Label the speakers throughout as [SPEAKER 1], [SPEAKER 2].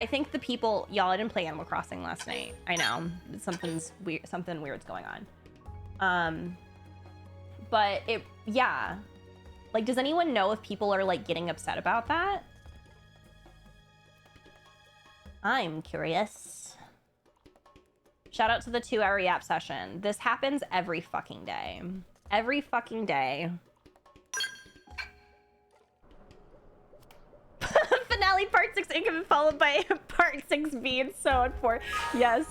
[SPEAKER 1] I think the people, y'all, I didn't play Animal Crossing last night. I know something's weird, something weird's going on. But yeah. Like, does anyone know if people are like getting upset about that? I'm curious. Shout out to the 2-hour yap session. This happens every fucking day. Every fucking day. Finale part 6 income followed by part 6B. It's so unfortunate. Yes.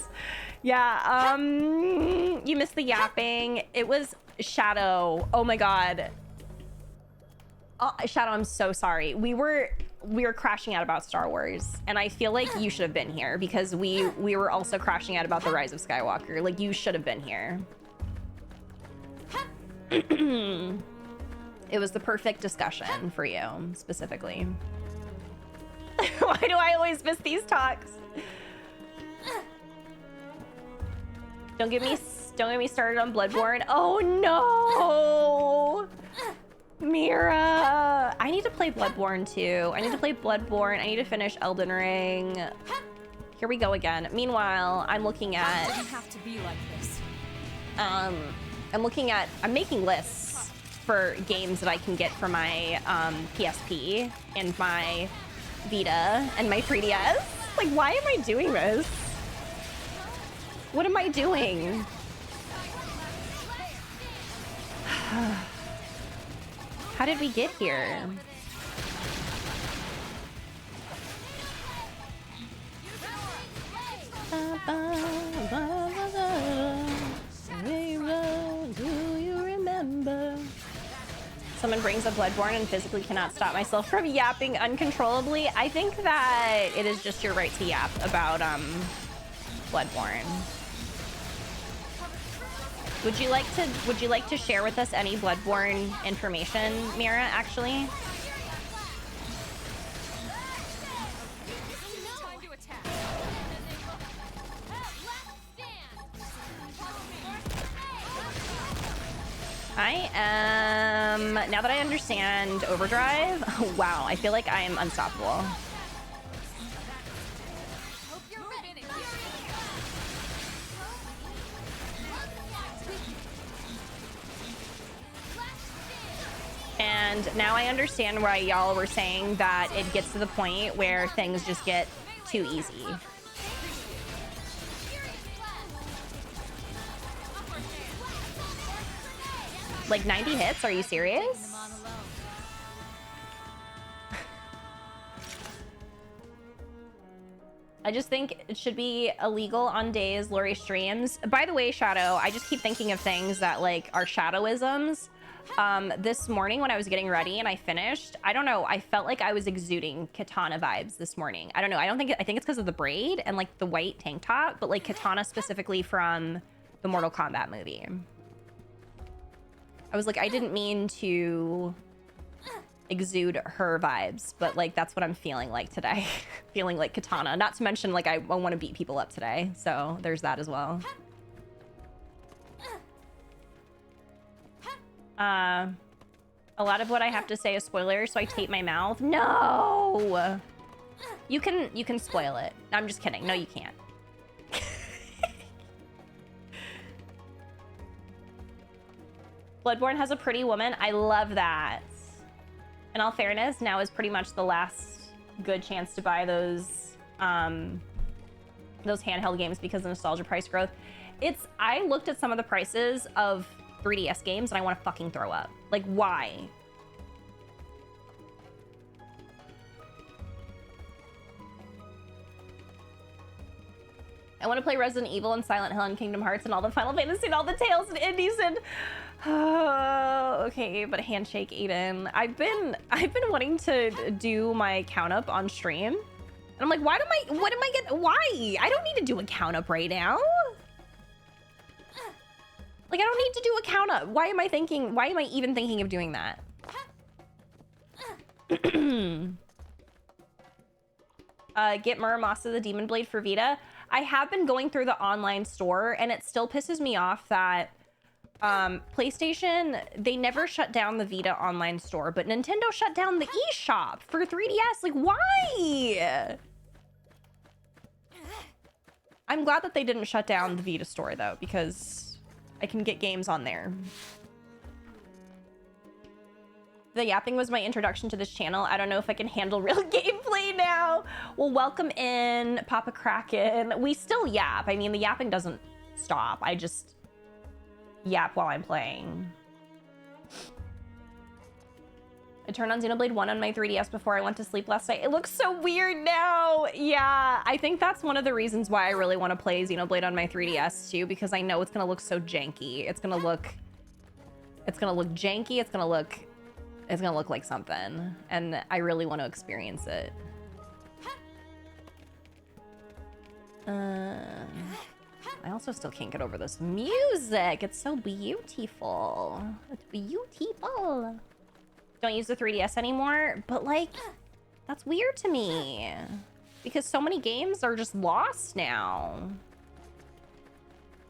[SPEAKER 1] Yeah. You missed the yapping. It was Shadow. Oh my god. Oh, Shadow, I'm so sorry. We were crashing out about Star Wars, and I feel like you should have been here because we were also crashing out about the Rise of Skywalker. Like, you should have been here. It was the perfect discussion for you specifically. Why do I always miss these talks? Don't get me started on Bloodborne. Oh no, Mira. I need to play Bloodborne too. I need to play Bloodborne. I need to finish Elden Ring. Here we go again. Meanwhile, I'm looking at.
[SPEAKER 2] It doesn't have to be like this.
[SPEAKER 1] I'm making lists for games that I can get for my PSP and my Vita and my 3DS. Like, why am I doing this? What am I doing? How did we get here? Do you remember? Someone brings up Bloodborne and physically cannot stop myself from yapping uncontrollably. I think that it is just your right to yap about Bloodborne. Would you like to share with us any Bloodborne information, Mira, actually? I am, now that I understand Overdrive, oh, wow, I feel like I am unstoppable. And now I understand why y'all were saying that it gets to the point where things just get too easy. Like 90 hits? Are you serious? I just think it should be illegal on days Lori streams. By the way, Shadow, I just keep thinking of things that like are Shadowisms. This morning when I was getting ready and I finished, I don't know, I felt like I was exuding Katana vibes this morning. I don't know, I think it's because of the braid and like the white tank top, but like Katana specifically from the Mortal Kombat movie. I was like, I didn't mean to exude her vibes, but like that's what I'm feeling like today. Feeling like Katana. Not to mention like I want to beat people up today, so there's that as well. A lot of what I have to say is spoilers, so I tape my mouth. No! You can spoil it. I'm just kidding. No, you can't. Bloodborne has a pretty woman. I love that. In all fairness, now is pretty much the last good chance to buy those handheld games because of nostalgia price growth. I looked at some of the prices of 3DS games and I want to fucking throw up. Like, why? I want to play Resident Evil and Silent Hill and Kingdom Hearts and all the Final Fantasy and all the Tales and Indies and okay, but handshake Aiden. I've been wanting to do my count up on stream. And I'm like, why? I don't need to do a count up right now. Like, I don't need to do a count up. Why am I even thinking of doing that? Get Muramasa the Demon Blade for Vita. I have been going through the online store and it still pisses me off that PlayStation, they never shut down the Vita online store, but Nintendo shut down the eShop for 3DS. Like, why? I'm glad that they didn't shut down the Vita store though, because I can get games on there. The yapping was my introduction to this channel. I don't know if I can handle real gameplay now. Well, welcome in, Papa Kraken. We still yap. I mean, the yapping doesn't stop. I just yap while I'm playing. I turned on Xenoblade 1 on my 3DS before I went to sleep last night. It looks so weird now. Yeah, I think that's one of the reasons why I really want to play Xenoblade on my 3DS too, because I know it's gonna look so janky. It's gonna look janky. It's gonna look like something, and I really want to experience it. I also still can't get over this music. It's so beautiful. It's beautiful. Don't use the 3DS anymore, but like, that's weird to me because so many games are just lost now.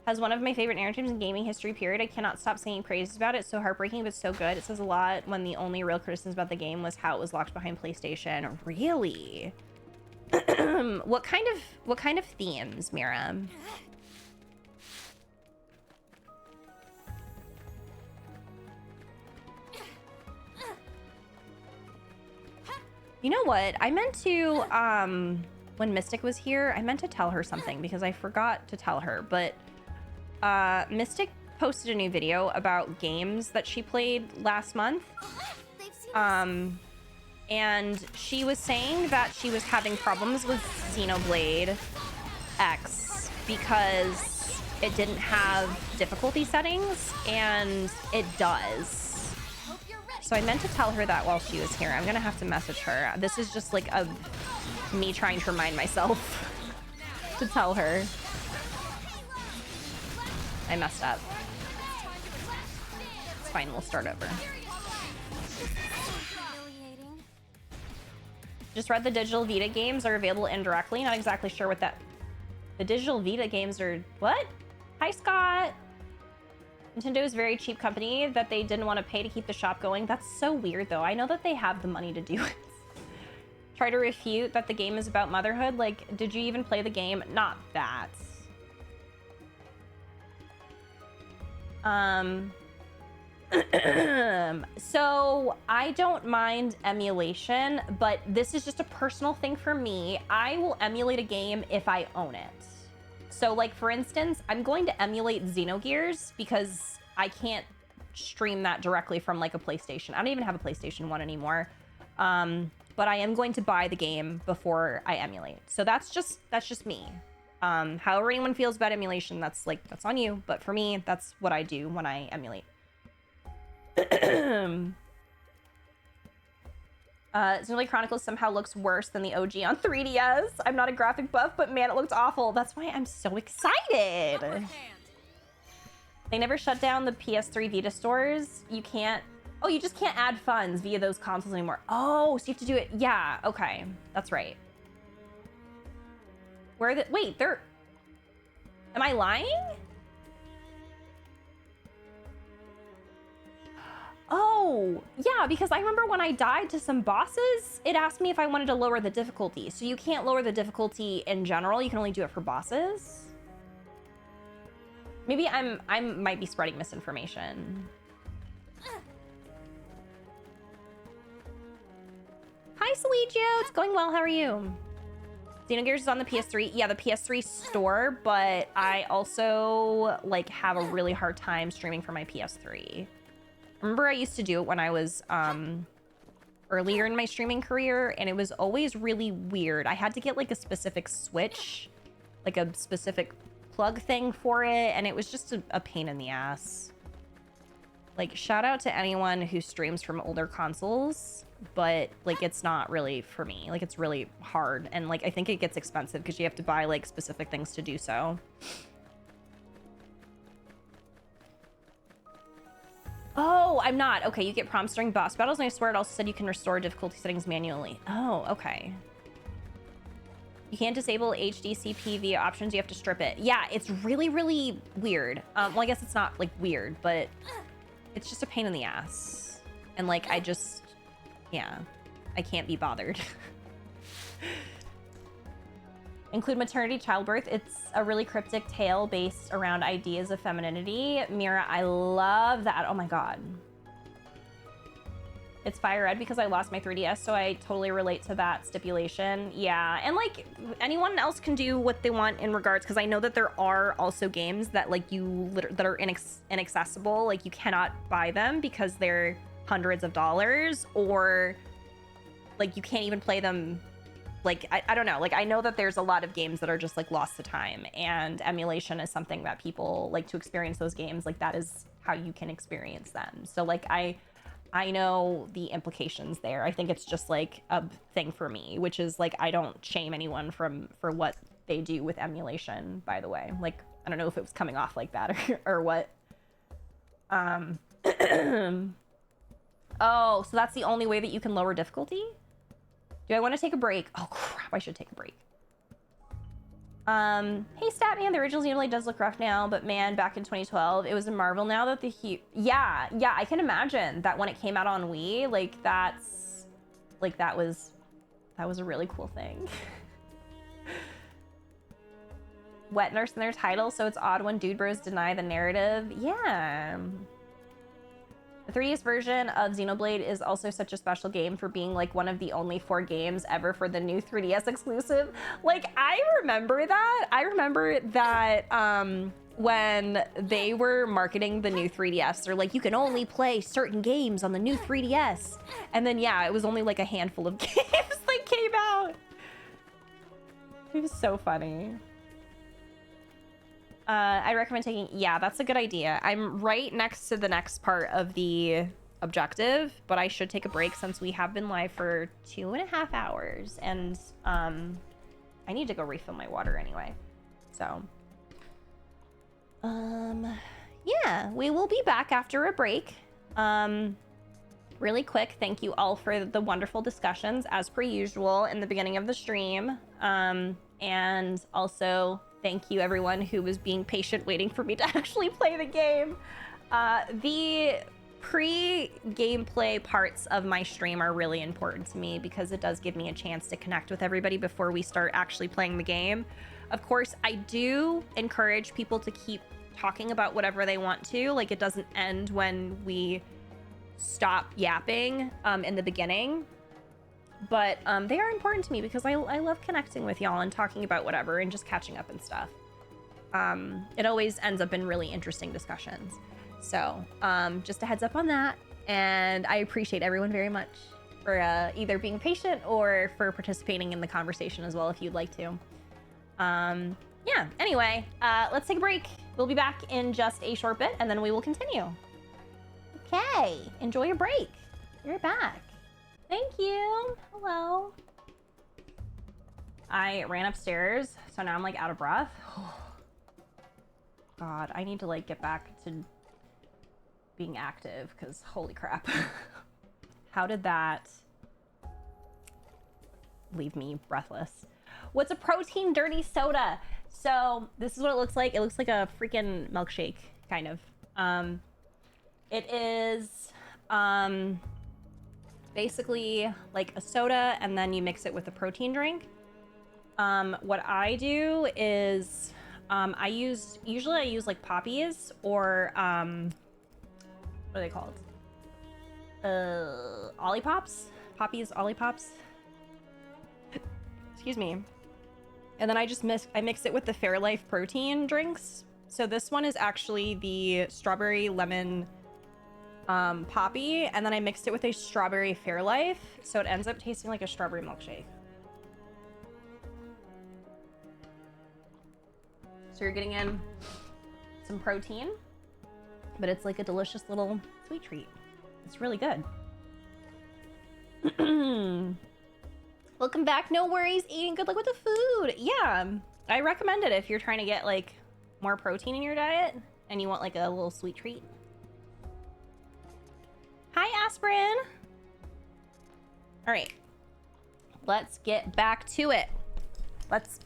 [SPEAKER 1] Has one of my favorite narratives in gaming history, period. I cannot stop singing praises about it. It's so heartbreaking, but so good. It says a lot when the only real criticism about the game was how it was locked behind PlayStation. Really? What kind of themes, Mira? You know what? I meant to, when Mystic was here, I meant to tell her something because I forgot to tell her, but Mystic posted a new video about games that she played last month. And she was saying that she was having problems with Xenoblade X because it didn't have difficulty settings, and it does. So I meant to tell her that while she was here. I'm gonna have to message her. This is just like me trying to remind myself to tell her. I messed up. It's fine, we'll start over. Just read the digital Vita games are available indirectly. Not exactly sure what that... The digital Vita games are... What? Hi, Scott! Nintendo is a very cheap company that they didn't want to pay to keep the shop going. That's so weird, though. I know that they have the money to do it. Try to refute that the game is about motherhood. Like, did you even play the game? Not that. So I don't mind emulation, but this is just a personal thing for me. I will emulate a game if I own it. So like, for instance, I'm going to emulate Xenogears because I can't stream that directly from like a PlayStation. I don't even have a PlayStation 1 anymore. But I am going to buy the game before I emulate. So that's just me. However anyone feels about emulation, that's on you. But for me, that's what I do when I emulate. Xenoblade Chronicles somehow looks worse than the OG on 3DS. I'm not a graphic buff, but man, it looked awful. That's why I'm so excited. They never shut down the PS3 Vita stores. You can't... Oh, you just can't add funds via those consoles anymore. Oh, so you have to do it... Yeah, okay. That's right. Where are the... Wait, they're... Am I lying? Oh, yeah, because I remember when I died to some bosses, it asked me if I wanted to lower the difficulty. So you can't lower the difficulty in general. You can only do it for bosses. Maybe I might be spreading misinformation. Hi, Celigio. It's going well. How are you? Xenogears is on the PS3. Yeah, the PS3 store, but I also like have a really hard time streaming from my PS3. Remember I used to do it when I was earlier in my streaming career, and it was always really weird. I had to get like a specific switch, like a specific plug thing for it, and it was just a pain in the ass. Like, shout out to anyone who streams from older consoles, but like it's not really for me. Like, it's really hard, and like I think it gets expensive because you have to buy like specific things to do so. Oh, I'm not. Okay, you get prompts during boss battles, and I swear it also said you can restore difficulty settings manually. Oh, okay. You can't disable HDCP via options. You have to strip it. Yeah, it's really, really weird. Well, I guess it's not, like, weird, but it's just a pain in the ass. And, like, yeah, I can't be bothered. Include maternity, childbirth. It's a really cryptic tale based around ideas of femininity. Mira, I love that. Oh my god. It's fire red because I lost my 3DS, so I totally relate to that stipulation. Yeah, and like anyone else can do what they want in regards, because I know that there are also games that like that are inaccessible, like you cannot buy them because they're hundreds of dollars, or like you can't even play them. Like I don't know, like I know that there's a lot of games that are just like lost to time, and emulation is something that people like to experience those games. Like that is how you can experience them. So like I know the implications there. I think it's just like a thing for me, which is like I don't shame anyone for what they do with emulation, by the way. Like I don't know if it was coming off like that or what. Oh, so that's the only way that you can lower difficulty? Do I want to take a break? Oh crap, I should take a break. Hey Statman, the original Xenoblade does look rough now, but man, back in 2012, it was a marvel now that yeah, I can imagine that when it came out on Wii, like that was a really cool thing. Wet nurse in their title, so it's odd when dude bros deny the narrative. Yeah. The 3DS version of Xenoblade is also such a special game for being like one of the only 4 games ever for the new 3DS exclusive. Like I remember that when they were marketing the new 3DS, they're like, you can only play certain games on the new 3DS. And then yeah, it was only like a handful of games that came out. It was so funny. I recommend taking, yeah, that's a good idea. I'm right next to the next part of the objective, but I should take a break since we have been live for 2.5 hours, and I need to go refill my water anyway. So, yeah, we will be back after a break. Really quick, thank you all for the wonderful discussions as per usual in the beginning of the stream. And also thank you everyone who was being patient waiting for me to actually play the game. The pre-gameplay parts of my stream are really important to me because it does give me a chance to connect with everybody before we start actually playing the game. Of course, I do encourage people to keep talking about whatever they want to. Like, it doesn't end when we stop yapping in the beginning. But they are important to me because I love connecting with y'all and talking about whatever and just catching up and stuff. It always ends up in really interesting discussions. So just a heads up on that. And I appreciate everyone very much for either being patient or for participating in the conversation as well if you'd like to. Yeah, anyway, let's take a break. We'll be back in just a short bit and then we will continue. Okay, enjoy your break. You're back. Thank you. Hello. I ran upstairs, so now I'm like out of breath. God, I need to like get back to being active because holy crap. How did that leave me breathless? What's a protein dirty soda? So this is what it looks like. It looks like a freaking milkshake, kind of. It is basically like a soda and then you mix it with a protein drink. What I do is usually I use like Poppies or what are they called? Ollipops? Poppies, Ollipops. Excuse me. And then I mix it with the Fairlife protein drinks. So this one is actually the strawberry lemon Poppy, and then I mixed it with a strawberry Fairlife, so it ends up tasting like a strawberry milkshake. So you're getting in some protein, but it's like a delicious little sweet treat. It's really good. Welcome back. No worries, eating. Good luck with the food. Yeah, I recommend it if you're trying to get like more protein in your diet and you want like a little sweet treat. Hi, Aspirin. All right, let's get back to it. Let's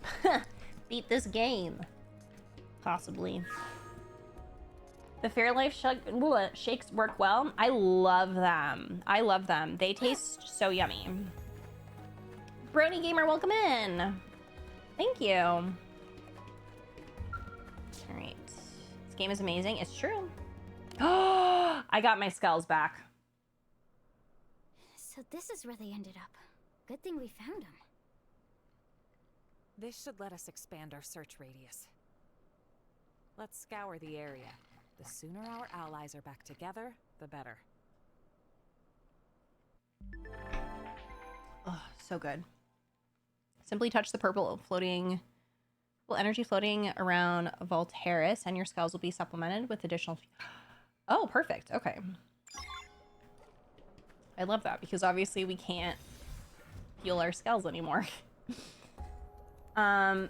[SPEAKER 1] beat this game. Possibly. The Fairlife shakes work well. I love them. I love them. They taste so yummy. Brony Gamer, welcome in. Thank you. All right. This game is amazing. It's true. Oh, I got my skulls back.
[SPEAKER 2] So this is where they ended up. Good thing we found them.
[SPEAKER 3] This should let us expand our search radius. Let's scour the area. The sooner our allies are back together, the better.
[SPEAKER 1] Oh, so good. Simply touch the purple energy floating around Voltaris, and your skulls will be supplemented with additional. Oh, perfect. Okay. I love that because obviously we can't heal our skulls anymore. Started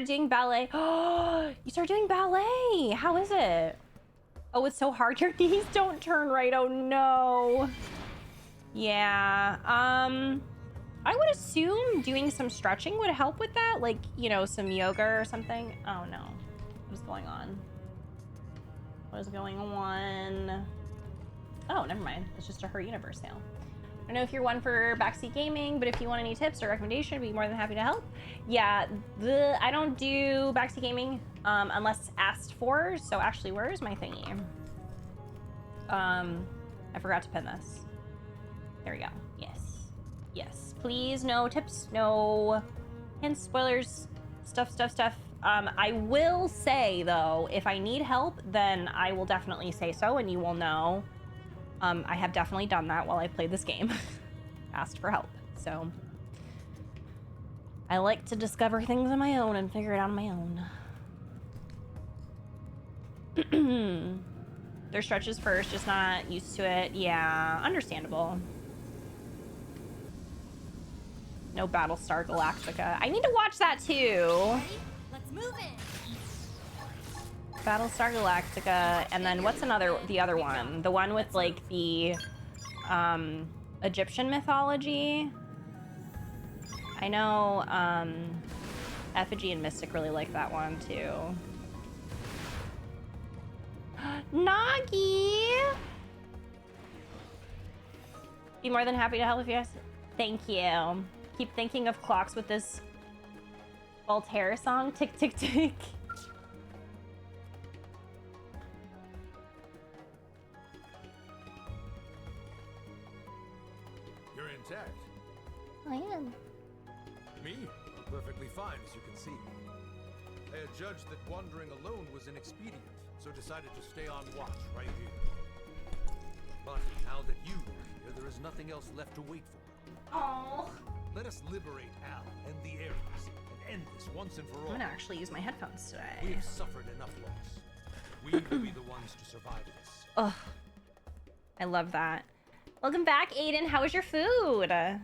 [SPEAKER 1] doing ballet. Oh, you started doing ballet. How is it? Oh, it's so hard. Your knees don't turn right. Oh no. Yeah. I would assume doing some stretching would help with that, like, you know, some yoga or something. Oh no. What is going on? What is going on? Oh, never mind. It's just a Her Universe sale. I don't know if you're one for backseat gaming, but if you want any tips or recommendation, I'd be more than happy to help. Yeah, I don't do backseat gaming unless asked for. So actually, where is my thingy? I forgot to pin this. There we go. Yes. Yes. Please, no tips, no hints, spoilers, stuff. I will say, though, if I need help, then I will definitely say so, and you will know. I have definitely done that while I played this game. Asked for help. So I like to discover things on my own and figure it out on my own. Their stretches first, just not used to it. Yeah, understandable. No Battlestar Galactica. I need to watch that too.
[SPEAKER 2] Ready? Let's move in.
[SPEAKER 1] Battlestar Galactica, and then what's the other one? The one with like the Egyptian mythology. I know Effigy and Mystic really like that one too. Nagi! Be more than happy to help if you guys. Thank you. Keep thinking of clocks with this Voltaire song. Tick, tick, tick.
[SPEAKER 4] You're intact.
[SPEAKER 1] I am.
[SPEAKER 4] Me? Perfectly fine, as you can see. I had judged that wandering alone was inexpedient, so decided to stay on watch right here. But now that you are here, there is nothing else left to wait for.
[SPEAKER 1] Oh.
[SPEAKER 4] Let us liberate Al and the Ares and end this once and for all.
[SPEAKER 1] I'm gonna actually use my headphones
[SPEAKER 4] We
[SPEAKER 1] today.
[SPEAKER 4] have suffered enough loss. We will be the ones to survive this.
[SPEAKER 1] Ugh. I love that. Welcome back, Aiden. How was your food? I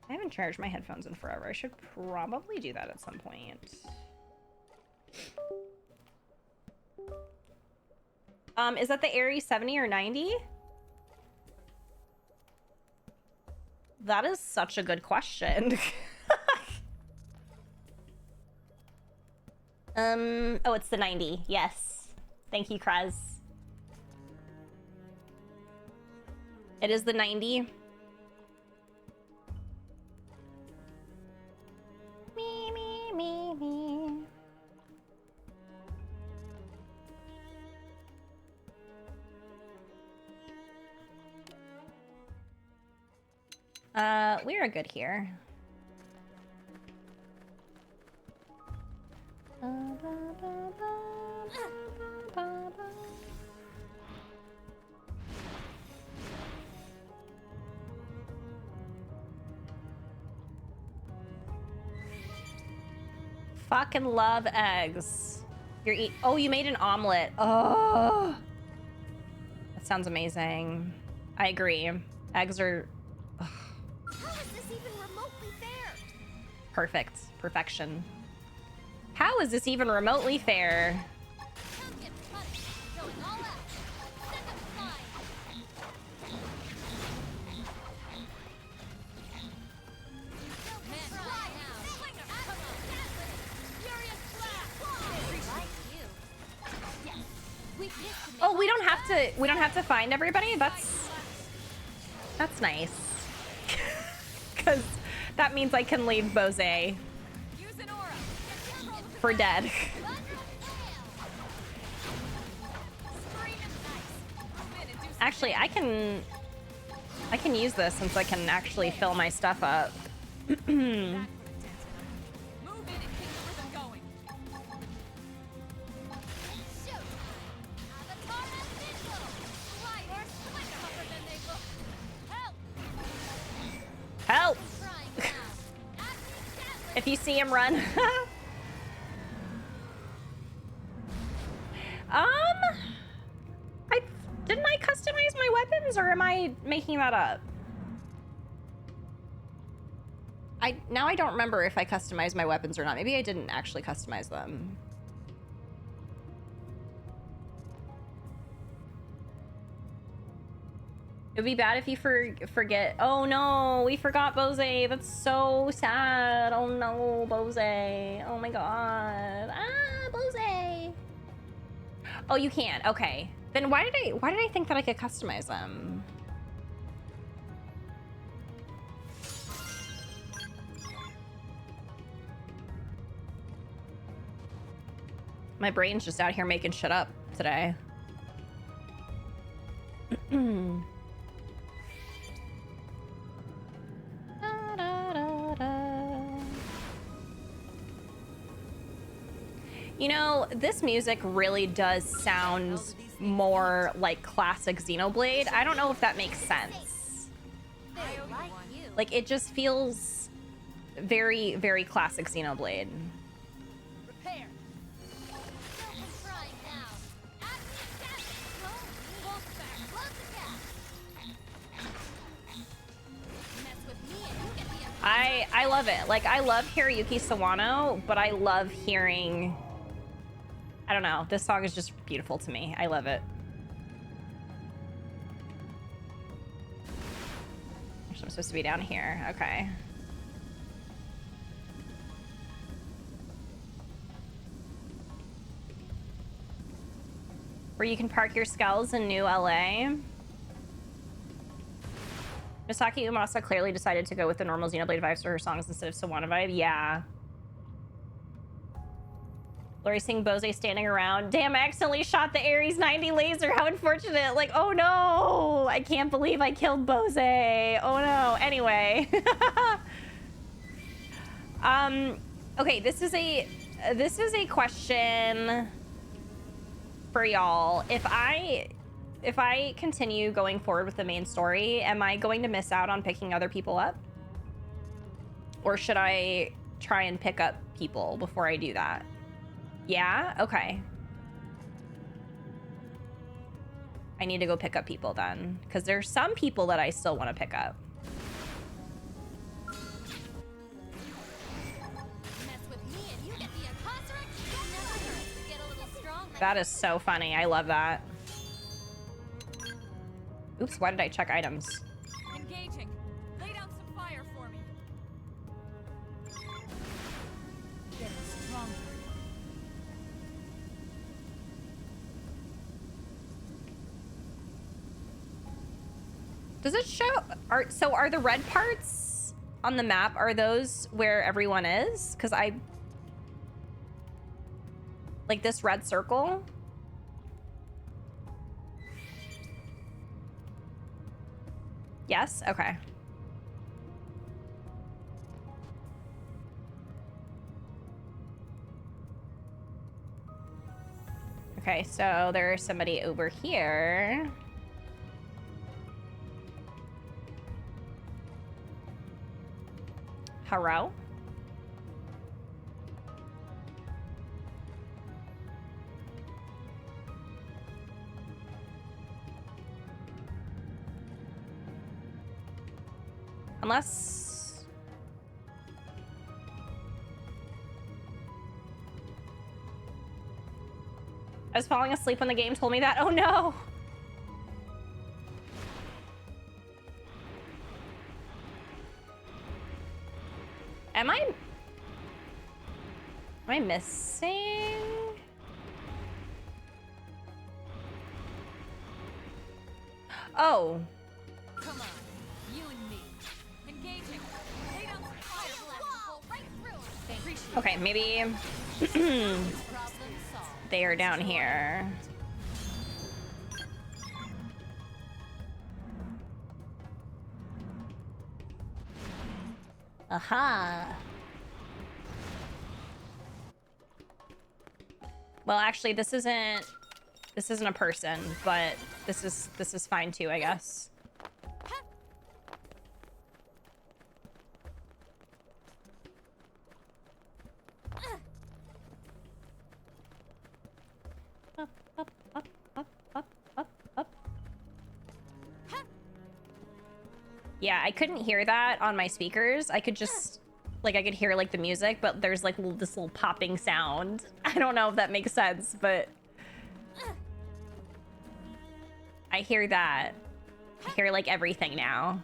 [SPEAKER 1] haven't charged my headphones in forever. I should probably do that at some point. Is that the Ares 70 or 90? That is such a good question. Oh, it's the 90. Yes. Thank you, Krez. It is the 90. Me. We are good here. Fucking love eggs. Oh, you made an omelet. Oh, that sounds amazing. I agree. Eggs are
[SPEAKER 2] How is this even remotely fair?
[SPEAKER 1] perfect. Perfection. How is this even remotely fair?
[SPEAKER 2] Champion punished. Going all out. Second flying. Man, fly now. Come on. Furious blast. Like you. Yes. We get to make
[SPEAKER 1] Oh, we don't have to find everybody. That's nice. because that means I can leave Bose
[SPEAKER 2] Use an aura. Get careful.
[SPEAKER 1] for dead. Actually, I can use this since I can actually fill my stuff up.
[SPEAKER 2] Move in and keep the rhythm going. It's showtime. Avatar official. Light or swing tougher than they look. Help.
[SPEAKER 1] Help!
[SPEAKER 2] Trying now. Acting
[SPEAKER 1] If you see him run. Didn't I customize my weapons, or am I making that up? Now I don't remember if I customized my weapons or not. Maybe I didn't actually customize them. It would be bad if you forget. Oh no, we forgot Bose. That's so sad. Oh no, Bose. Oh my god. Ah, Bose. Oh, you can't. Okay. Then why did I think that I could customize them? My brain's just out here making shit up today. You know, this music really does sound more like classic Xenoblade. I don't know if that makes sense. Like, it just feels very, very classic Xenoblade.
[SPEAKER 2] Repair. Trying now. Both back. Close the gap. Mess with me and you get the
[SPEAKER 1] I love it. Like, I love Hiroyuki Sawano, but I love hearing... I don't know. This song is just beautiful to me. I love it. I'm supposed to be down here. Okay. Where you can park your skulls in New LA. Misaki Umasa clearly decided to go with the normal Xenoblade vibes for her songs instead of Sawano vibe. Yeah. Lori seeing Bose standing around. Damn, I accidentally shot the Ares 90 laser. How unfortunate. Like, oh no. I can't believe I killed Bose. Oh no. Anyway. Okay, this is a question for y'all. If I continue going forward with the main story, am I going to miss out on picking other people up? Or should I try and pick up people before I do that? Yeah? Okay. I need to go pick up people then. Because there's some people that I still want to pick up. That is so funny. I love that. Oops, why did I check items?
[SPEAKER 2] Engaging. Lay down some fire for me. Getting stronger.
[SPEAKER 1] Does it show? Are the red parts on the map, are those where everyone is? Because I... Like this red circle? Yes? Okay. Okay, so there's somebody over here. Hello? Unless... I was falling asleep when the game told me that. Oh no! Am I missing? Oh.
[SPEAKER 2] Come on, you and me. Engaging.
[SPEAKER 1] Okay, maybe they are down here. Aha. Well, actually, this isn't a person, but this is fine too, I guess. Yeah, I couldn't hear that on my speakers. I could just, like, I could hear, like, the music, but there's, like, this little popping sound. I don't know if that makes sense, but I hear that. I hear, like, everything now.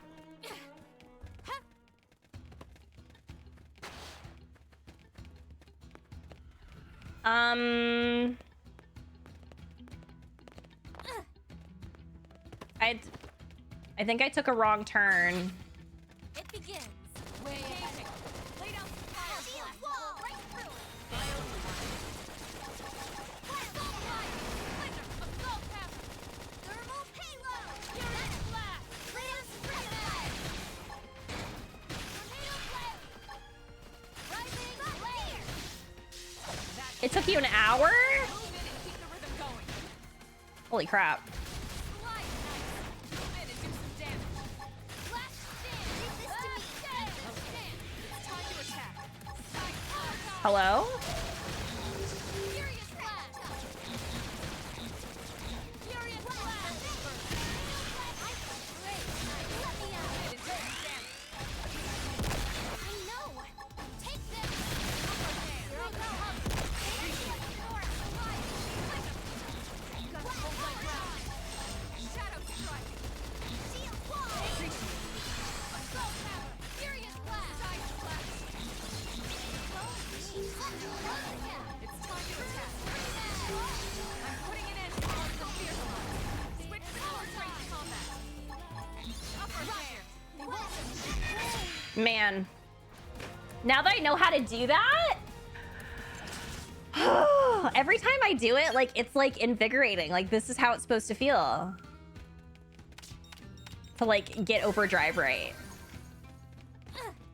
[SPEAKER 1] I think I took a wrong turn.
[SPEAKER 2] It begins. Lay down some fire. Steel wall right through it. Assault fire. Splinter. Assault pattern. Thermal payload. Furious blast. Laser strike. Tornado blade. Rising flare.
[SPEAKER 1] It took you an hour?
[SPEAKER 3] Move in and keep the rhythm going.
[SPEAKER 1] Holy crap.
[SPEAKER 3] Slide knife. Move in and do some damage.
[SPEAKER 2] Flash stand. Leave this to me.
[SPEAKER 3] Okay, it's time to attack. Side power.
[SPEAKER 1] Hello?
[SPEAKER 2] Furious blast. Furious blast. Great. Let me out.
[SPEAKER 3] Move in and do some damage.
[SPEAKER 2] I know. Take this.
[SPEAKER 3] Upper hand.
[SPEAKER 2] Here I go.
[SPEAKER 3] Shadow strike.
[SPEAKER 2] Steel wall. Assault power. Furious blast.
[SPEAKER 3] Side blast.
[SPEAKER 2] It's time to
[SPEAKER 3] attack. I'm putting an end to all the fierce ones. Switch to more strength combat. Upper hand.
[SPEAKER 1] Man. Now that I know how to do that, every time I do it, like, it's like invigorating. Like, this is how it's supposed to feel. To, like, get overdrive right.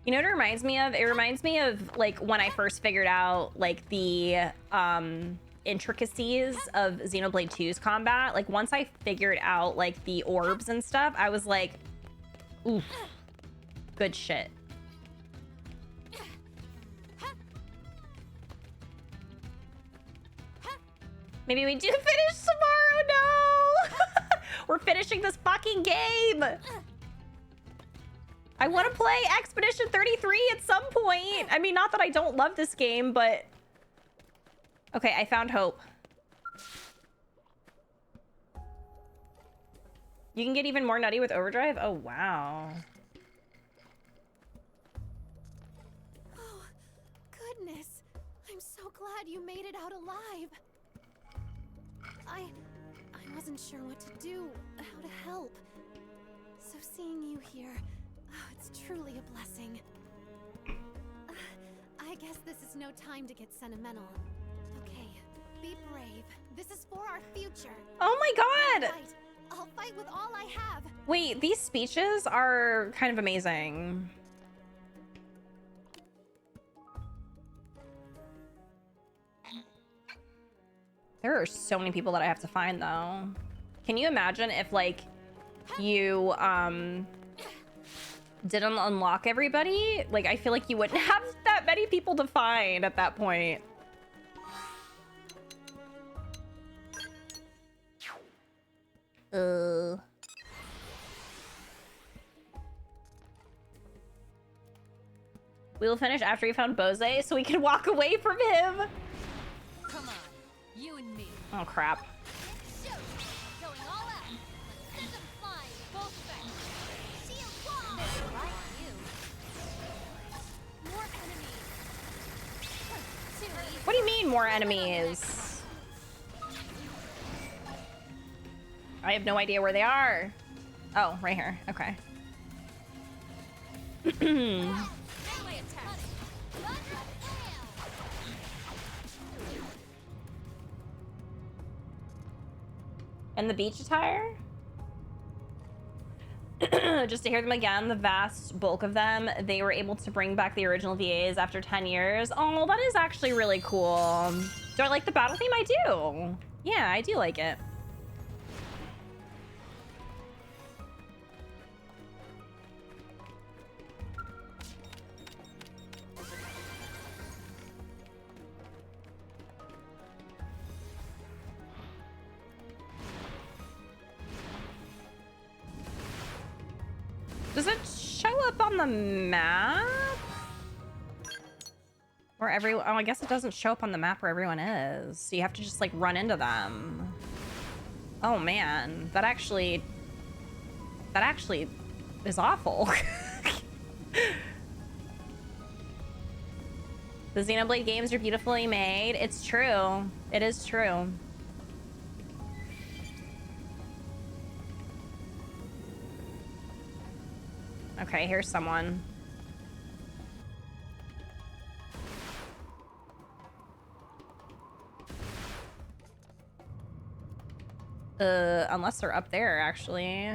[SPEAKER 1] You know what it reminds me of? It reminds me of, like, when I first figured out, like, the intricacies of Xenoblade 2's combat. Like, once I figured out, like, the orbs and stuff, I was like, oof. Good shit. Maybe we do finish tomorrow. No. We're finishing this fucking game. I want to play Expedition 33 at some point. I mean, not that I don't love this game, but... Okay, I found hope. You can get even more nutty with overdrive? Oh, wow.
[SPEAKER 2] Oh, goodness. I'm so glad you made it out alive. I wasn't sure what to do, how to help. So seeing you here, oh, it's truly a blessing. I guess this is no time to get sentimental. Okay, be brave. This is for our future.
[SPEAKER 1] Oh my god!
[SPEAKER 2] I'll fight with all I have.
[SPEAKER 1] Wait, these speeches are kind of amazing. There are so many people that I have to find, though. Can you imagine if, like, you, didn't unlock everybody? Like, I feel like you wouldn't have that many people to find at that point. We will finish after we found Bose, so we can walk away from him.
[SPEAKER 3] Come on, you and me.
[SPEAKER 1] Oh, crap.
[SPEAKER 2] Shoot! Going all out. Let's send them flying. Full spec. Shield wall. Like you. More enemies. Too easy.
[SPEAKER 1] What do you mean, more enemies? I have no idea where they are. Oh, right here. Okay.
[SPEAKER 3] Melee attack.
[SPEAKER 1] And the beach attire? Just to hear them again, the vast bulk of them, they were able to bring back the original VAs after 10 years. Oh, that is actually really cool. Do I like the battle theme? I do. Yeah, I do like it. Does it show up on the map? Where everyone... Oh, I guess it doesn't show up on the map where everyone is. So you have to just, like, run into them. Oh, man. That actually is awful. The Xenoblade games are beautifully made. It's true. It is true. Okay, here's someone. Unless they're up there, actually.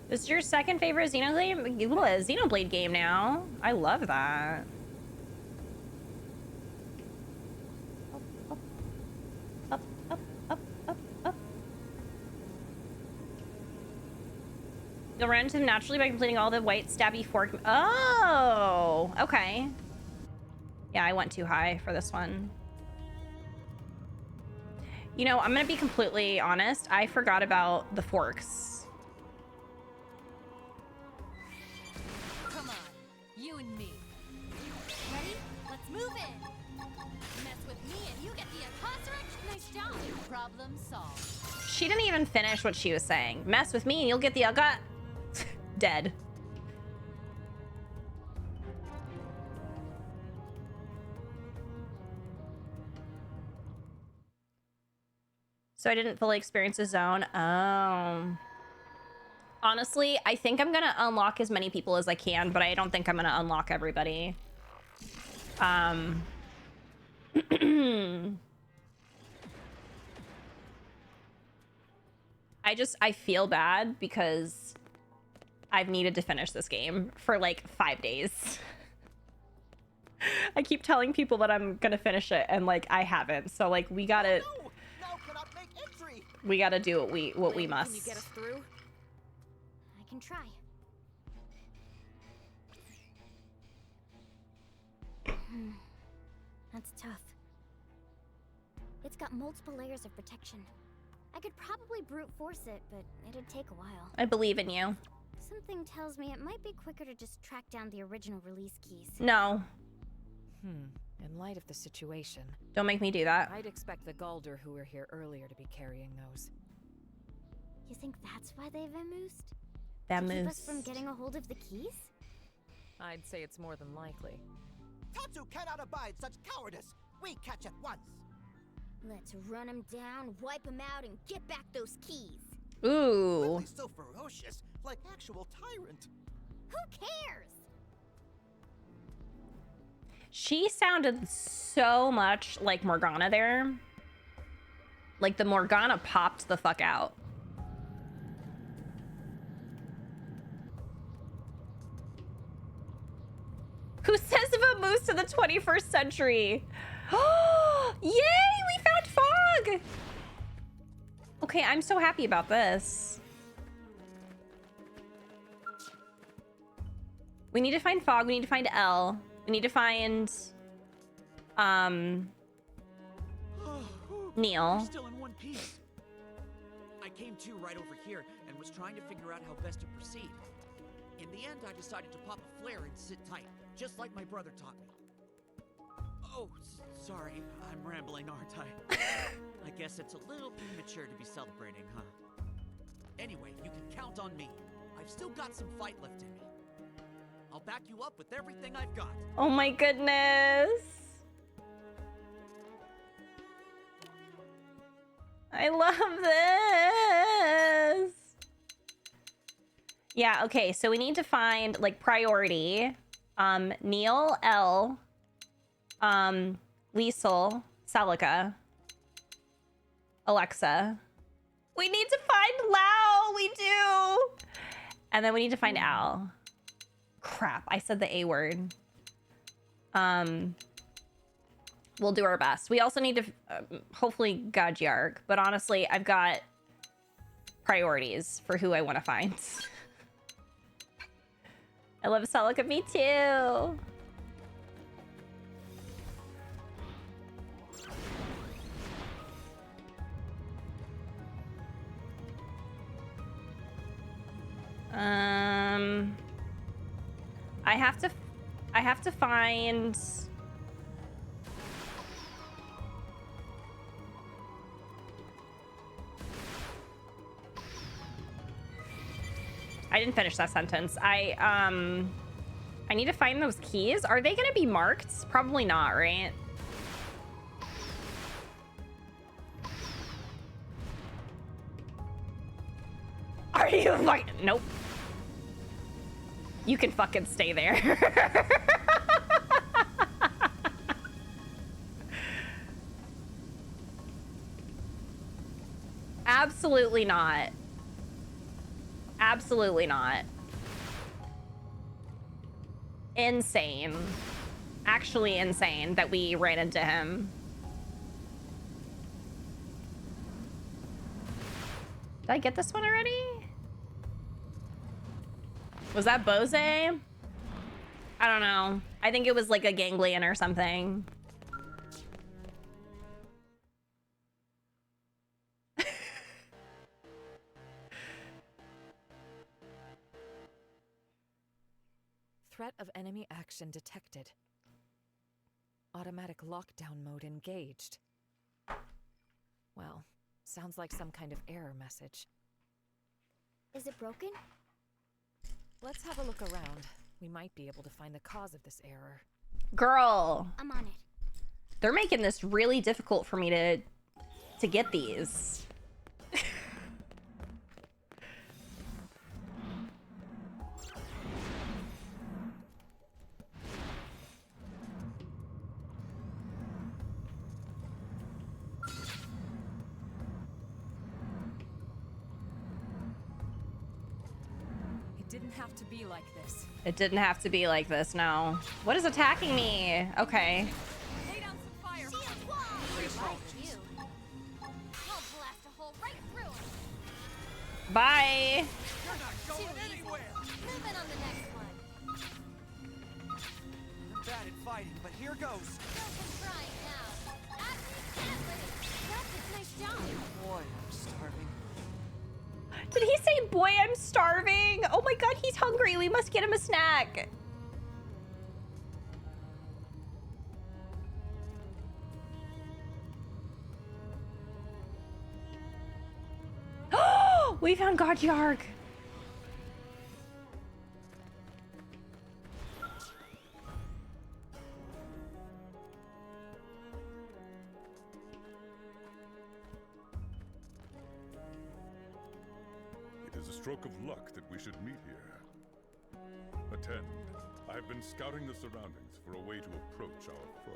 [SPEAKER 1] This is your second favorite Xenoblade game now? I love that. You'll run into them naturally by completing all the white stabby fork. Oh, okay. Yeah, I went too high for this one. You know, I'm gonna be completely honest. I forgot about the forks.
[SPEAKER 3] Come on, you and me. Ready? Let's move in. Mess with me and you get the Akasarek. Nice job. Problem solved.
[SPEAKER 1] She didn't even finish what she was saying. Mess with me and you'll get the dead. So I didn't fully experience the zone. Oh. Honestly, I think I'm gonna unlock as many people as I can, but I don't think I'm gonna unlock everybody. I feel bad because I've needed to finish this game for like 5 days. I keep telling people that I'm gonna finish it and like I haven't. So like we gotta do what we must.
[SPEAKER 3] Can you get us through?
[SPEAKER 2] I can try. That's tough. It's got multiple layers of protection. I could probably brute force it, but it'd take a while.
[SPEAKER 1] I believe in you.
[SPEAKER 2] Something tells me it might be quicker to just track down the original release keys.
[SPEAKER 1] No.
[SPEAKER 5] In light of the situation,
[SPEAKER 1] Don't make me do that.
[SPEAKER 5] I'd expect the Galder who were here earlier to be carrying those.
[SPEAKER 2] You think that's why they vamoosed?
[SPEAKER 1] That
[SPEAKER 2] To keep us
[SPEAKER 1] moose.
[SPEAKER 2] from getting a hold of the keys?
[SPEAKER 5] I'd say it's more than likely.
[SPEAKER 6] Tatsu cannot abide such cowardice. We catch at once.
[SPEAKER 2] Let's run him down, wipe him out, and get back those keys.
[SPEAKER 1] Ooh.
[SPEAKER 6] Really so ferocious, like actual tyrant.
[SPEAKER 2] Who cares?
[SPEAKER 1] She sounded so much like Morgana there. Like the Morgana popped the fuck out. Who says of a moose in the 21st century? Yay, we found fog! Okay, I'm so happy about this. We need to find fog, we need to find L. We need to find Neil.
[SPEAKER 7] Still in one piece. I came to right over here and was trying to figure out how best to proceed. In the end, I decided to pop a flare and sit tight, just like my brother taught me. Oh, sorry, I'm rambling, aren't I? I guess it's a little premature to be celebrating, huh? Anyway, you can count on me. I've still got some fight left in me. I'll back you up with everything I've got.
[SPEAKER 1] Oh my goodness. I love this. Yeah, okay, so we need to find, like, priority. Neil, L, Liesel, Celica, Alexa. We need to find Lau, we do! And then we need to find Al. Crap, I said the A word. We'll do our best. We also need to, hopefully, Gajiarg. But honestly, I've got priorities for who I want to find. I love Celica, me too. I have to find... I didn't finish that sentence. I need to find those keys. Are they gonna be marked? Probably not, right? Are you fucking... Nope. You can fucking stay there. Absolutely not. Absolutely not. Insane. Actually insane that we ran into him. Did I get this one already? Was that Bose? I don't know. I think it was like a ganglion or something.
[SPEAKER 5] Threat of enemy action detected. Automatic lockdown mode engaged. Well, sounds like some kind of error message.
[SPEAKER 2] Is it broken?
[SPEAKER 5] Let's have a look around. We might be able to find the cause of this error.
[SPEAKER 1] Girl,
[SPEAKER 2] I'm on it.
[SPEAKER 1] they're making this really difficult for me to get these.
[SPEAKER 5] It didn't have to be like this.
[SPEAKER 1] It didn't have to be like this, no. What is attacking me? Okay.
[SPEAKER 3] Lay down some fire.
[SPEAKER 2] Shield wall!
[SPEAKER 3] You. I'll blast a hole right through it.
[SPEAKER 1] Bye.
[SPEAKER 6] You're not
[SPEAKER 3] Too
[SPEAKER 6] going
[SPEAKER 3] easy.
[SPEAKER 6] anywhere!
[SPEAKER 3] Moving on the next one.
[SPEAKER 6] You're bad at fighting, but here goes.
[SPEAKER 3] No good trying now. That's nice job.
[SPEAKER 6] Boy, I'm starving.
[SPEAKER 1] Did he say, boy, I'm starving? Oh my god, he's hungry. We must get him a snack. We found Gajiarg.
[SPEAKER 8] It is a stroke of luck that we should meet here. Attend. I have been scouting the surroundings for a way to approach our foe.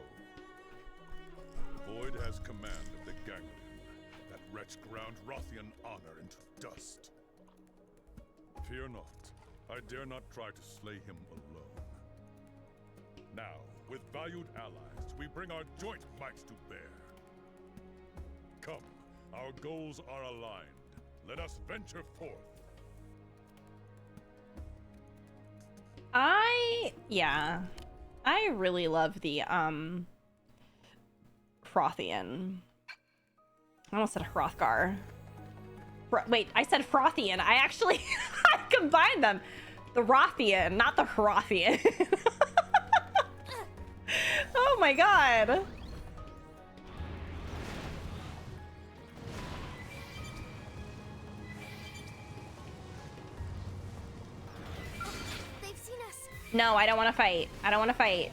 [SPEAKER 8] The Void has command of the Ganglion. That wretch ground Rothian honor into dust. Fear not. I dare not try to slay him alone. Now, with valued allies, we bring our joint might to bear. Come, our goals are aligned. Let us venture forth.
[SPEAKER 1] I really love the Frothian. I almost said Hrothgar. Wait, I said Frothian. I actually I combined them. The Rothian, not the Hrothian. Oh my god.
[SPEAKER 2] They've seen us.
[SPEAKER 1] No, I don't want to fight. I don't want to fight.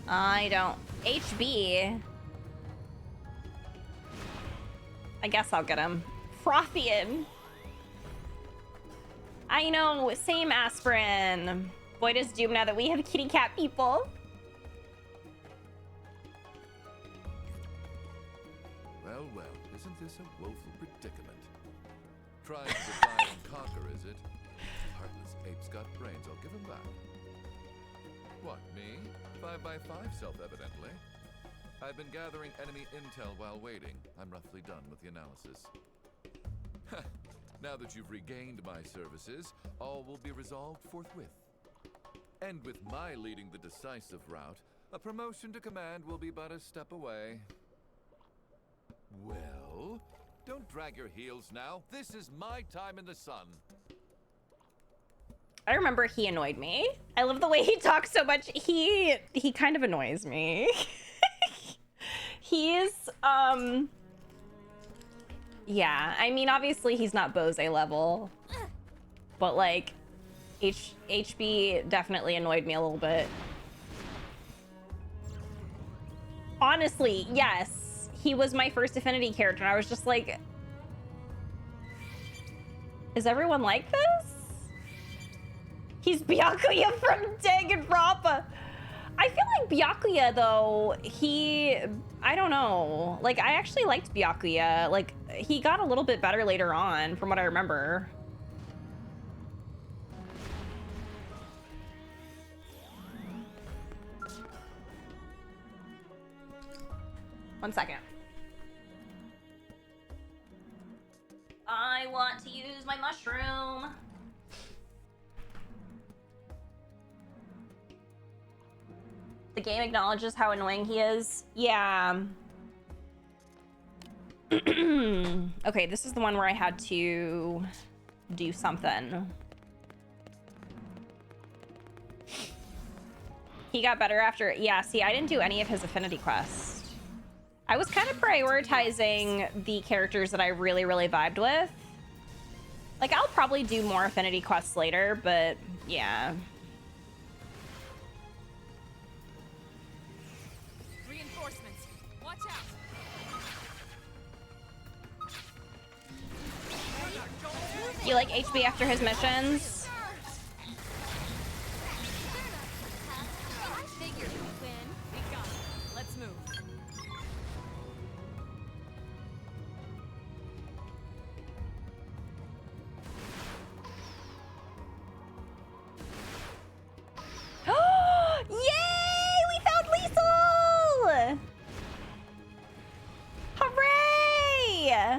[SPEAKER 1] I don't. HB. I guess I'll get him. Frothian. I know, same Aspirin. Void is doomed now that we have kitty cat people.
[SPEAKER 9] Well, well, isn't this a woeful predicament? Trying to divide and conquer, is it? Heartless ape's got brains, I'll give him that. What, me? 5x5, self-evidently. I've been gathering enemy intel while waiting. I'm roughly done with the analysis. Now that you've regained my services, all will be resolved forthwith. And with my leading the decisive route, a promotion to command will be but a step away. Well, don't drag your heels now. This is my time in the sun.
[SPEAKER 1] I remember he annoyed me. I love the way he talks so much. He kind of annoys me. He's, yeah, I mean, obviously he's not Bose level, but like, HB definitely annoyed me a little bit. Honestly, yes, he was my first Affinity character, and I was just like, is everyone like this? He's Byakuya from Danganronpa. I feel like Byakuya, though, I don't know. Like, I actually liked Byakuya. Like, he got a little bit better later on, from what I remember. One second. I want to use my mushroom. The game acknowledges how annoying he is. Yeah. Okay, this is the one where I had to do something. He got better after... Yeah, see, I didn't do any of his Affinity quest. I was kind of prioritizing the characters that I really, really vibed with. Like, I'll probably do more Affinity quests later, but yeah.
[SPEAKER 5] Reinforcements. Watch out.
[SPEAKER 1] You like HB after his missions?
[SPEAKER 5] I figured you'd win. We got it. Let's move.
[SPEAKER 1] Yay! We found Liesel! Hooray!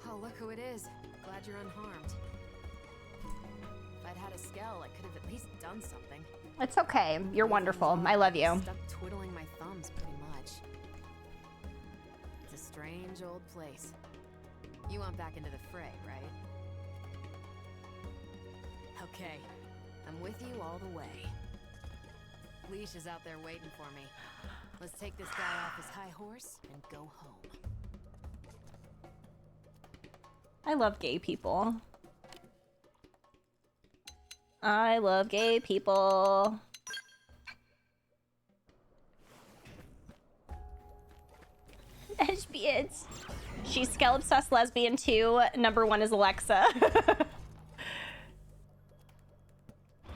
[SPEAKER 5] Oh, look who it is. Glad you're unharmed. If I'd had a Skell, I could have at least done something.
[SPEAKER 1] It's okay. You're wonderful. I love you.
[SPEAKER 5] Stuck twiddling my thumbs pretty much. It's a strange old place. You want back into the fray, right? Okay. I'm with you all the way. Leash is out there waiting for me. Let's take this guy off his high horse and go home.
[SPEAKER 1] I love gay people. I love gay people. Lesbians. She's Skell obsessed lesbian too. Number one is Alexa.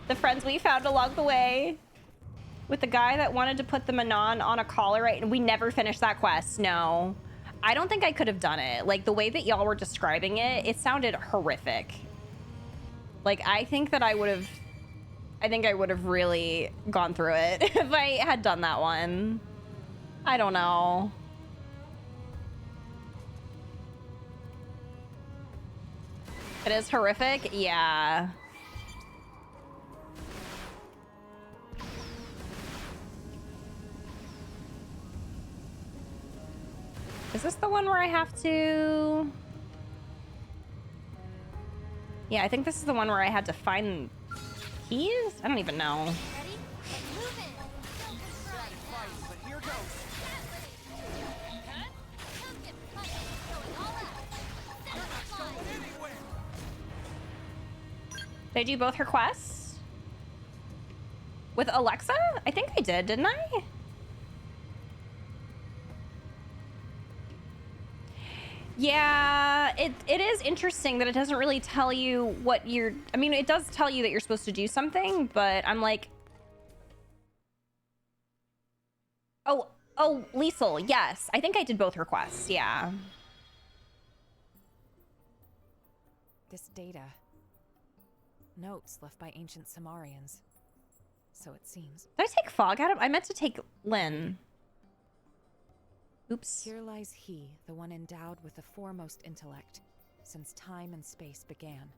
[SPEAKER 1] The friends we found along the way. With the guy that wanted to put the Manon on a collar, right? And we never finished that quest. No. I don't think I could have done it. Like, the way that y'all were describing it, it sounded horrific. Like, I think that I would have really gone through it if I had done that one. I don't know. It is horrific? Yeah. Is this the one where I have to... Yeah, I think this is the one where I had to find keys? I don't even know.
[SPEAKER 3] Ready? Let's move it.
[SPEAKER 6] But here goes.
[SPEAKER 3] Pumpkin punch, going all out. Set it fly.
[SPEAKER 1] Did I do both her quests? With Alexa? I think I did, didn't I? Yeah, it is interesting that it doesn't really tell you what you're... I mean, it does tell you that you're supposed to do something, but I'm like... Oh, Liesel, yes. I think I did both requests, yeah.
[SPEAKER 10] This data. Notes left by ancient Samarians. So it seems.
[SPEAKER 1] Did I take Fog out of... I meant to take Lynn. Oops.
[SPEAKER 10] Here lies he, the one endowed with the foremost intellect, since time and space began.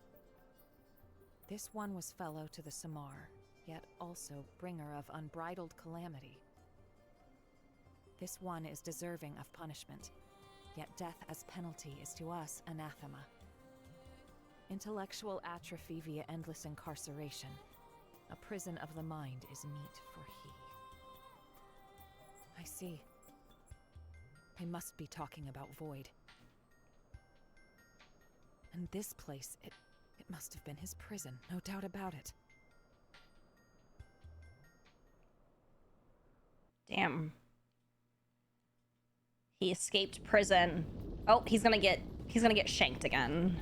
[SPEAKER 10] This one was fellow to the Samar, yet also bringer of unbridled calamity. This one is deserving of punishment, yet death as penalty is to us anathema. Intellectual atrophy via endless incarceration. A prison of the mind is meet for he. I see. I must be talking about Void. And this place, it must have been his prison, no doubt about it.
[SPEAKER 1] Damn. He escaped prison. Oh, he's gonna get shanked again.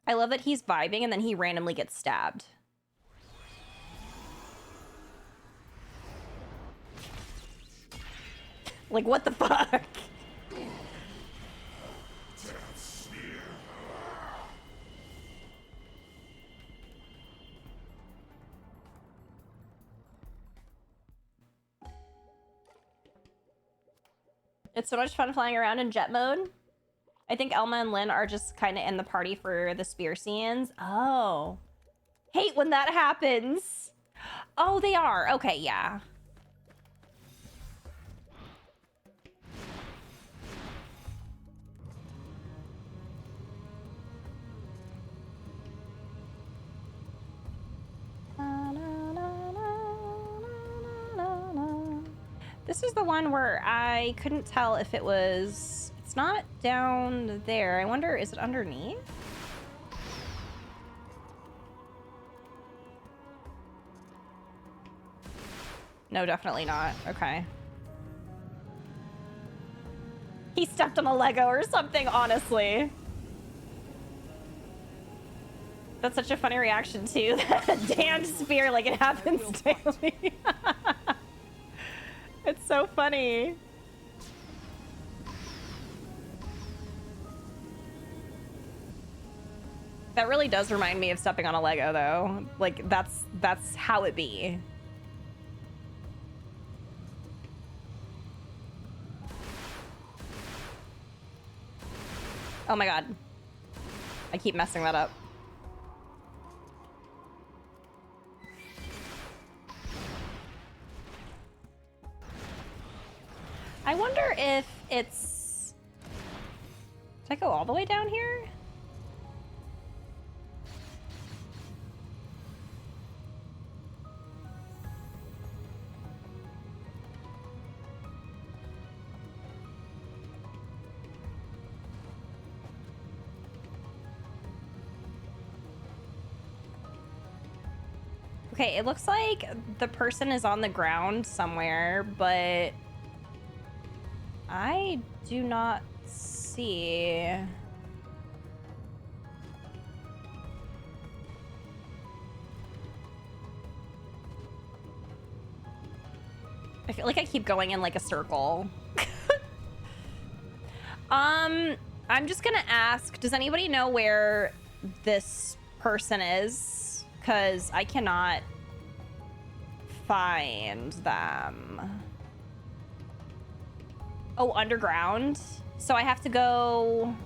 [SPEAKER 1] I love that he's vibing and then he randomly gets stabbed. Like, what the fuck? It's so much fun flying around in jet mode. I think Elma and Lynn are just kind of in the party for the spear scenes. Oh. Hate when that happens. Oh, they are. Okay, yeah. This is the one where I couldn't tell if it was... It's not down there. I wonder, is it underneath? No, definitely not. Okay. He stepped on a Lego or something, honestly. That's such a funny reaction, too. Damned spear, like it happens daily. It's so funny. That really does remind me of stepping on a Lego, though. Like, that's how it be. Oh my god. I keep messing that up. I wonder if it's... Did I go all the way down here? Okay, it looks like the person is on the ground somewhere, but I do not see. I feel like I keep going in like a circle. I'm just gonna ask, does anybody know where this person is? Because I cannot find them. Oh, underground? So I have to go...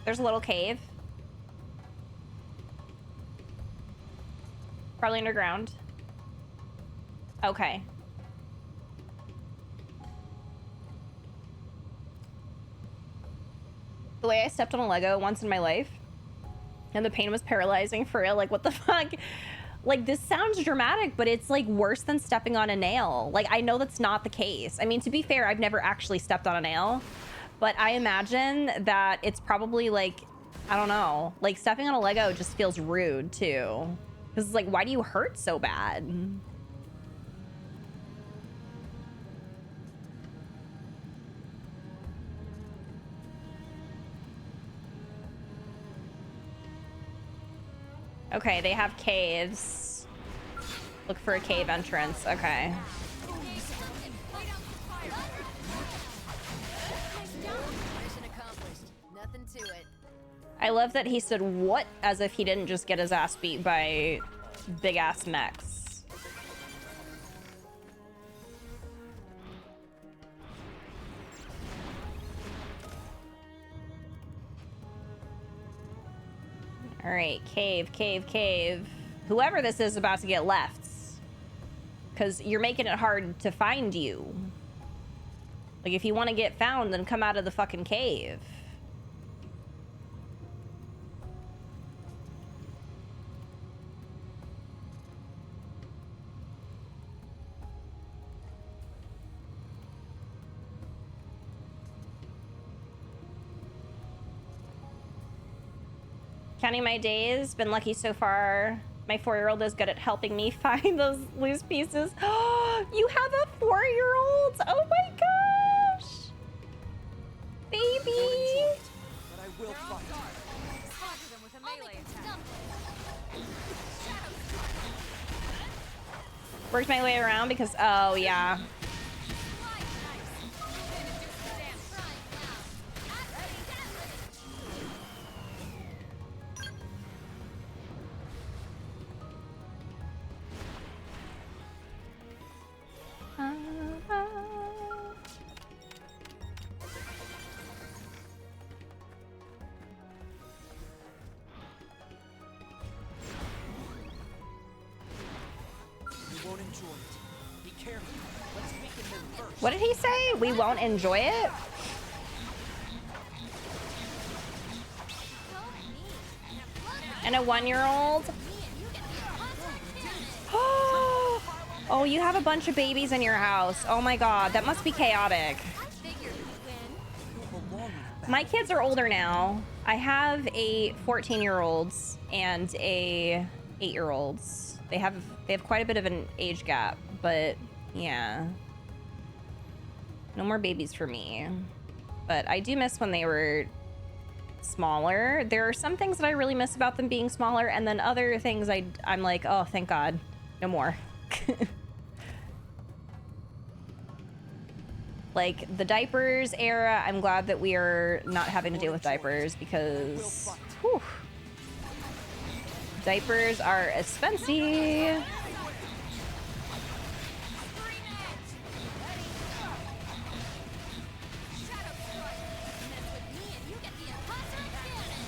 [SPEAKER 1] There's a little cave. Probably underground. Okay. The way I stepped on a Lego once in my life, and the pain was paralyzing for real. Like, what the fuck? Like, this sounds dramatic, but it's like worse than stepping on a nail. Like, I know that's not the case. I mean, to be fair, I've never actually stepped on a nail, but I imagine that it's probably like, I don't know, like stepping on a Lego just feels rude too. Because it's like, why do you hurt so bad? Okay, they have caves. Look for a cave entrance. Okay.
[SPEAKER 5] Mission accomplished. Nothing to it.
[SPEAKER 1] I love that he said what as if he didn't just get his ass beat by big ass mechs. All right, cave, cave, cave. Whoever this is about to get left. Because you're making it hard to find you. Like, if you want to get found, then come out of the fucking cave. Counting my days, been lucky so far. My 4-year-old is good at helping me find those loose pieces. Oh, you have a 4-year-old? Oh my gosh. Baby.
[SPEAKER 6] But I will fight.
[SPEAKER 5] Spotted them with a melee attack.
[SPEAKER 1] Worked my way around because, oh yeah. What did he say? We won't enjoy it? And a 1-year-old? Oh, you have a bunch of babies in your house. Oh my god, that must be chaotic. My kids are older now. I have a 14-year-old and a 8-year-old. They have quite a bit of an age gap, but yeah. No more babies for me. But I do miss when they were smaller. There are some things that I really miss about them being smaller, and then other things I'm like, oh, thank God, no more. Like the diapers era, I'm glad that we are not having to deal with diapers because whew, diapers are expensive.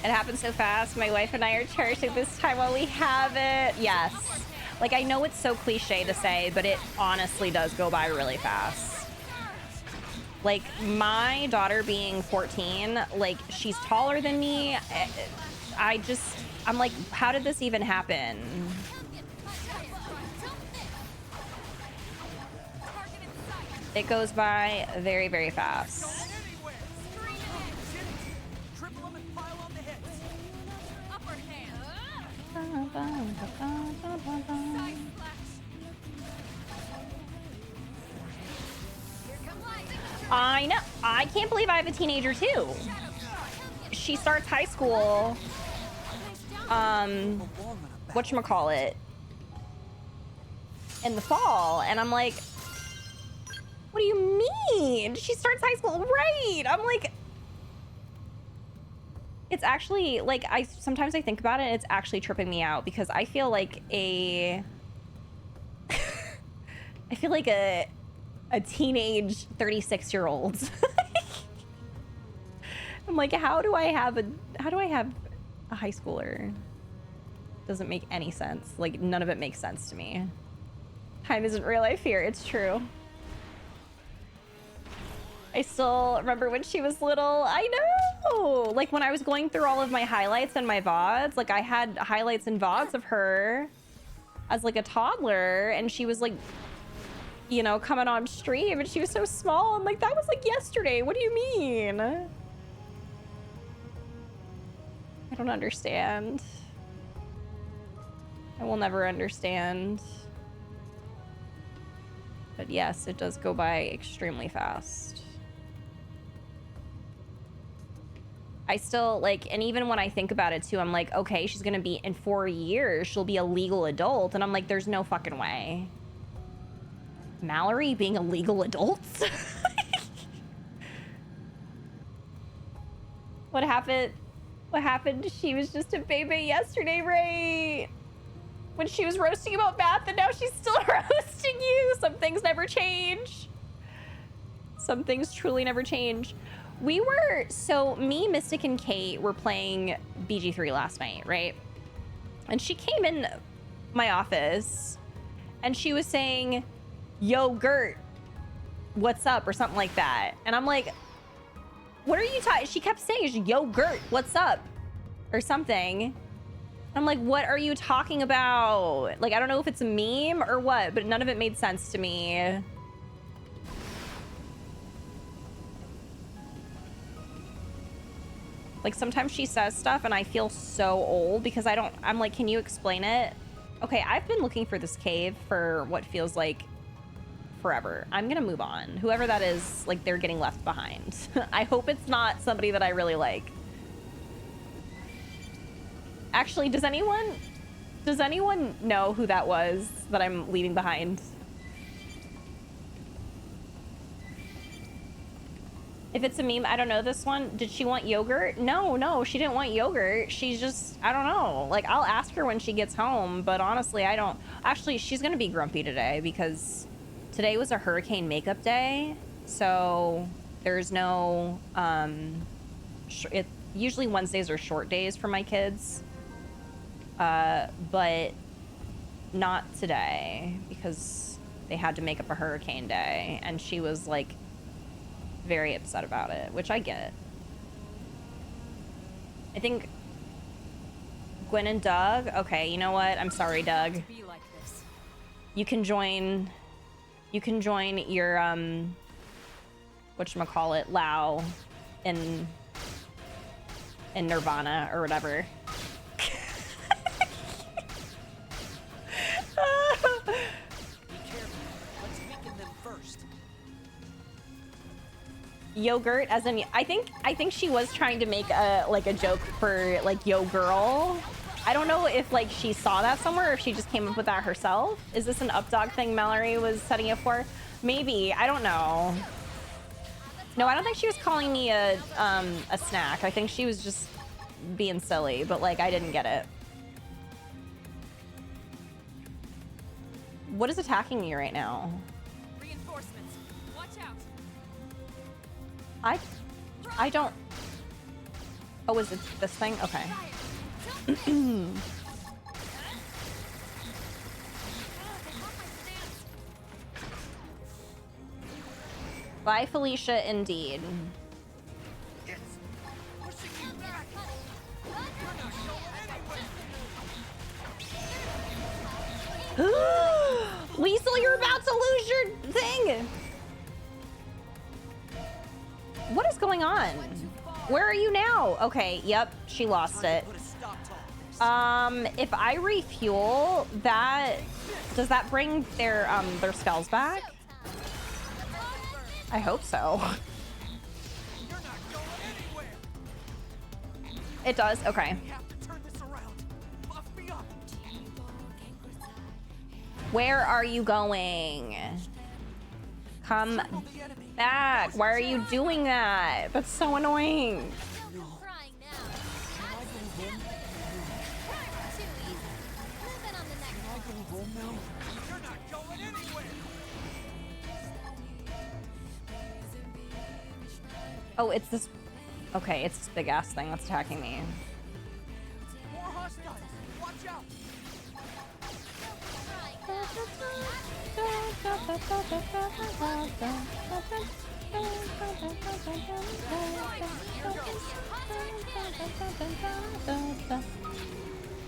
[SPEAKER 1] It happens so fast. My wife and I are cherishing this time while we have it. Yes. Like, I know it's so cliche to say, but it honestly does go by really fast. Like, my daughter being 14, like, she's taller than me. I'm like, how did this even happen? It goes by very, very fast. I know. I can't believe I have a teenager too. She starts high school. Whatchamacallit? In the fall, and I'm like, what do you mean? She starts high school, right? I'm like, it's actually like sometimes I think about it and it's actually tripping me out because I feel like a teenage 36-year-old. I'm like, how do I have a high schooler? Doesn't make any sense. Like, none of it makes sense to me. Time isn't real, I fear. It's true. I still remember when she was little. I know! Like, when I was going through all of my highlights and my VODs, like, I had highlights and VODs of her. as like a toddler, and she was like, you know, coming on stream, and she was so small. I'm like, that was like yesterday. What do you mean? I don't understand. I will never understand. But yes, it does go by extremely fast. I still like, and even when I think about it too, I'm like, okay, she's gonna be in 4 years, she'll be a legal adult. And I'm like, there's no fucking way. Mallory being a legal adult? What happened? What happened? She was just a baby yesterday, right? When she was roasting about math, and now she's still roasting you. Some things never change. Some things truly never change. We were, so me, Mystic, and Kate were playing BG3 last night, right? And she came in my office, and she was saying, yo, Gert, what's up? Or something like that. And I'm like, what are you talking? She kept saying, yo, Gert, what's up? Or something. I'm like, what are you talking about? Like, I don't know if it's a meme or what, but none of it made sense to me. Like, sometimes she says stuff and I feel so old because I'm like, can you explain it? Okay, I've been looking for this cave for what feels like forever. I'm gonna move on. Whoever that is, like, they're getting left behind. I hope it's not somebody that I really like. Actually, does anyone know who that was that I'm leaving behind? If it's a meme, I don't know this one. Did she want yogurt? No, she didn't want yogurt. She's just, I don't know. Like, I'll ask her when she gets home, but honestly, I don't. Actually, she's gonna be grumpy today because today was a hurricane makeup day. So there's no, usually Wednesdays are short days for my kids. But not today because they had to make up a hurricane day, and she was like very upset about it, which I get. I think Gwen and Doug. Okay, you know what? I'm sorry, Doug. You can join your whatchamacallit, Lao in Nirvana or whatever. Yogurt, as in, I think she was trying to make a joke for like yo girl. I don't know if like she saw that somewhere or if she just came up with that herself. Is this an updog thing Mallory was setting it for? Maybe, I don't know. No, I don't think she was calling me a snack. I think she was just being silly, but like I didn't get it. What is attacking me right now?
[SPEAKER 3] Reinforcements. Watch out.
[SPEAKER 1] I don't. Oh, is it this thing? Okay. Bye, Felicia, indeed. Liesel, you're about to lose your thing! What is going on? Where are you now? Okay, yep, she lost it. If I refuel, does that bring their spells back? I hope so. It does? Okay. Where are you going? Come back. Why are you doing that? That's so annoying. Oh, it's this. Okay, it's this big ass thing that's attacking me.
[SPEAKER 6] More hostiles. Watch out.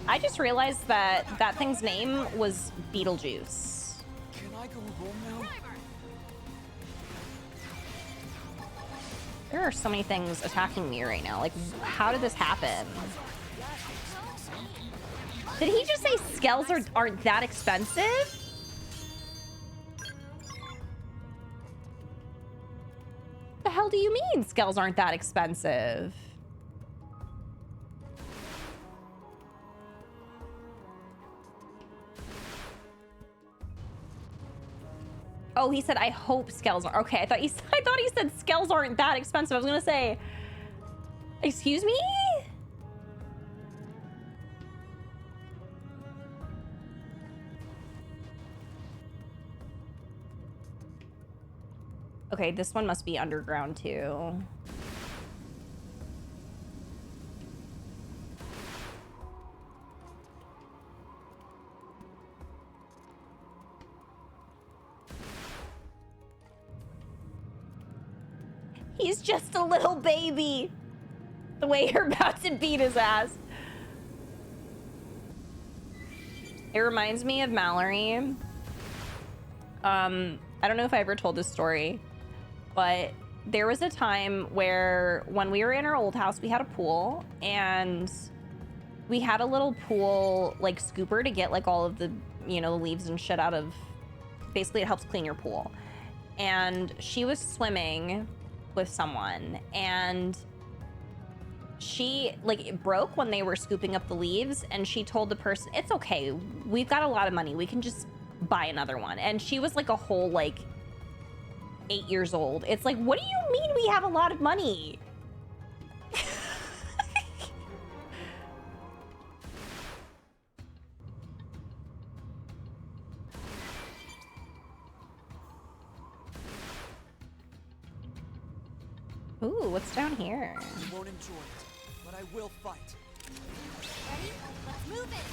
[SPEAKER 1] I just realized that that thing's name was Beetlejuice.
[SPEAKER 6] Can I go home now?
[SPEAKER 1] There are so many things attacking me right now. Like, how did this happen? Did he just say skells aren't that expensive? The hell do you mean skells aren't that expensive? Oh, he said, I hope skells are okay. I thought he said skells aren't that expensive. I was gonna say, excuse me? Okay, this one must be underground too. He's just a little baby. The way you're about to beat his ass. It reminds me of Mallory. I don't know if I ever told this story, but there was a time where when we were in our old house, we had a pool, and we had a little pool like scooper to get like all of the, you know, leaves and shit out of, basically it helps clean your pool. And she was swimming with someone, and she, like, it broke when they were scooping up the leaves, and she told the person, it's okay, we've got a lot of money, we can just buy another one. And she was like a whole like 8 years old. It's like, what do you mean we have a lot of money? Ooh, what's down here?
[SPEAKER 6] I won't enjoy it, but I will fight.
[SPEAKER 3] Ready? Let's move it.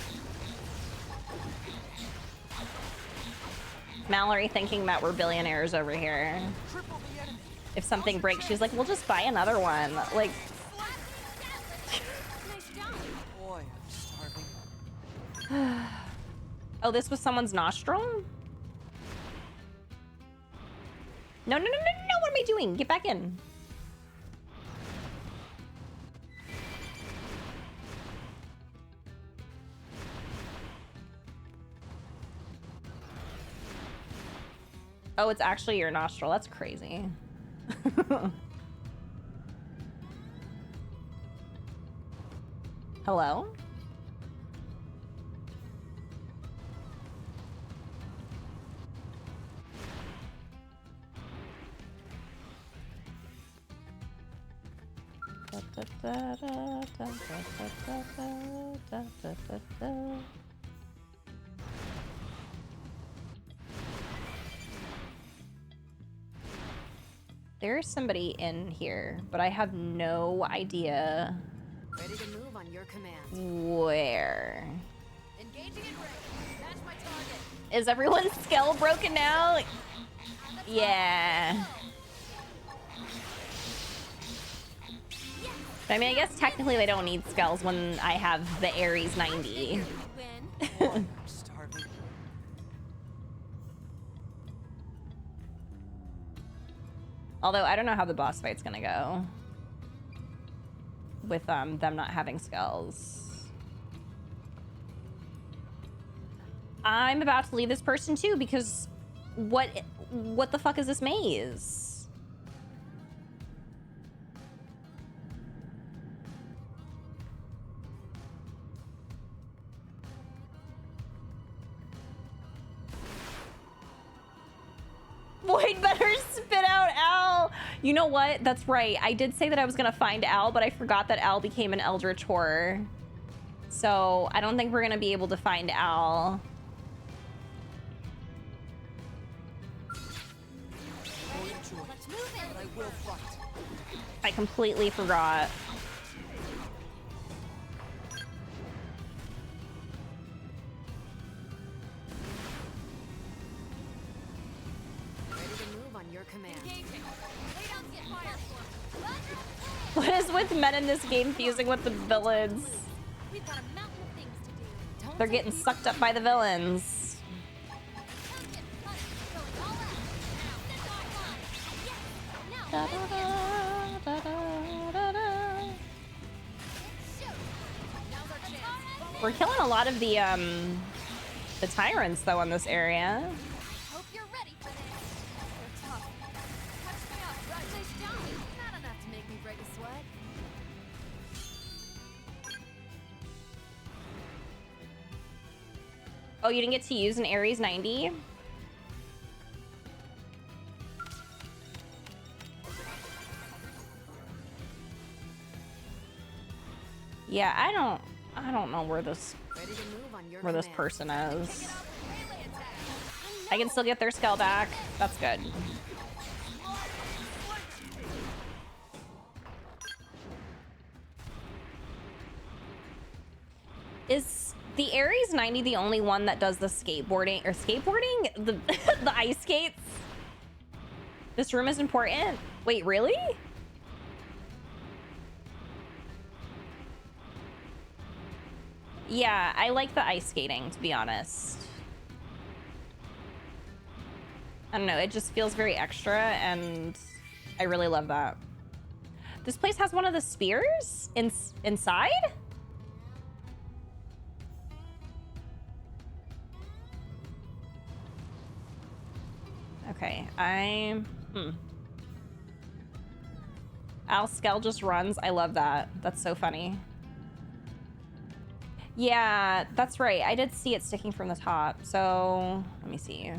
[SPEAKER 1] Mallory thinking that we're billionaires over here.
[SPEAKER 6] Triple the enemy.
[SPEAKER 1] If something breaks, she's like, we'll just buy another one. Like,
[SPEAKER 3] Nice job.
[SPEAKER 6] Boy, I'm starving.
[SPEAKER 1] oh, this was someone's nostril? No, no, no, no, no, what am I doing? Get back in. Oh, it's actually your nostril. That's crazy. Hello? There's somebody in here, but I have no idea
[SPEAKER 5] Ready to move on your command.
[SPEAKER 1] where.
[SPEAKER 3] Engaging in range. That's my target.
[SPEAKER 1] Is everyone's skull broken now? Yeah. I mean, I guess technically they don't need skulls when I have the Ares 90.
[SPEAKER 3] Win.
[SPEAKER 6] I'm starving.
[SPEAKER 1] Although I don't know how the boss fight's gonna go with them not having skulls. I'm about to leave this person too because what the fuck is this maze? Void better spit out Al. You know what? That's right. I did say that I was gonna find Al, but I forgot that Al became an Eldritch Horror. So I don't think we're gonna be able to find Al.
[SPEAKER 3] Let's move it.
[SPEAKER 6] I will fight.
[SPEAKER 1] I completely forgot.
[SPEAKER 5] Ready to move on your command.
[SPEAKER 3] Engaging. Lay down the fire for.
[SPEAKER 1] What is with men in this game fusing with the villains?
[SPEAKER 3] We've got a mountain of things to do.
[SPEAKER 1] They're getting sucked up by the villains. Da, da, da, da, da, da, da. We're killing a lot of the tyrants though in this area.
[SPEAKER 3] Hope you're ready for this. They're tough. Touch me up. Right, nice job. Not enough to make me break a sweat.
[SPEAKER 1] Oh, you didn't get to use an Ares 90? Yeah, I don't know where this person is. I can still get their skull back. That's good. Is the Ares 90 the only one that does the skateboarding the the ice skates? This room is important. Wait, really? Yeah, I like the ice skating, to be honest. I don't know, it just feels very extra, and I really love that. This place has one of the spears inside? Okay, Al Skell just runs. I love that. That's so funny. Yeah, that's right. I did see it sticking from the top. So let me see.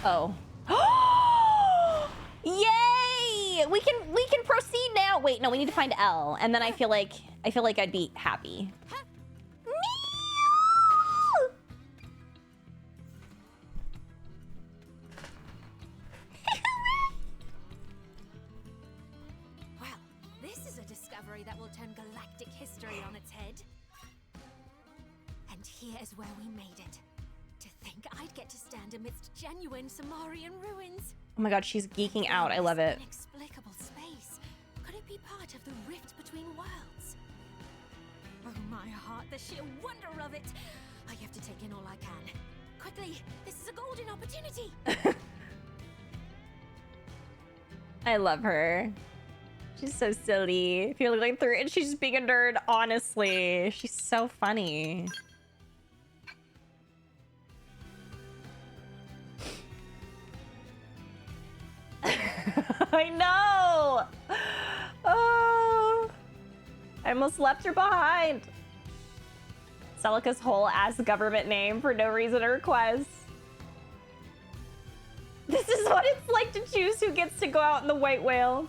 [SPEAKER 1] Oh. Yay! We can proceed now. Wait, no, we need to find L, and then I feel like I'd be happy.
[SPEAKER 2] Well, this is a discovery that will turn galactic history on its head. And here is where we made it. To think I'd get to stand amidst genuine Samarian ruins.
[SPEAKER 1] Oh my god, she's geeking out. I love it.
[SPEAKER 2] Inexplicable space. Could it be part of the rift between worlds? Oh my heart, the sheer wonder of it. I have to take in all I can. Quickly, this is a golden opportunity.
[SPEAKER 1] I love her. She's so silly. If you're looking through it, she's just being a nerd, honestly. She's so funny. I know! Oh, I almost left her behind. Celica's whole ass government name for no reason or request. This is what it's like to choose who gets to go out in the white whale.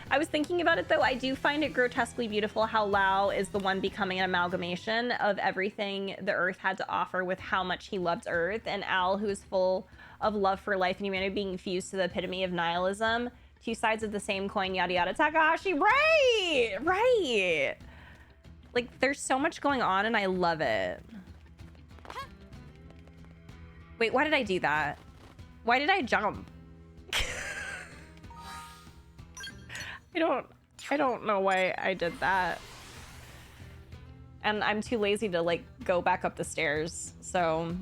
[SPEAKER 1] I was thinking about it though. I do find it grotesquely beautiful how Lao is the one becoming an amalgamation of everything the Earth had to offer with how much he loved Earth, and Al, who is full of love for life and humanity, being fused to the epitome of nihilism. Two sides of the same coin, yada yada. Takahashi, right, right. Like, there's so much going on and I love it. Wait, why did I do that? Why did I jump? I don't know why I did that. And I'm too lazy to like go back up the stairs, so.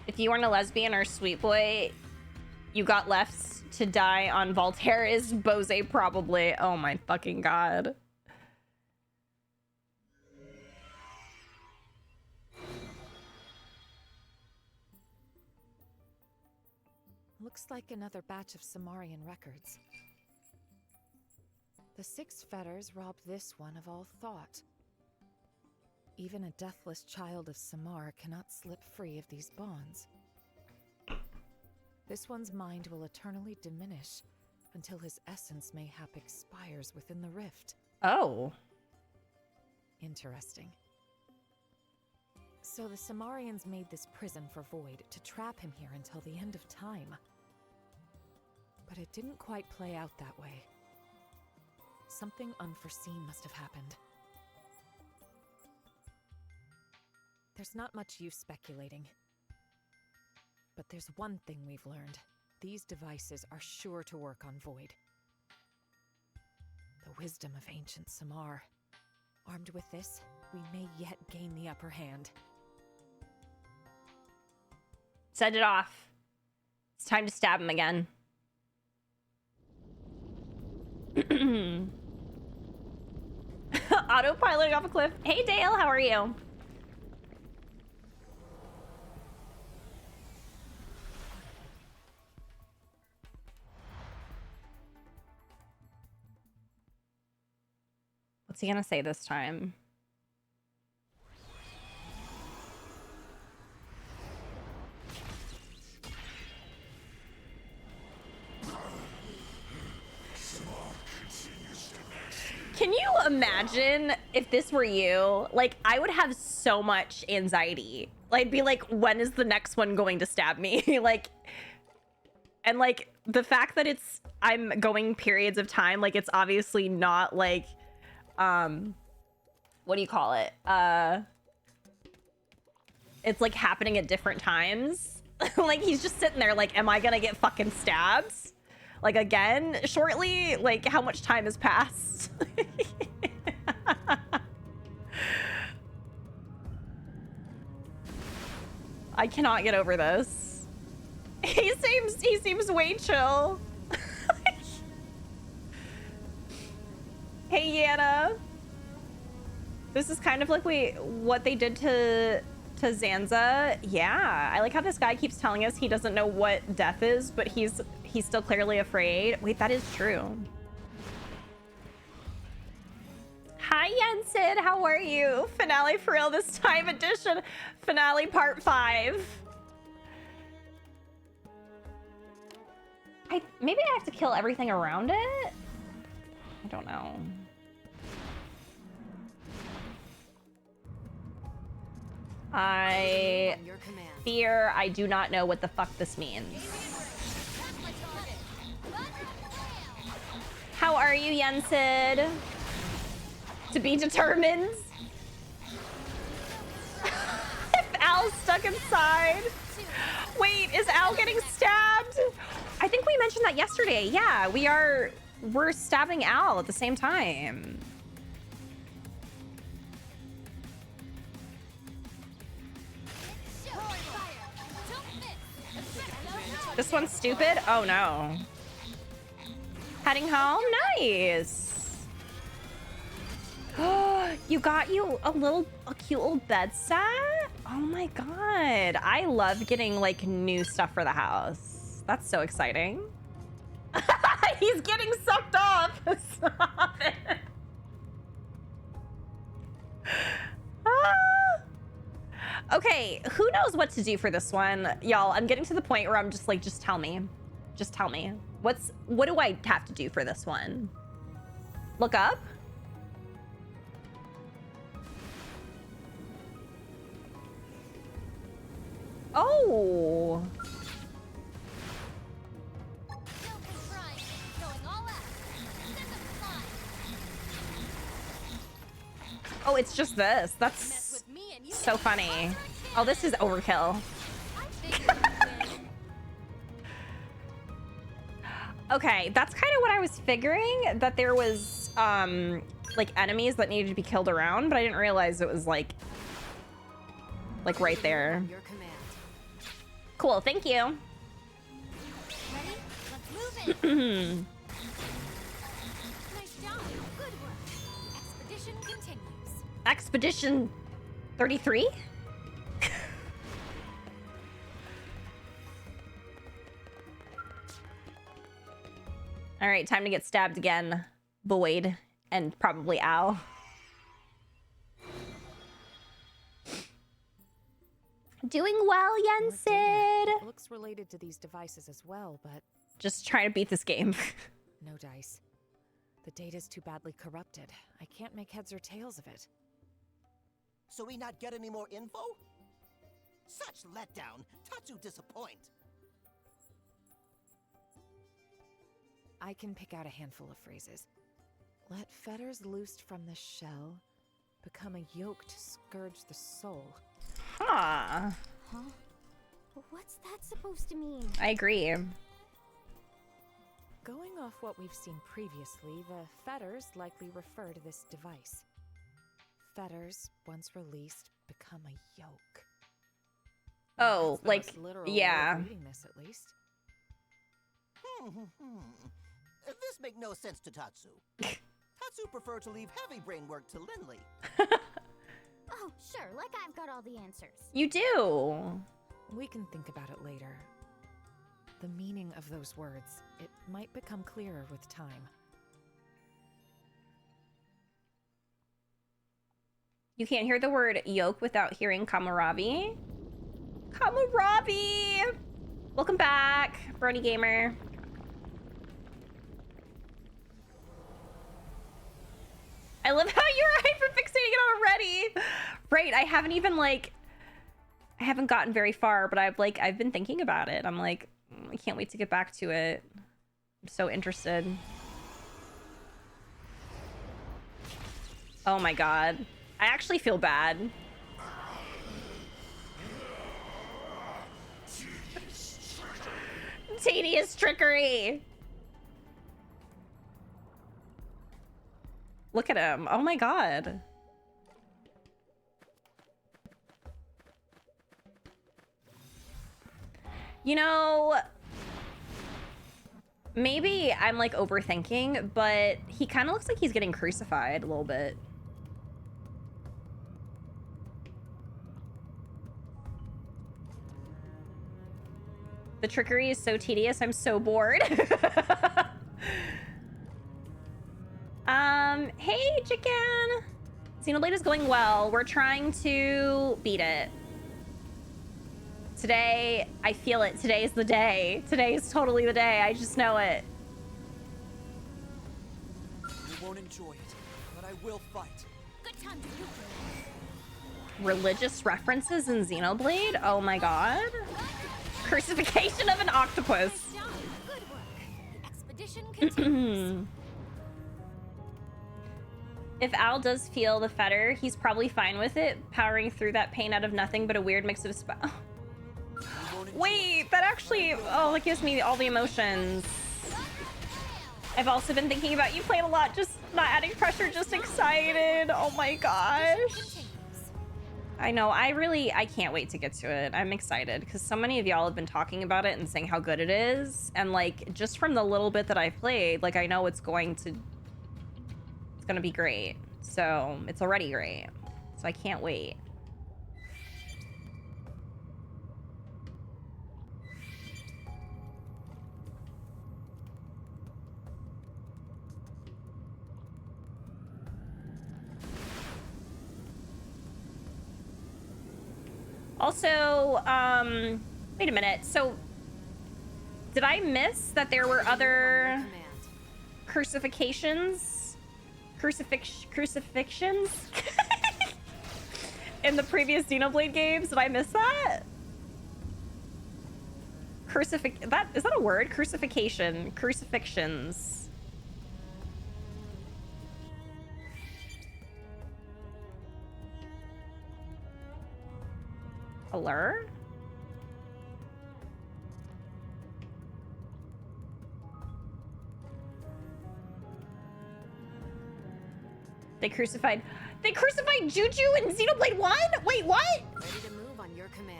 [SPEAKER 1] If you weren't a lesbian or sweet boy, you got left to die on Voltaire is Bose probably. Oh my fucking god.
[SPEAKER 10] Looks like another batch of Samarian records. The 6 fetters robbed this one of all thought. Even a deathless child of Samar cannot slip free of these bonds. This one's mind will eternally diminish until his essence mayhap expires within the rift.
[SPEAKER 1] Oh.
[SPEAKER 10] Interesting. So the Samarians made this prison for Void to trap him here until the end of time. But it didn't quite play out that way. something unforeseen must have happened. There's not much use speculating. But there's one thing we've learned. These devices are sure to work on Void. The wisdom of ancient Samar. Armed with this, we may yet gain the upper hand.
[SPEAKER 1] Send it off. It's time to stab him again. Autopiloting off a cliff. Hey Dale, how are you? What's he gonna say this time? Can you imagine if this were you? Like, I would have so much anxiety. Like, I'd be like, when is the next one going to stab me? Like, and like the fact that I'm going periods of time, like it's obviously not like, what do you call it? It's like happening at different times. Like he's just sitting there like, am I gonna get fucking stabbed? Like again, shortly? Like how much time has passed? I cannot get over this. He seems way chill. Hey Yana. This is kind of like what they did to Zanza. Yeah, I like how this guy keeps telling us he doesn't know what death is, but he's still clearly afraid. Wait, that is true. Hi Jensen, how are you? Finale for real this time edition. Finale part 5. Maybe I have to kill everything around it? I don't know. I fear I do not know what the fuck this means. How are you, Jensen? To be determined. If Al's stuck inside. Wait, is Al getting stabbed? I think we mentioned that yesterday. Yeah, we're stabbing Al at the same time. This one's stupid? Oh no. Heading home? Nice. You got a cute little bed set? Oh my god. I love getting like new stuff for the house. That's so exciting. He's getting sucked up. Stop it. Okay, who knows what to do for this one? Y'all, I'm getting to the point where I'm just like, just tell me. Just tell me. What do I have to do for this one? Look up? Oh. Oh, it's just this. That's so funny. Oh, this is overkill. Okay, that's kind of what I was figuring, that there was like enemies that needed to be killed around, but I didn't realize it was like right there. Cool, thank you.
[SPEAKER 3] Ready? Let's move in. Nice job. Good work. Expedition continues.
[SPEAKER 1] Expedition 33? All right, time to get stabbed again. Boyd and probably Al. Doing well, Jensen.
[SPEAKER 10] It looks related to these devices as well, but
[SPEAKER 1] just trying to beat this game.
[SPEAKER 10] no dice. The data's too badly corrupted. I can't make heads or tails of it.
[SPEAKER 6] So we not get any more info? Such letdown. Tatsu disappoint.
[SPEAKER 10] I can pick out a handful of phrases. Let fetters loosed from the shell become a yoke to scourge the soul.
[SPEAKER 1] Huh.
[SPEAKER 2] Huh? What's that supposed to mean?
[SPEAKER 1] I agree.
[SPEAKER 10] Going off what we've seen previously, the fetters likely refer to this device. Fetters, once released, become a yoke.
[SPEAKER 1] Oh,
[SPEAKER 10] That's the
[SPEAKER 1] like,
[SPEAKER 10] most literal way
[SPEAKER 1] yeah.
[SPEAKER 10] of reading this, at least.
[SPEAKER 6] This make no sense to Tatsu. Tatsu prefer to leave heavy brain work to Lindley.
[SPEAKER 2] Oh, sure, like I've got all the answers.
[SPEAKER 1] You do.
[SPEAKER 10] We can think about it later. The meaning of those words, it might become clearer with time.
[SPEAKER 1] You can't hear the word yoke without hearing Kamaravi. Kamaravi! Welcome back, Brony Gamer. I love how you're hyperfixating it already. Right, I haven't even like, I haven't gotten very far, but I've been thinking about it. I'm like, I can't wait to get back to it. I'm so interested. Oh my god. I actually feel bad. Tedious trickery. Look at him. Oh my god. You know, maybe I'm like overthinking, but he kind of looks like he's getting crucified a little bit. The trickery is so tedious. I'm so bored. Hey, chicken. Xenoblade is going well. We're trying to beat it. Today, I feel it. Today is the day. Today is totally the day. I just know it.
[SPEAKER 7] You won't enjoy it, but I will fight.
[SPEAKER 2] Good time to do it.
[SPEAKER 1] Religious references in Xenoblade? Oh my god. Crucifixion of an octopus.
[SPEAKER 2] Nice job. Good work. The expedition continues.
[SPEAKER 1] If Al does feel the fetter, he's probably fine with it, powering through that pain out of nothing but a weird mix of Wait, that actually, oh, it gives me all the emotions. I've also been thinking about you playing a lot, just not adding pressure, just excited. Oh my gosh. I know, I can't wait to get to it. I'm excited because so many of y'all have been talking about it and saying how good it is. And like, just from the little bit that I've played, like I know it's going to be great. So it's already great. So I can't wait. Also, wait a minute. So, did I miss that there were other crucifixions in the previous Xenoblade games? Did I miss that? Is that a word? Crucifixions. Allure? They crucified Juju in Xenoblade 1? Wait, what?
[SPEAKER 5] Ready to move on your command.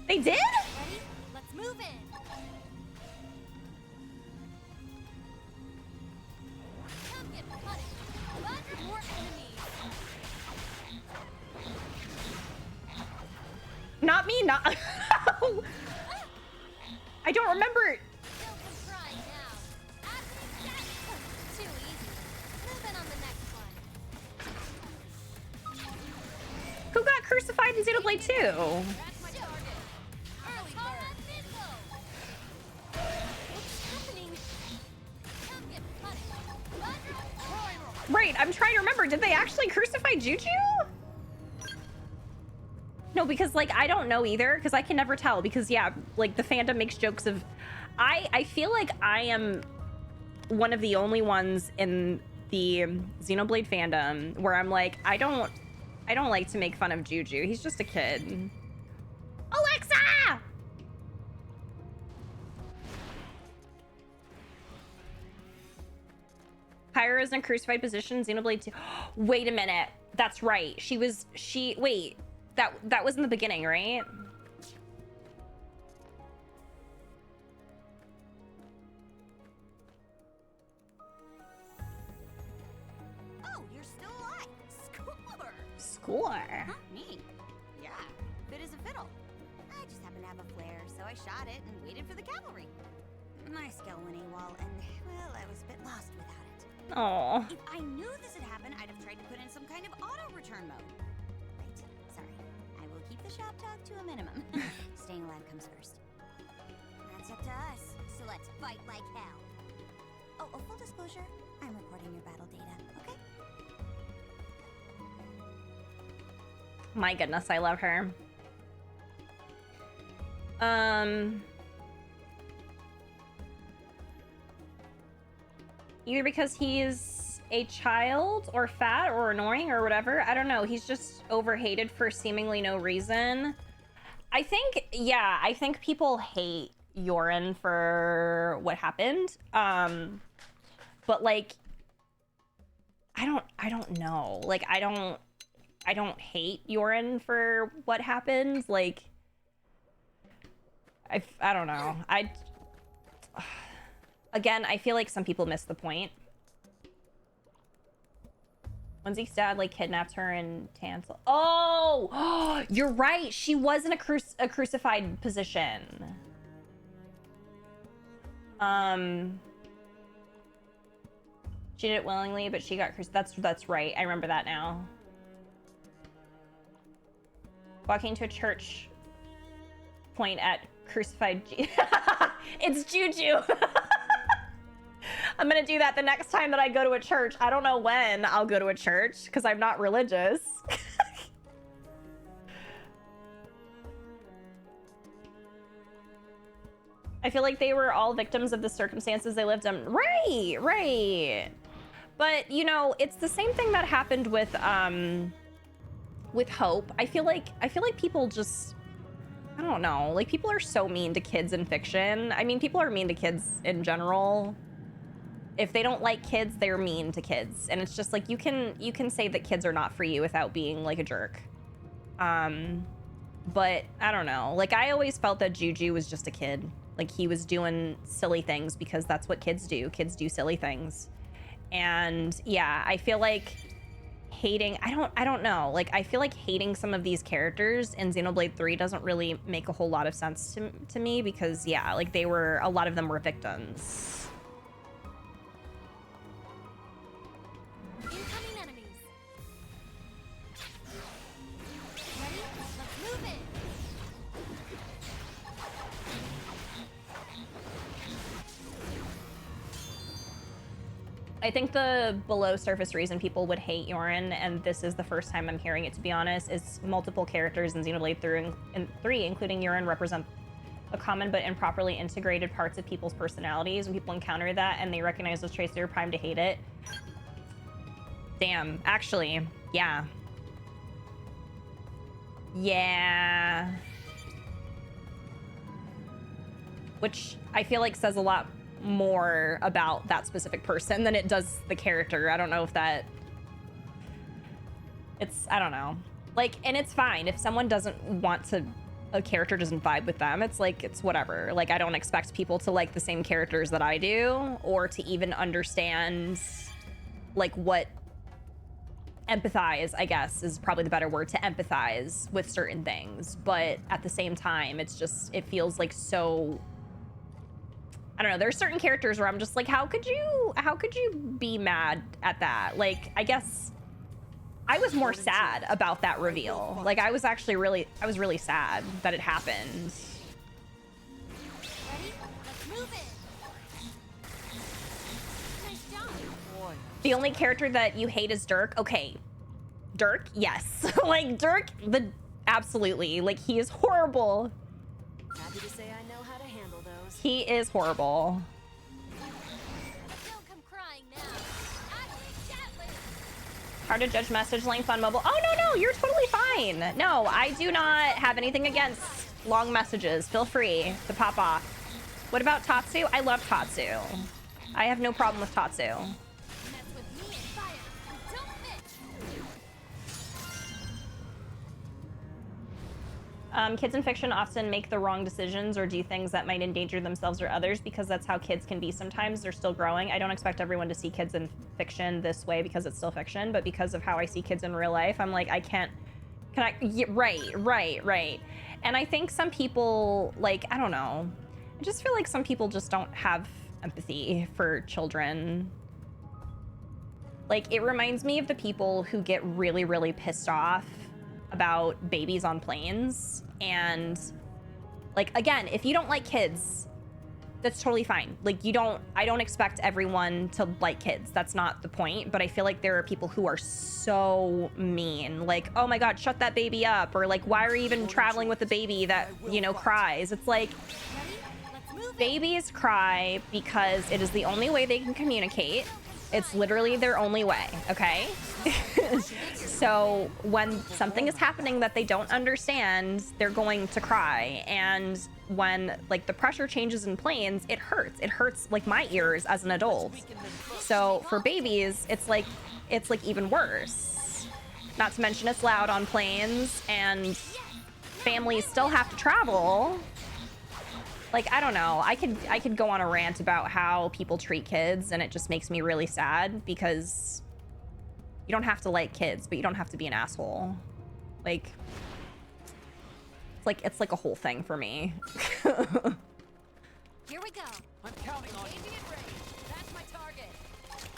[SPEAKER 1] They did?
[SPEAKER 2] Ready? Let's move in.
[SPEAKER 3] Come get punished. But more enemies.
[SPEAKER 1] Not me, not... I don't remember.
[SPEAKER 3] Still some crying now. Too easy. Move in on the next one.
[SPEAKER 1] Who got crucified in Xenoblade 2?
[SPEAKER 3] That's my target. Early bird. What's happening? Come get punished.
[SPEAKER 1] Right, I'm trying to remember. Did they actually crucify Juju? No, because like I don't know either, because I can never tell, because yeah, like the fandom makes jokes of I feel like I am one of the only ones in the Xenoblade fandom where I'm like, I don't like to make fun of Juju. He's just a kid. Alexa! Pyra is in a crucified position. Xenoblade 2. Wait a minute. That's right. Wait. That was in the beginning, right?
[SPEAKER 11] Oh, you're still alive. Score.
[SPEAKER 1] Score.
[SPEAKER 11] Huh, me? Yeah, fit as a fiddle. I just happened to have a flare, so I shot it and waited for the cavalry. My skill went AWOL, and, well, I was a bit lost without it.
[SPEAKER 1] Oh.
[SPEAKER 11] If I knew this had happened, I'd have tried to put in some kind of auto-return mode. Right, sorry. I will keep the shop talk to a minimum. Staying alive comes first. That's up to us, so let's fight like hell. Oh, full disclosure, I'm recording your battle data, okay?
[SPEAKER 1] My goodness, I love her. Either because he's a child or fat or annoying or whatever. I don't know. He's just overhated for seemingly no reason. I think people hate Yorin for what happened. But like, I don't know. Like, I don't hate Yorin for what happened. Like, I don't know. Again, I feel like some people miss the point. Wenzi's dad like kidnapped her and Tansel. Oh, you're right. She was in a crucified position. She did it willingly, but she got crucified. That's right. I remember that now. Walking to a church. Point at crucified. It's Juju. I'm gonna do that the next time that I go to a church. I don't know when I'll go to a church because I'm not religious. I feel like they were all victims of the circumstances they lived in. Right. But you know, it's the same thing that happened with Hope. I feel like people just, I don't know, like people are so mean to kids in fiction. I mean, people are mean to kids in general. If they don't like kids, they're mean to kids. And it's just like, you can say that kids are not for you without being like a jerk. But I don't know. Like, I always felt that Juju was just a kid. Like, he was doing silly things because that's what kids do. Kids do silly things. And yeah, I feel like hating, I don't know. Like, I feel like hating some of these characters in Xenoblade 3 doesn't really make a whole lot of sense to me because yeah, like a lot of them were victims.
[SPEAKER 3] Incoming enemies. Ready? Let's move in.
[SPEAKER 1] I think the below surface reason people would hate Yorin, and this is the first time I'm hearing it to be honest, is multiple characters in Xenoblade 3, including Yorin, represent a common but improperly integrated parts of people's personalities. When people encounter that and they recognize those traits, they're primed to hate it. Damn, actually, yeah. Yeah. Which I feel like says a lot more about that specific person than it does the character. I don't know if that... I don't know. Like, and it's fine. If someone doesn't want to... A character doesn't vibe with them, it's like, it's whatever. Like, I don't expect people to like the same characters that I do, or to even understand, like, what... Empathize, I guess, is probably the better word, to empathize with certain things. But at the same time, it's just, it feels like so... I don't know, there's certain characters where I'm just like, how could you be mad at that? Like, I guess I was more sad about that reveal. Like, I was really sad that it happened.
[SPEAKER 3] Ready? Let's move in. Nice job.
[SPEAKER 1] The only character that you hate is Dirk. Okay. Dirk, yes. Like, Dirk, absolutely. Like, he is horrible.
[SPEAKER 5] Happy to say I know how to handle those.
[SPEAKER 1] He is horrible.
[SPEAKER 3] Don't come crying now.
[SPEAKER 1] Hard to judge message length on mobile. Oh, no, you're totally fine. No, I do not have anything against long messages. Feel free to pop off. What about Tatsu? I love Tatsu. I have no problem with Tatsu. Kids in fiction often make the wrong decisions or do things that might endanger themselves or others because that's how kids can be sometimes. They're still growing. I don't expect everyone to see kids in fiction this way because it's still fiction, but because of how I see kids in real life, I'm like, I can't... Yeah, right. And I think some people, like, I don't know. I just feel like some people just don't have empathy for children. Like, it reminds me of the people who get really, really pissed off about babies on planes. And, like, again, if you don't like kids, that's totally fine. Like, I don't expect everyone to like kids. That's not the point. But I feel like there are people who are so mean. Like, oh my God, shut that baby up. Or like, why are you even traveling with a baby that, you know, cries? It's like, babies cry because it is the only way they can communicate. It's literally their only way, okay? So when something is happening that they don't understand, they're going to cry. And when like the pressure changes in planes, it hurts. It hurts like my ears as an adult. So for babies, it's like even worse. Not to mention it's loud on planes and families still have to travel. Like, I don't know. I could go on a rant about how people treat kids, and it just makes me really sad because you don't have to like kids, but you don't have to be an asshole. Like, it's like a whole thing for me.
[SPEAKER 3] Here we go.
[SPEAKER 7] I'm counting on you.
[SPEAKER 3] That's my target.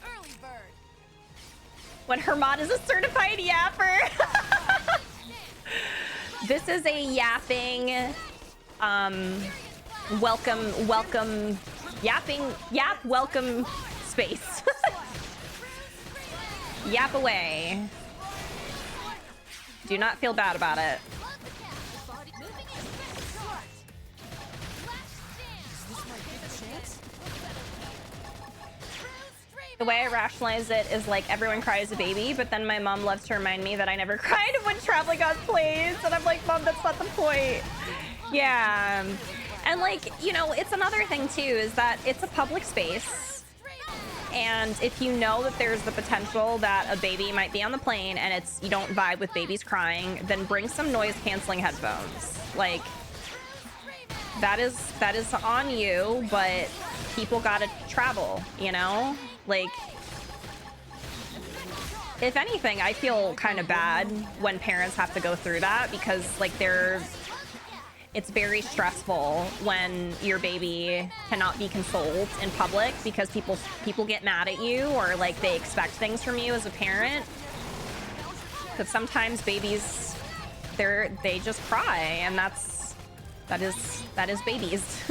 [SPEAKER 3] Early bird.
[SPEAKER 1] When Hermod is a certified yapper. This is a yapping, welcome space. Yap away. Do not feel bad about it. The way I rationalize it is like everyone cries a baby, but then my mom loves to remind me that I never cried when traveling on planes. And I'm like, Mom, that's not the point. Yeah. And like, you know, it's another thing too, is that it's a public space. And if you know that there's the potential that a baby might be on the plane and you don't vibe with babies crying, then bring some noise canceling headphones. Like, that is on you, but people gotta travel, you know? Like, if anything, I feel kind of bad when parents have to go through that because like it's very stressful when your baby cannot be consoled in public because people get mad at you or like they expect things from you as a parent. Because sometimes babies, they just cry, and that is babies.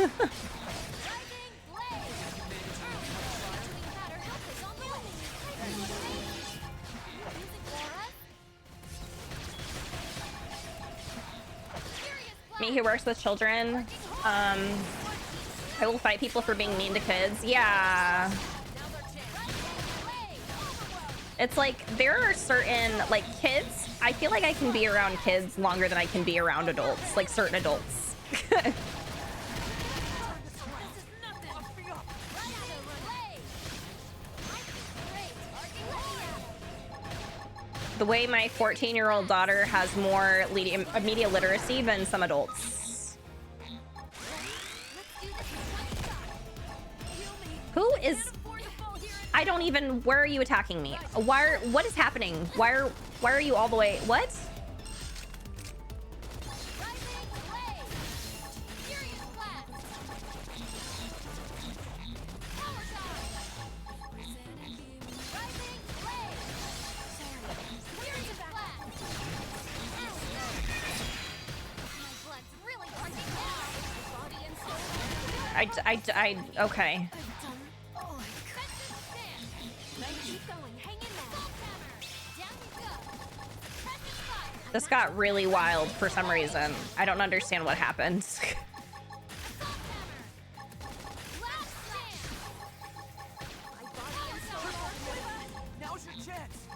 [SPEAKER 1] Me who works with children, I will fight people for being mean to kids. Yeah. It's like, there are certain, like, kids, I feel like I can be around kids longer than I can be around adults, like certain adults. The way my 14-year-old daughter has more media literacy than some adults. Who is... I don't even... Where are you attacking me? What is happening? Why are you all the way... What? Okay. This got really wild for some reason. I don't understand what happened.
[SPEAKER 7] Now's your chance.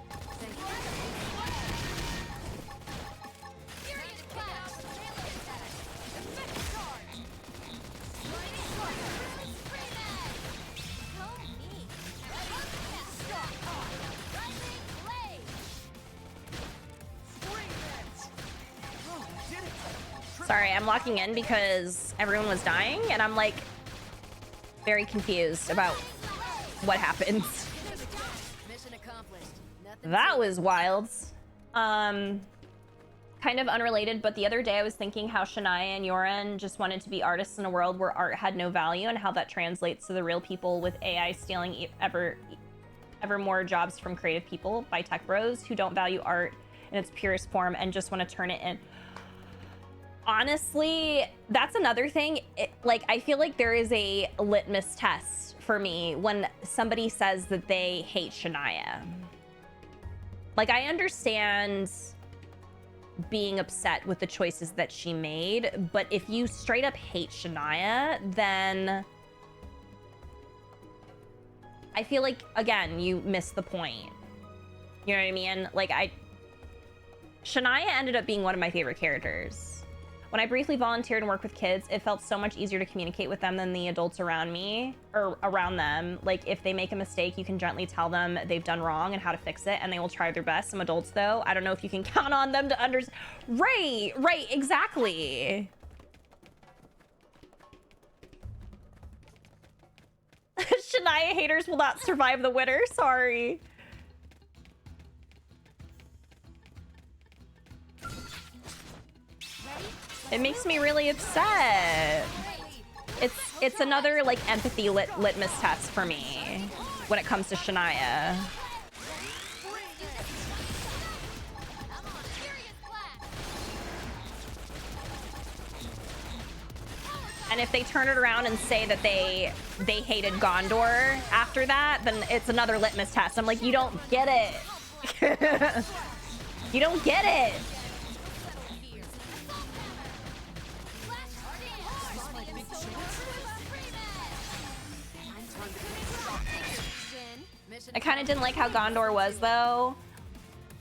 [SPEAKER 1] Sorry, I'm locking in because everyone was dying, and I'm like very confused about what happened.
[SPEAKER 5] Mission accomplished. Nothing
[SPEAKER 1] That was wild. Kind of unrelated, but the other day I was thinking how Shania and Yoren just wanted to be artists in a world where art had no value, and how that translates to the real people with AI stealing ever more jobs from creative people by tech bros who don't value art in its purest form and just want to turn it in. Honestly, that's another thing. Like, I feel like there is a litmus test for me when somebody says that they hate Shania. Like, I understand being upset with the choices that she made, but if you straight up hate Shania, then I feel like, again, you miss the point. You know what I mean? Like, Shania ended up being one of my favorite characters. When I briefly volunteered and worked with kids, it felt so much easier to communicate with them than the adults around me, or around them. Like, if they make a mistake, you can gently tell them they've done wrong and how to fix it, and they will try their best. Some adults, though, I don't know if you can count on them to understand. Right, exactly. Shania haters will not survive the winter, sorry. It makes me really upset. It's another like empathy litmus test for me when it comes to Shania. And if they turn it around and say that they hated Gondor after that, then it's another litmus test. I'm like, you don't get it. You don't get it. I kind of didn't like how Gondor was, though.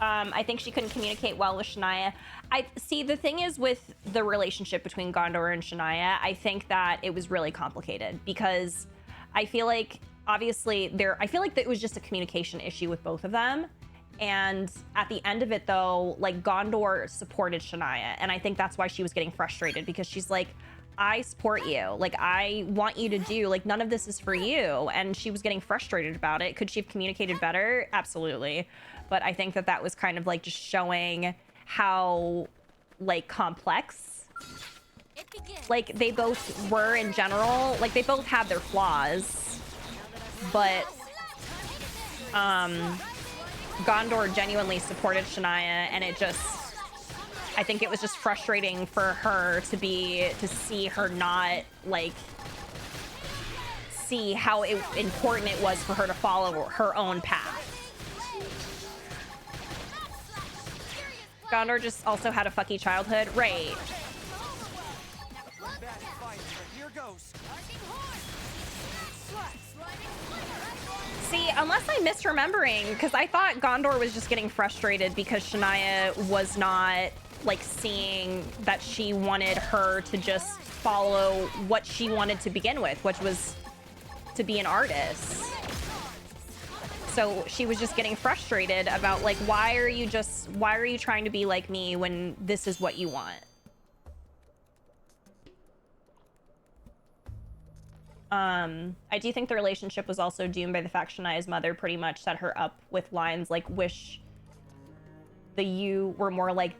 [SPEAKER 1] I think she couldn't communicate well with Shania. I see, the thing is with the relationship between Gondor and Shania, I think that it was really complicated because I feel like, obviously, I feel like that it was just a communication issue with both of them. And at the end of it, though, like, Gondor supported Shania, and I think that's why she was getting frustrated, because she's like, I support you. Like, I want you to do, like, none of this is for you. And she was getting frustrated about it. Could she have communicated better? Absolutely. But I think that that was kind of like just showing how, like, complex, like, they both were in general. Like, they both have their flaws. But, Gondor genuinely supported Shania, and it just, I think it was just frustrating for her to see her not, like, see how important it was for her to follow her own path. Gondor just also had a fucky childhood. Right. See, unless I'm misremembering, because I thought Gondor was just getting frustrated because Shania was not, like, seeing that she wanted her to just follow what she wanted to begin with, which was to be an artist. So she was just getting frustrated about, like, why are you trying to be like me when this is what you want? I do think the relationship was also doomed by the fact Shania's mother pretty much set her up with lines like, wish you were more like,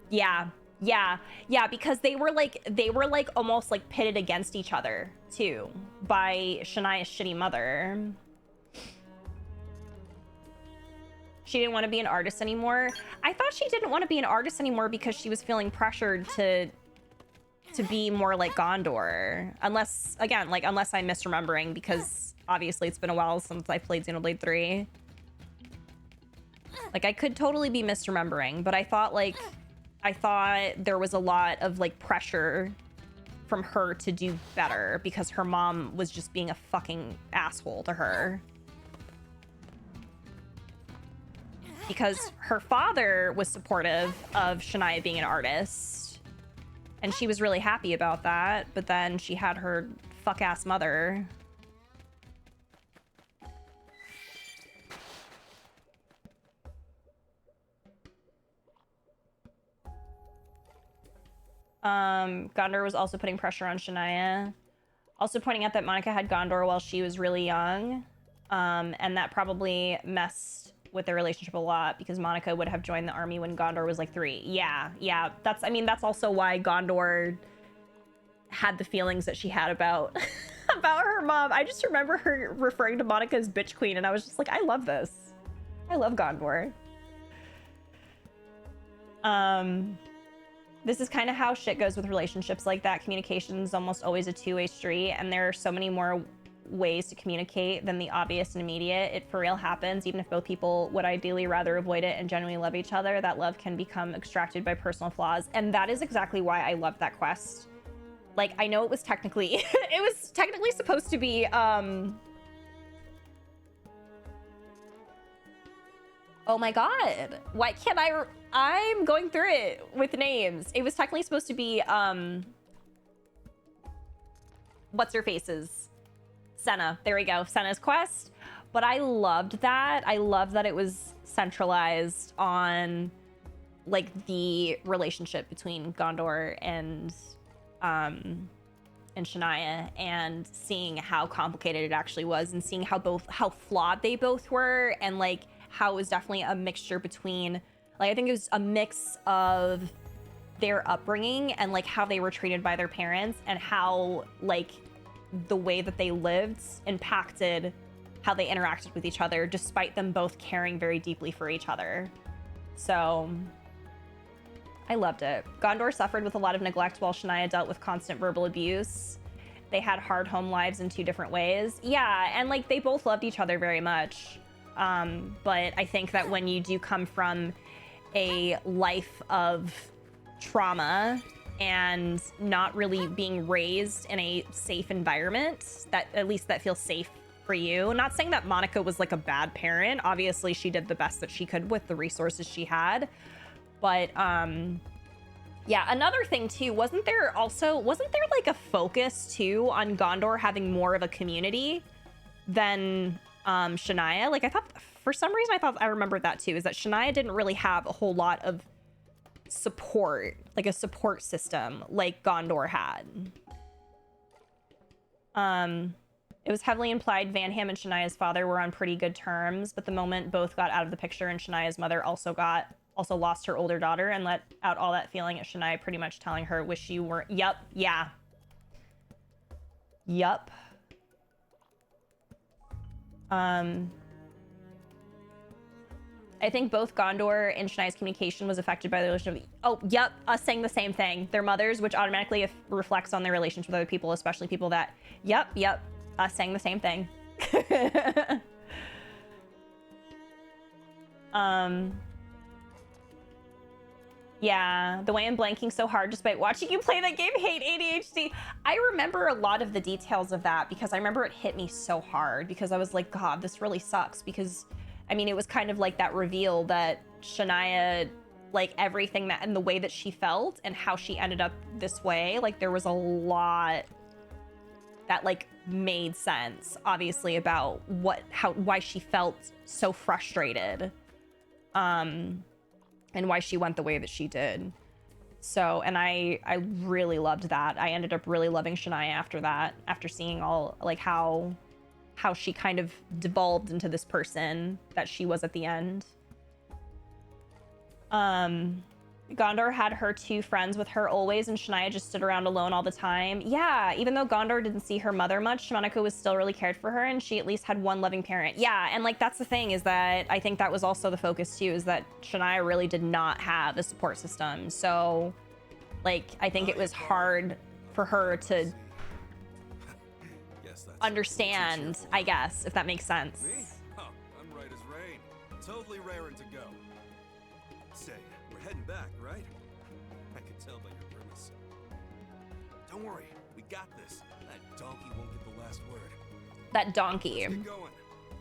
[SPEAKER 1] yeah, because they were like almost like pitted against each other too by Shania's shitty mother. She didn't want to be an artist anymore. I thought she didn't want to be an artist anymore because she was feeling pressured to be more like Gondor. Unless, again, like, unless I'm misremembering, because obviously it's been a while since I played Xenoblade 3. Like, I could totally be misremembering, but I thought there was a lot of, like, pressure from her to do better because her mom was just being a fucking asshole to her. Because her father was supportive of Shania being an artist, and she was really happy about that, but then she had her fuck-ass mother. Gondor was also putting pressure on Shania. Also pointing out that Monica had Gondor while she was really young. And that probably messed with their relationship a lot because Monica would have joined the army when Gondor was like 3. Yeah. That's also why Gondor had the feelings that she had about about her mom. I just remember her referring to Monica as bitch queen, and I was just like, I love this. I love Gondor. This is kind of how shit goes with relationships like that. Communication is almost always a two-way street, and there are so many more ways to communicate than the obvious and immediate. It for real happens, even if both people would ideally rather avoid it and genuinely love each other. That love can become extracted by personal flaws, and that is exactly why I loved that quest. Like, I know it was technically it was technically supposed to be oh my god, why can't I'm going through it with names. It was technically supposed to be what's her face's Senna. There we go, Senna's quest. But I loved that. I loved that it was centralized on like the relationship between Gondor and Shania, and seeing how complicated it actually was, and seeing how flawed they both were, and like how it was definitely a mixture between, like, I think it was a mix of their upbringing and like how they were treated by their parents, and how like the way that they lived impacted how they interacted with each other, despite them both caring very deeply for each other. So I loved it. Gondor suffered with a lot of neglect while Shania dealt with constant verbal abuse. They had hard home lives in 2 different ways. Yeah, and like they both loved each other very much. But I think that when you do come from a life of trauma and not really being raised in a safe environment, that at least that feels safe for you. Not saying that Monica was like a bad parent. Obviously, she did the best that she could with the resources she had. But yeah, another thing too, wasn't there like a focus too on Gondor having more of a community than Shania? Like, I thought, for some reason, I remembered that too, is that Shania didn't really have a whole lot of support, like a support system like Gondor had. It was heavily implied Van Ham and Shania's father were on pretty good terms, but the moment both got out of the picture and Shania's mother also lost her older daughter and let out all that feeling at Shania, pretty much telling her, wish you weren't. Yup. I think both Gondor and Shania's communication was affected by the relationship. Oh, yep, us saying the same thing. Their mothers, which automatically reflects on their relations with other people, especially people that, yep, us saying the same thing. Yeah, the way I'm blanking so hard despite watching you play that game, hate ADHD. I remember a lot of the details of that because I remember it hit me so hard because I was like, God, this really sucks. Because, I mean, it was kind of like that reveal that Shania, like everything that, and the way that she felt and how she ended up this way, like there was a lot that like made sense, obviously, about why she felt so frustrated. And why she went the way that she did. So, and I really loved that. I ended up really loving Shania after that, after seeing all, like, how she kind of devolved into this person that she was at the end. Gondor had her 2 friends with her always, and Shania just stood around alone all the time. Yeah, even though Gondor didn't see her mother much, Monica was still really cared for her, and she at least had one loving parent. Yeah, and like that's the thing, is that I think that was also the focus too, is that Shania really did not have a support system. So, like, I think it was hard for her to understand, I guess, if that makes sense.
[SPEAKER 12] Me? Oh, I'm right as rain. Totally raring to go. Say, we're heading back, right? I can tell by your grimace. Don't worry, we got this. That donkey won't get the last word.
[SPEAKER 1] That donkey.
[SPEAKER 12] Let's get going.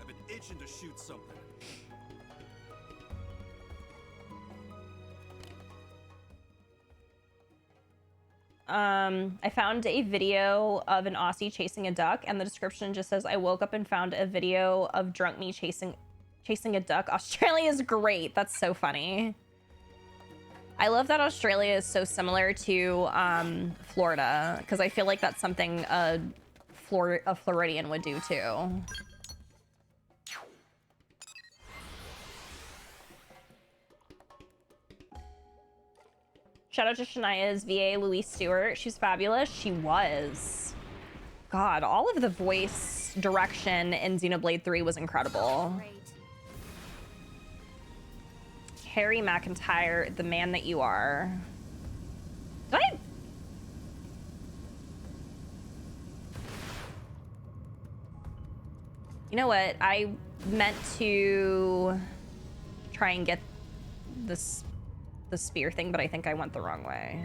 [SPEAKER 12] I've been itching to shoot something.
[SPEAKER 1] I found a video of an Aussie chasing a duck, and the description just says, I woke up and found a video of drunk me chasing a duck. Australia is great. That's so funny. I love that Australia is so similar to Florida, because I feel like that's something a Floridian would do too. Shout out to Shania's VA, Louise Stewart. She's fabulous. She was. God, all of the voice direction in Xenoblade 3 was incredible. Harry McIntyre, the man that you are. Did I? You know what? I meant to try and get this the spear thing, but I think I went the wrong way.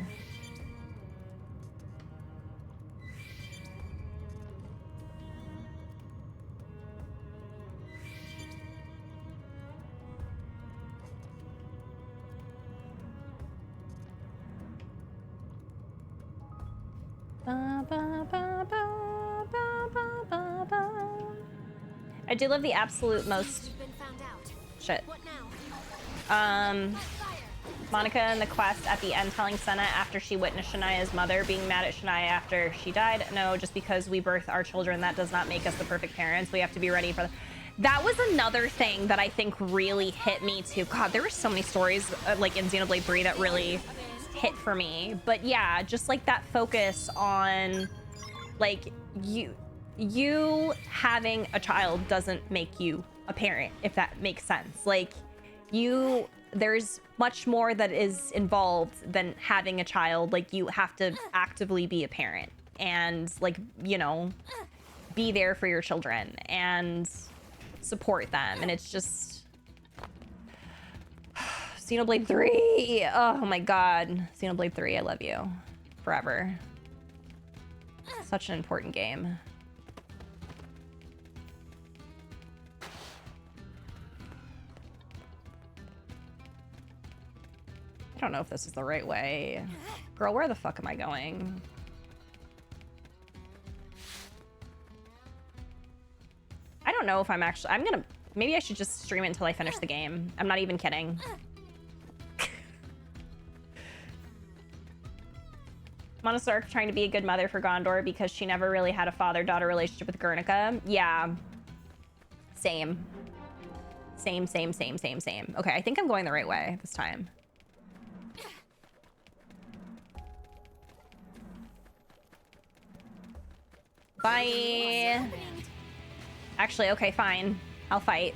[SPEAKER 1] I do love the absolute most shit. Monica and the quest at the end telling Senna after she witnessed Shania's mother being mad at Shania after she died. No, just because we birth our children, that does not make us the perfect parents. We have to be ready for that was another thing that I think really hit me too. God, there were so many stories like in Xenoblade 3 that really hit for me. But yeah, just like that focus on like you having a child doesn't make you a parent, if that makes sense. Like there's much more that is involved than having a child. Like you have to actively be a parent and like, you know, be there for your children and support them. And it's just Xenoblade 3. Oh my God. Xenoblade 3, I love you forever. Such an important game. I don't know if this is the right way. Girl, where the fuck am I going? I don't know if I'm maybe I should just stream it until I finish the game. I'm not even kidding. Monosark trying to be a good mother for Gondor because she never really had a father-daughter relationship with Guernica. Yeah. Same. Same. Okay, I think I'm going the right way this time. Bye. Actually, okay, fine. I'll fight.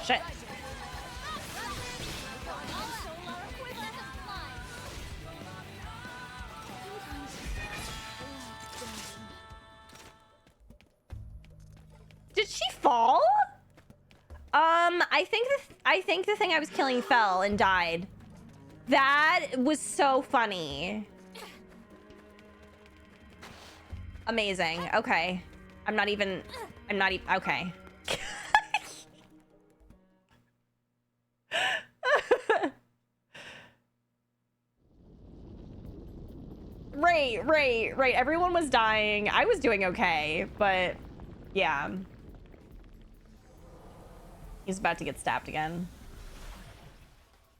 [SPEAKER 1] Shit. Did she fall? I think the thing I was killing fell and died. That was so funny. Amazing. Okay. I'm not even okay. Right. Everyone was dying. I was doing okay, but yeah. He's about to get stabbed again.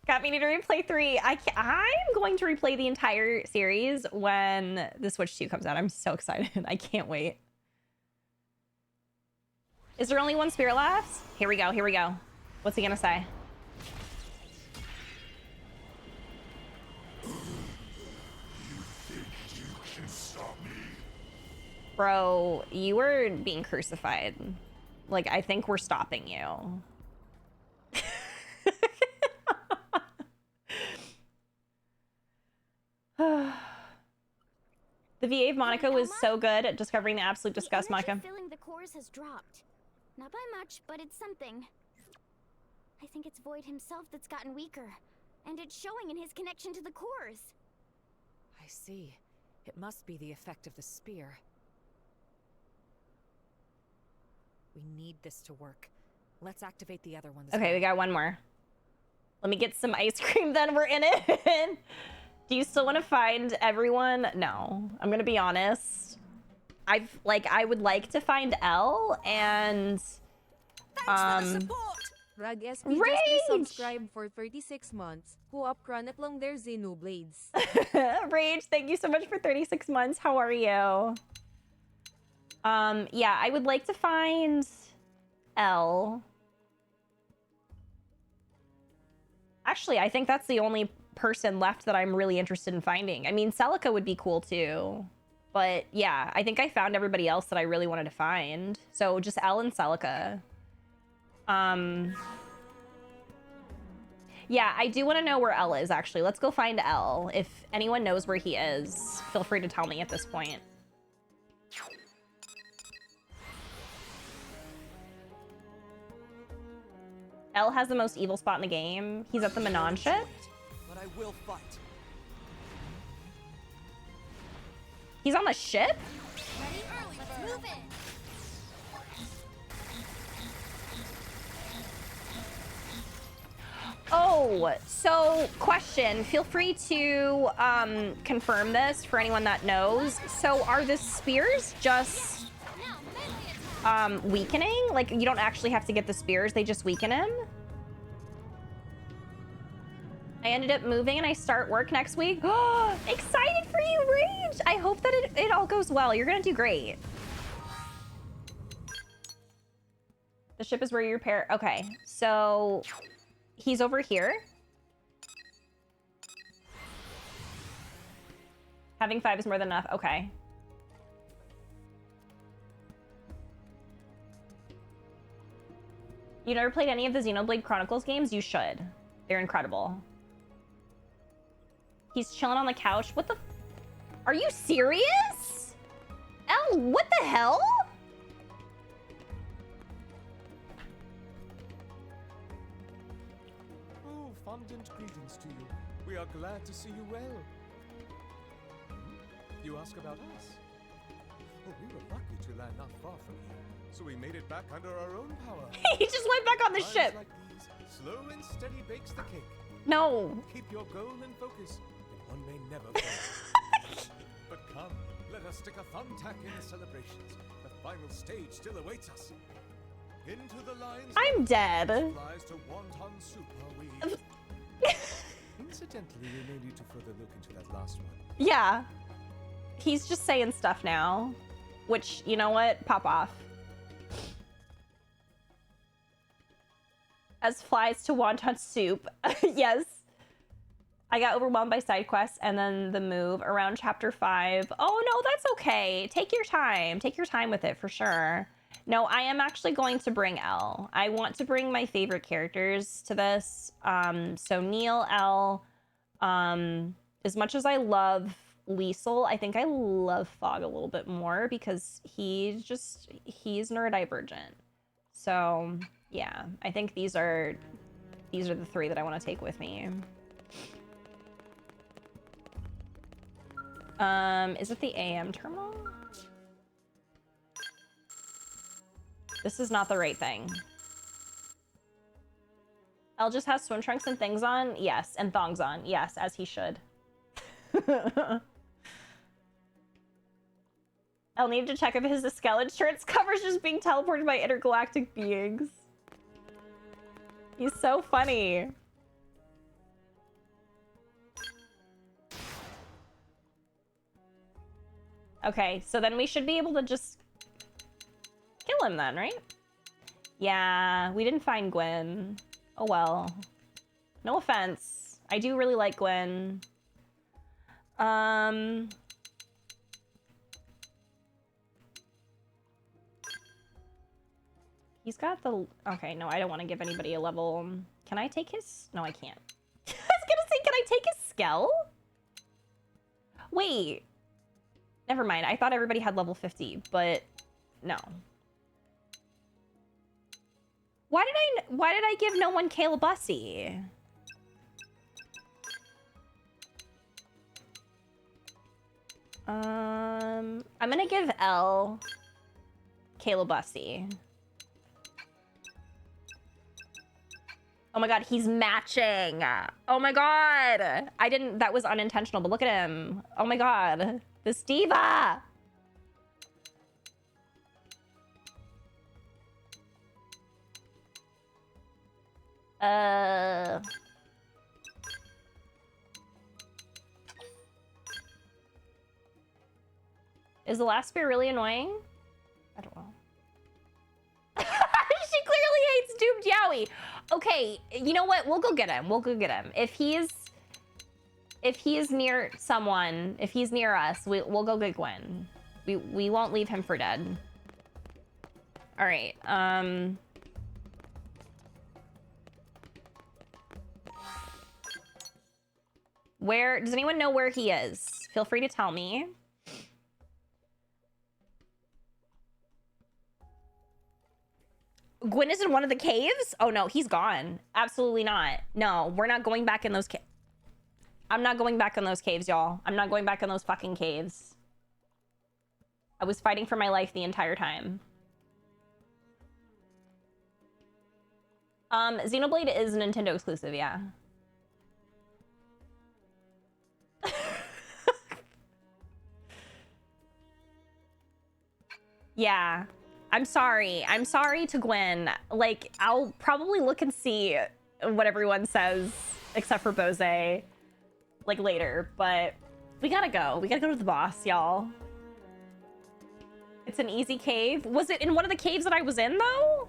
[SPEAKER 1] Got me to replay 3. I'm going to replay the entire series when the Switch 2 comes out. I'm so excited. I can't wait. Is there only one spirit left? Here we go. What's he gonna say? Bro, you were being crucified. Like, I think we're stopping you. The VA of Monica was so good at discovering the absolute disgust, Monica.
[SPEAKER 13] Filling the cores has dropped. Not by much, but it's something. I think it's Void himself that's gotten weaker. And it's showing in his connection to the cores.
[SPEAKER 10] I see. It must be the effect of the spear. We need this to work. Let's activate the other ones.
[SPEAKER 1] Okay, we got one more. Let me get some ice cream, then we're in it. Do you still want to find everyone? No, I'm gonna be honest. I would like to find Elle and
[SPEAKER 14] Rag SP just subscribed for 36 months. Who up chronicling their xenoblades.
[SPEAKER 1] Rage, thank you so much for 36 months. How are you? Yeah, I would like to find Elle. Actually, I think that's the only person left that I'm really interested in finding. I mean, Celica would be cool too. But yeah, I think I found everybody else that I really wanted to find. So just Elle and Celica. Yeah, I do want to know where Elle is, actually. Let's go find Elle. If anyone knows where he is, feel free to tell me at this point. Elle has the most evil spot in the game. He's at the Manon ship.
[SPEAKER 6] But I will fight.
[SPEAKER 1] He's on the ship?
[SPEAKER 3] Ready? Let's move in.
[SPEAKER 1] Oh, so question. Feel free to confirm this for anyone that knows. So are the spears just weakening? Like, you don't actually have to get the spears, they just weaken him? I ended up moving and I start work next week. Oh, excited for you, Rage! I hope that it all goes well. You're gonna do great. The ship is where you repair. Okay, so he's over here. Having 5 is more than enough. Okay. You never played any of the Xenoblade Chronicles games? You should. They're incredible. He's chilling on the couch. What the? Are you serious? Elle, what the hell?
[SPEAKER 15] Oh, fondant greetings to you. We are glad to see you well. You ask about us? Oh, we were lucky to land not far from here, so we made it back under our own power.
[SPEAKER 1] He just went back on the
[SPEAKER 15] Times
[SPEAKER 1] ship.
[SPEAKER 15] like these, slow and steady bakes the cake.
[SPEAKER 1] No.
[SPEAKER 15] Keep your goal in focus, and one may never fail. But come, let us stick a thumbtack in the celebrations. The final stage still awaits us. Into the lines.
[SPEAKER 1] I'm dead.
[SPEAKER 15] Supplies to wonton soup are we? Incidentally, we may need to further look into that last one.
[SPEAKER 1] Yeah. He's just saying stuff now. Which, you know what? Pop off. As flies to wonton soup. Yes. I got overwhelmed by side quests and then the move around chapter 5. Oh, no, that's okay. Take your time. Take your time with it for sure. No, I am actually going to bring Elle. I want to bring my favorite characters to this. So Neil, Elle. As much as I love Liesel, I think I love Fog a little bit more because he's neurodivergent. So yeah, I think these are the 3 that I want to take with me. Is it the AM terminal? This is not the right thing. Elle just has swim trunks and things on? Yes, and thongs on. Yes, as he should. I'll need to check if his skull insurance covers just being teleported by intergalactic beings. He's so funny. Okay, so then we should be able to just kill him then, right? Yeah, we didn't find Gwen. Oh well. No offense. I do really like Gwen. He's got the... Okay, no, I don't want to give anybody a level. Can I take his... No, I can't. I was gonna say, can I take his skull? Wait. Never mind. I thought everybody had level 50, but no. Why did I give no one Calebusy? I'm gonna give L Calebusy. Oh my god, he's matching. Oh my god. That was unintentional, but look at him. Oh my god. This diva. Is the last spear really annoying? I don't know. She clearly hates Doomed Yowie. Okay, you know what? We'll go get him. We'll go get him. If he's near someone, if he's near us, we'll go get Gwen. We won't leave him for dead. All right. Where does anyone know where he is? Feel free to tell me. Gwen is in one of the caves? Oh no, he's gone. Absolutely not. No, we're not going back in those caves. I'm not going back in those caves, y'all. I'm not going back in those fucking caves. I was fighting for my life the entire time. Xenoblade is a Nintendo exclusive, yeah. Yeah. I'm sorry. I'm sorry to Gwen. Like, I'll probably look and see what everyone says, except for Bose, like, later. But we gotta go. We gotta go to the boss, y'all. It's an easy cave. Was it in one of the caves that I was in, though?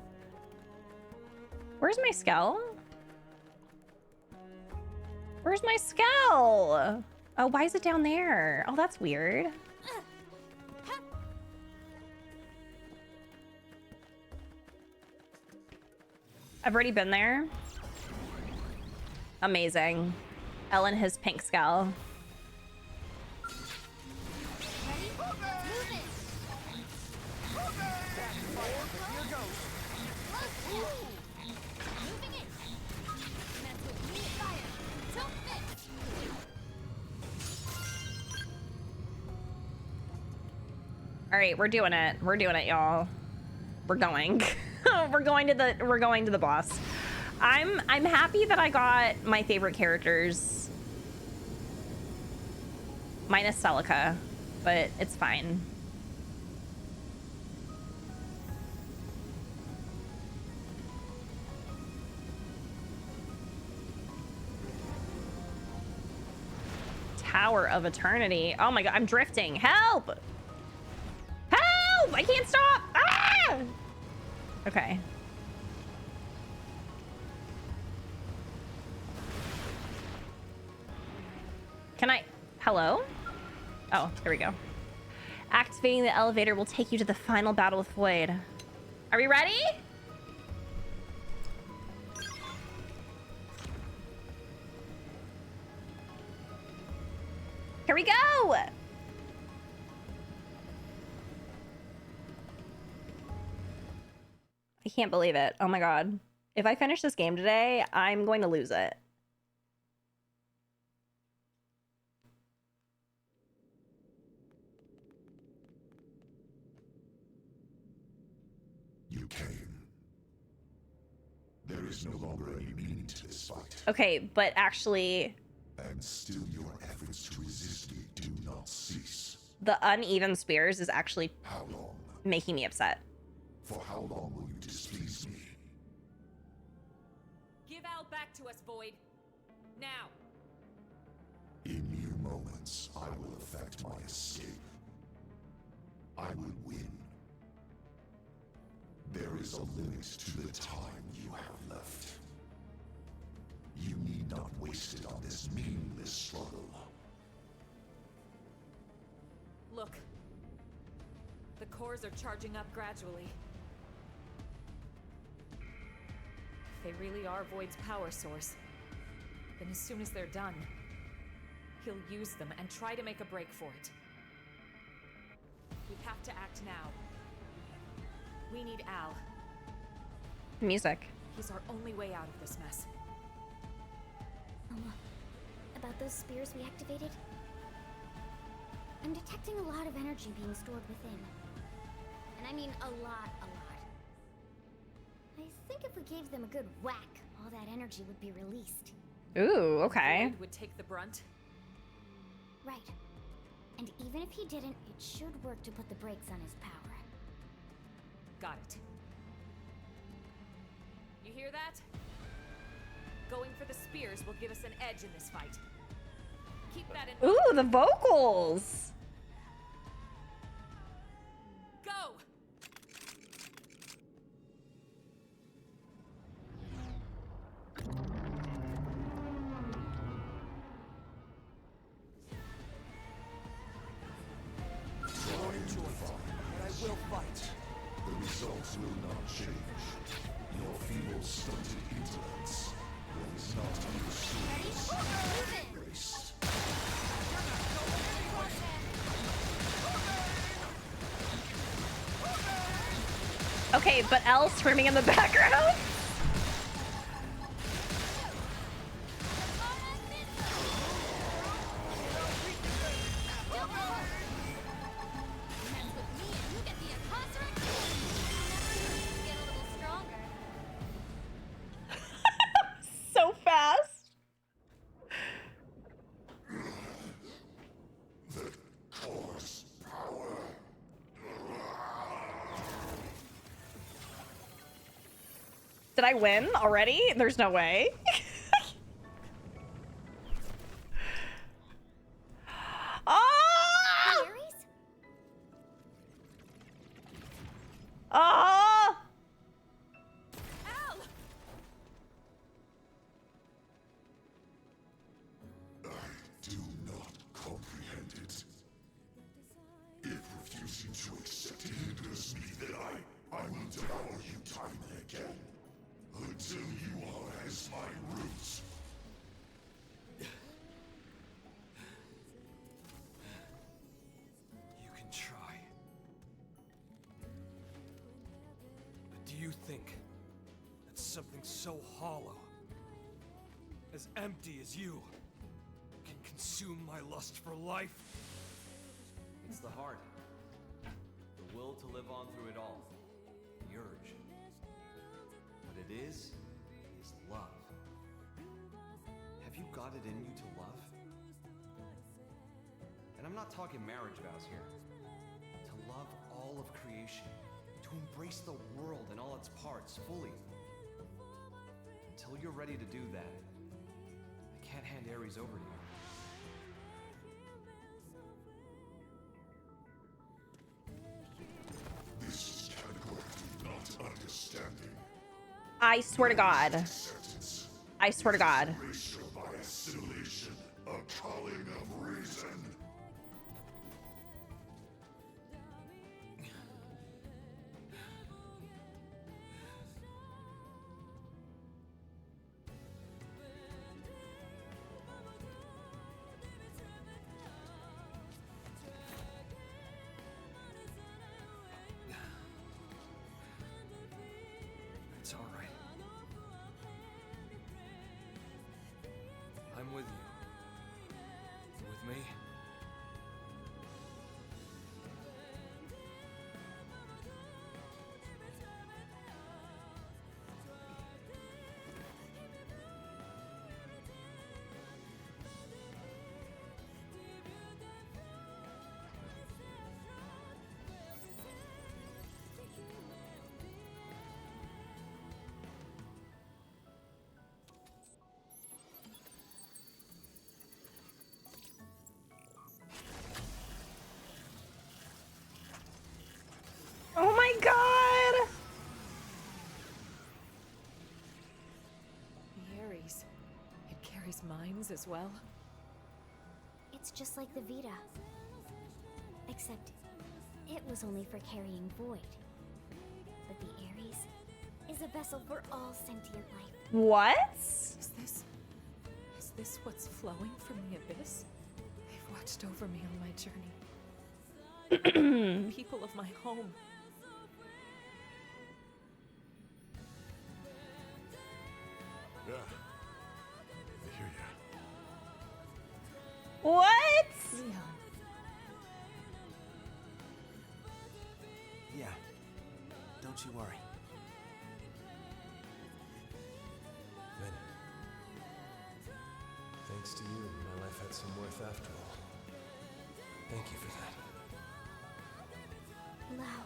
[SPEAKER 1] Where's my skull? Where's my skull? Oh, why is it down there? Oh, that's weird. I've already been there. Amazing. Ellen, his pink skull. All right, we're doing it. We're doing it, y'all. We're going. we're going to the boss. I'm happy that I got my favorite characters. Minus Celica, but it's fine. Tower of Eternity. Oh my god, I'm drifting. Help! Help! I can't stop! Ah! Okay. Can I... Hello? Oh, there we go. Activating the elevator will take you to the final battle with Void. Are we ready? Here we go! I can't believe it. Oh my god. If I finish this game today, I'm going to lose it.
[SPEAKER 16] You came. There is no longer any meaning to this fight.
[SPEAKER 1] Okay, but actually...
[SPEAKER 16] And still your efforts to resist me do not cease.
[SPEAKER 1] The uneven spears is actually
[SPEAKER 16] How long?
[SPEAKER 1] making me upset.
[SPEAKER 16] For how long will you displease me?
[SPEAKER 5] Give Al back to us, Void. Now.
[SPEAKER 16] In mere moments, I will effect my escape. I will win. There is a limit to the time you have left. You need not waste it on this meaningless struggle.
[SPEAKER 10] Look. The cores are charging up gradually. If they really are Void's power source, then as soon as they're done, he'll use them and try to make a break for it. We have to act now. We need Al.
[SPEAKER 1] Music.
[SPEAKER 10] He's our only way out of this mess.
[SPEAKER 13] About those spears we activated? I'm detecting a lot of energy being stored within. And I mean a lot. I think if we gave them a good whack, all that energy would be released.
[SPEAKER 1] Ooh, okay.
[SPEAKER 10] Void would take the brunt.
[SPEAKER 13] Right. And even if he didn't, it should work to put the brakes on his power.
[SPEAKER 10] Got it. You hear that? Going for the spears will give us an edge in this fight. Keep that in mind.
[SPEAKER 1] Ooh, the vocals.
[SPEAKER 10] Go!
[SPEAKER 12] I will fight.
[SPEAKER 16] The results will not change. Your feeble, stunted intellects will not understood. Erased.
[SPEAKER 1] Okay, but Elle screaming in the background. So fast.
[SPEAKER 16] The core's power.
[SPEAKER 1] Did I win already? There's no way. Ah! Ah!
[SPEAKER 16] Do not comprehend it. If refusing to accept it hinders me, then I will devour you time and again. Until you are as my roots.
[SPEAKER 15] You can try. But do you think that something so hollow, as empty as you, can consume my lust for life?
[SPEAKER 17] It's the heart. The will to live on through it all. The urge. What it is love. Have you got it in you to love? And I'm not talking marriage vows here. To love all of creation. To embrace the world and all its parts fully. Until you're ready to do that, I can't hand Ares over to you.
[SPEAKER 16] This is categorically not understanding.
[SPEAKER 1] I swear to God. I swear to God.
[SPEAKER 16] Erasure by assimilation, a calling of reason.
[SPEAKER 15] It's all right. I'm with you. You with me?
[SPEAKER 10] these mines as well?
[SPEAKER 13] It's just like the Vita. Except, it was only for carrying void. But the Ares is a vessel for all sentient life.
[SPEAKER 1] What?
[SPEAKER 10] Is this what's flowing from the abyss? They've watched over me on my journey. People of my home.
[SPEAKER 15] Yeah. I hear ya.
[SPEAKER 1] What?
[SPEAKER 17] Yeah. Don't you worry.
[SPEAKER 15] Then, thanks to you, my life had some worth after all. Thank you for that.
[SPEAKER 13] Lau.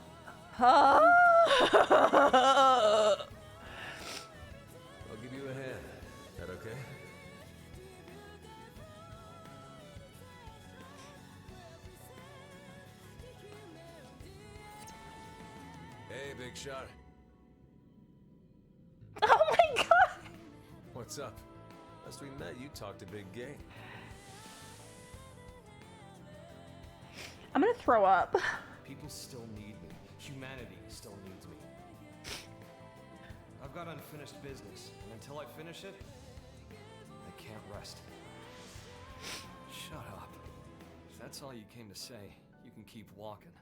[SPEAKER 15] I'll give you a hand. That okay? Hey, big shot.
[SPEAKER 1] Oh my god!
[SPEAKER 15] What's up? Last we met, you talked a big game.
[SPEAKER 1] I'm gonna throw up.
[SPEAKER 17] People still need me. Humanity still needs me. I've got unfinished business, and until I finish it, I can't rest. Shut up. If that's all you came to say, you can keep walking.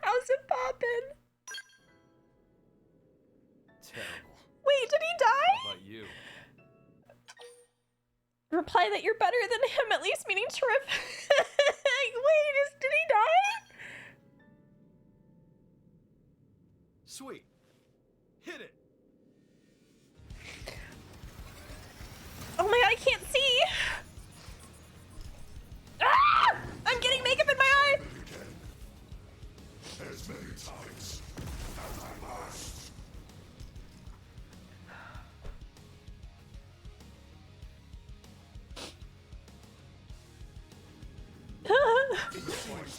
[SPEAKER 1] How's it poppin'?
[SPEAKER 17] Terrible.
[SPEAKER 1] Wait, did he die?
[SPEAKER 17] How about you?
[SPEAKER 1] Reply that you're better than him, at least meaning terrific. Wait, did he die?
[SPEAKER 17] Sweet. Hit it.
[SPEAKER 1] Oh my god, I can't see. Ah! I'm getting makeup in my eye.
[SPEAKER 16] As many times as I must.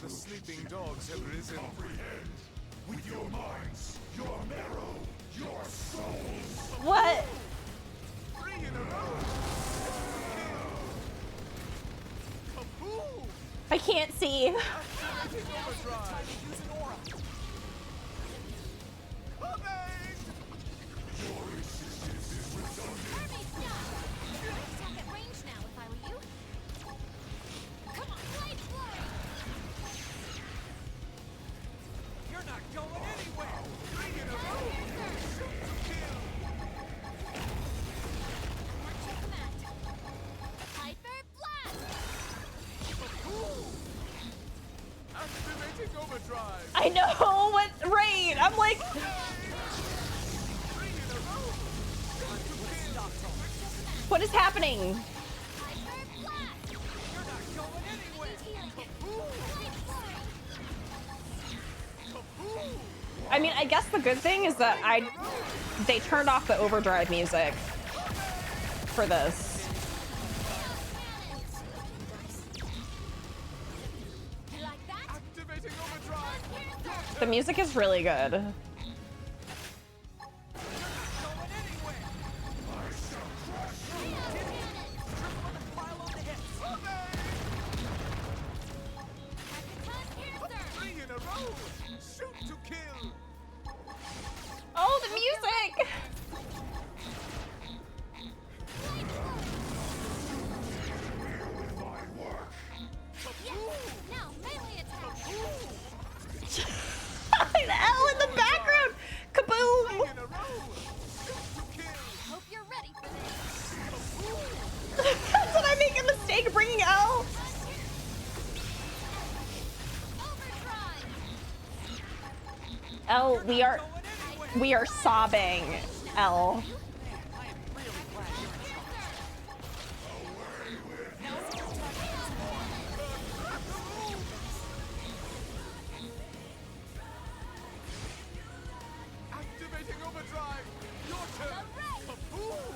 [SPEAKER 15] The sleeping dogs have risen.
[SPEAKER 16] Comprehend with your minds, your marrow, your souls.
[SPEAKER 1] What?
[SPEAKER 15] 3 in a row. Kaboom!
[SPEAKER 1] I can't see.
[SPEAKER 15] Activating overdrive. Use an aura. Coming!
[SPEAKER 16] Your existence is redundant.
[SPEAKER 3] Army, stop! I'd attack at range now if I were you. Come on, blade flurry!
[SPEAKER 15] You're not going anywhere. 3 in a row. Shoot to kill.
[SPEAKER 3] March your command. Hyper blast!
[SPEAKER 15] Kaboom! Activating overdrive.
[SPEAKER 1] I know what raid. I'm like,
[SPEAKER 15] 3 in a row. Shoot to kill.
[SPEAKER 1] what is happening?
[SPEAKER 3] Hyper blast!
[SPEAKER 15] You're not going anywhere. Kaboom! Kaboom!
[SPEAKER 1] I mean, I guess the good thing is that they turned off the overdrive music for this.
[SPEAKER 3] You like that?
[SPEAKER 15] Activating overdrive.
[SPEAKER 1] The music is really good.
[SPEAKER 15] Going anywhere. Pile on the hits.
[SPEAKER 3] Cancer!
[SPEAKER 15] 3 in a row. Shoot to kill.
[SPEAKER 1] Oh, the music!
[SPEAKER 3] Now, melee attack!
[SPEAKER 1] An L in the background! Kaboom!
[SPEAKER 15] In a row. Shoot to kill.
[SPEAKER 3] Hope you're ready for this!
[SPEAKER 1] Did I make a mistake bringing L?
[SPEAKER 3] Overdrive!
[SPEAKER 1] L, we are sobbing. L.
[SPEAKER 15] Activating overdrive. Your turn. Kaboom!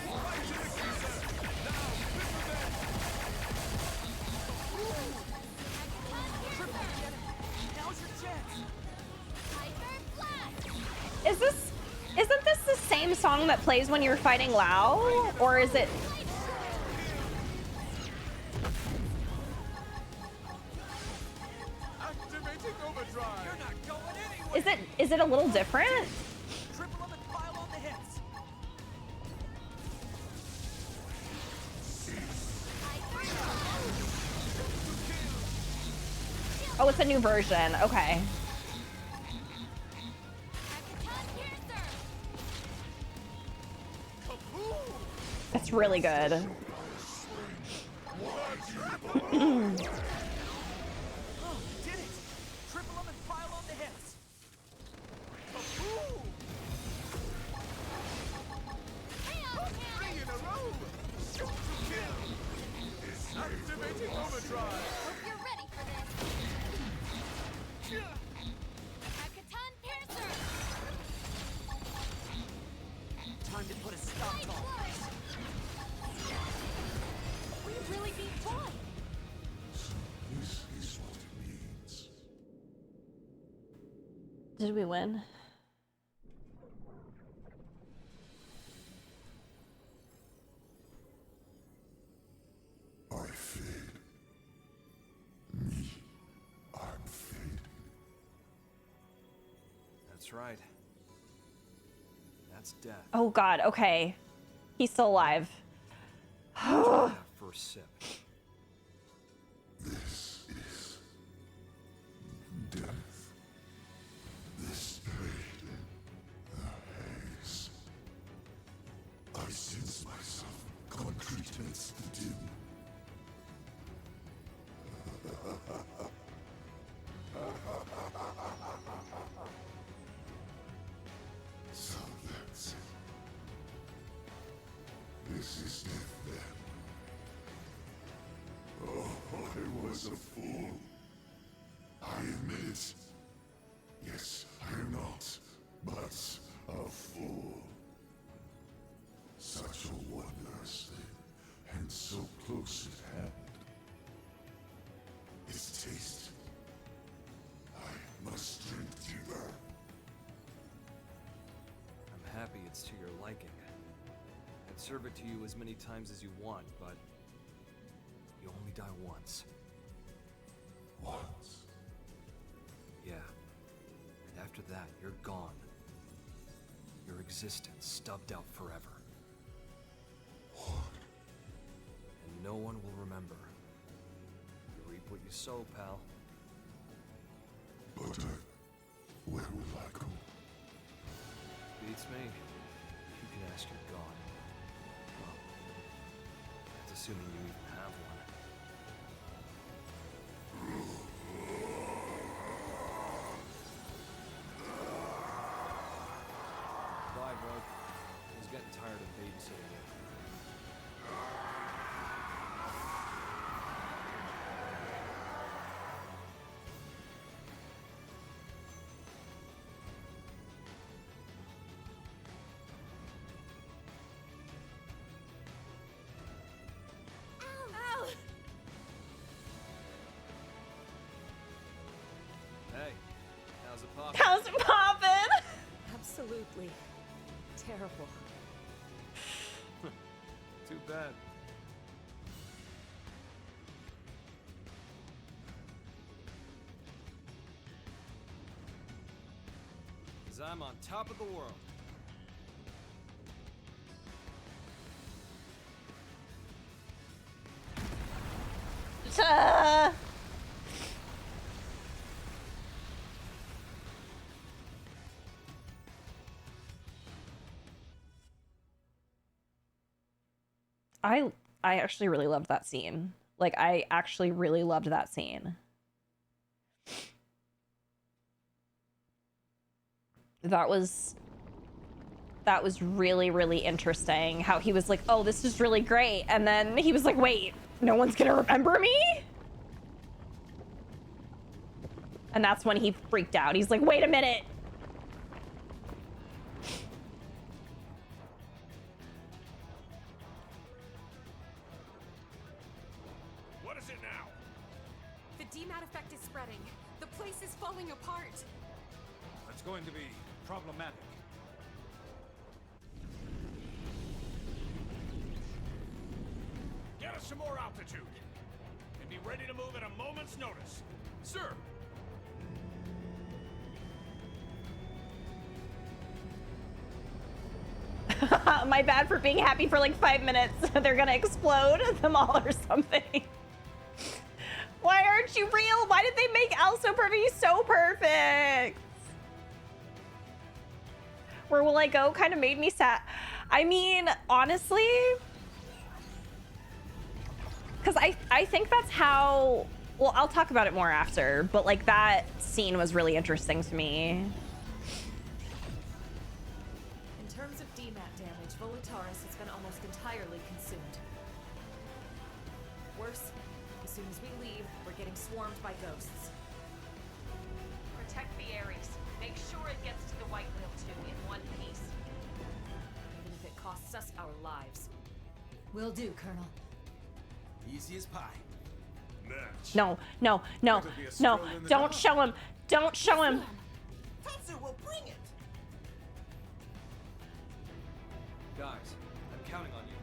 [SPEAKER 15] Right to the kisser. Now, this is it.
[SPEAKER 7] Now's your chance.
[SPEAKER 1] same song that plays when you're fighting Lao? Or is it...
[SPEAKER 15] Activating overdrive. You're not going anywhere.
[SPEAKER 1] Is it a little different?
[SPEAKER 7] Triple them and pile on the hits.
[SPEAKER 1] Oh, it's a new version. Okay. That's really good.
[SPEAKER 7] Oh, did it! Triple them and pile on the hits. Kaboom!
[SPEAKER 15] Three in a row. Shoot to kill. Activating overdrive.
[SPEAKER 3] Hope you're ready for this. Hackathon Piercer!
[SPEAKER 7] Time to put a stop to all this.
[SPEAKER 3] We really beat Boy.
[SPEAKER 16] This is what it means.
[SPEAKER 1] Did we win?
[SPEAKER 16] I fade. Me, I'm fading.
[SPEAKER 17] That's right. That's death.
[SPEAKER 1] Oh god, okay. He's still alive.
[SPEAKER 17] Try that first sip.
[SPEAKER 16] This is death. This pain, the haze. I sense myself concrete amidst the dim. So that's it. This is death then. Oh, I was a fool. I admit it. Yes, I am not, but a fool. Such a wondrous thing, and so close at hand. Its taste. I must drink deeper.
[SPEAKER 17] I'm happy it's to your liking. I'd serve it to you as many times as you want, but you only die once.
[SPEAKER 16] Once?
[SPEAKER 17] Yeah. And after that, you're gone. Your existence stubbed out forever.
[SPEAKER 16] What?
[SPEAKER 17] And no one will remember. You reap what you sow, pal.
[SPEAKER 16] But where will I go?
[SPEAKER 17] Beats me. You can ask your god. Well, that's assuming you even have one. Bye, bud. I was getting tired of babysitting you.
[SPEAKER 2] Ow!
[SPEAKER 17] Hey, how's it poppin'?
[SPEAKER 1] How's it poppin'?
[SPEAKER 10] Absolutely terrible.
[SPEAKER 17] Too bad. Cause I'm on top of the world.
[SPEAKER 1] I actually really loved that scene. Like, I actually really loved that scene. That was really, really interesting. How he was like, oh, this is really great. And then he was like, wait, no one's gonna remember me? And that's when he freaked out. He's like, wait a minute.
[SPEAKER 15] What is it now?
[SPEAKER 18] The DMAT effect is spreading. The place is falling apart.
[SPEAKER 15] That's going to be problematic. Get us some more altitude. And be ready to move at a moment's notice. Sir!
[SPEAKER 1] My bad for being happy for like 5 minutes. They're gonna explode them all or something. Why aren't you real? Why did they make Al so perfect? He's so perfect. Where will I go kind of made me sad. I mean, honestly, because I think that's how, well, I'll talk about it more after, but like that scene was really interesting to me.
[SPEAKER 19] In terms of DMAT damage, Volataris has been almost entirely consumed. Worse, as soon as we leave, we're getting swarmed by ghosts. Protect the Ares. Make sure it gets to the White Whale too in one piece. Even if it costs us our lives.
[SPEAKER 5] Will do, Colonel.
[SPEAKER 12] Easy as pie.
[SPEAKER 15] Match.
[SPEAKER 1] No, no, no, no, don't show him. Don't show him.
[SPEAKER 6] Tatsu will bring it.
[SPEAKER 17] Guys, I'm counting on you.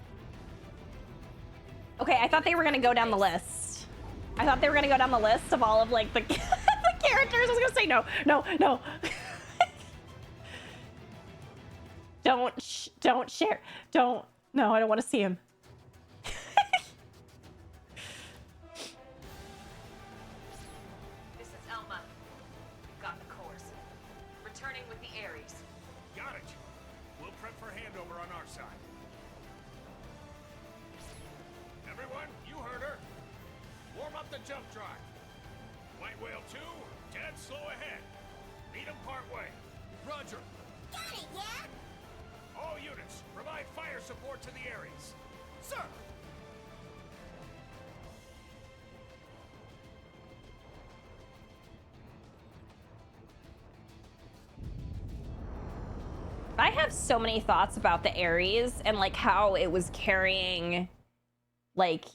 [SPEAKER 1] Okay, I thought they were gonna go down the list. I thought they were gonna go down the list of all of like the, the characters. I was gonna say no, no, no. Don't share. Don't. No, I don't want to see him.
[SPEAKER 19] This is Elma. We've got the course. Returning with the Ares.
[SPEAKER 15] Got it. We'll prep for handover on our side. Everyone, you heard her. Warm up the jump drive. White Whale 2, dead slow ahead. Meet him part way. Roger.
[SPEAKER 11] Got it, yeah?
[SPEAKER 15] All units, provide fire support to the Ares. Sir!
[SPEAKER 1] I have so many thoughts about the Ares and like how it was carrying like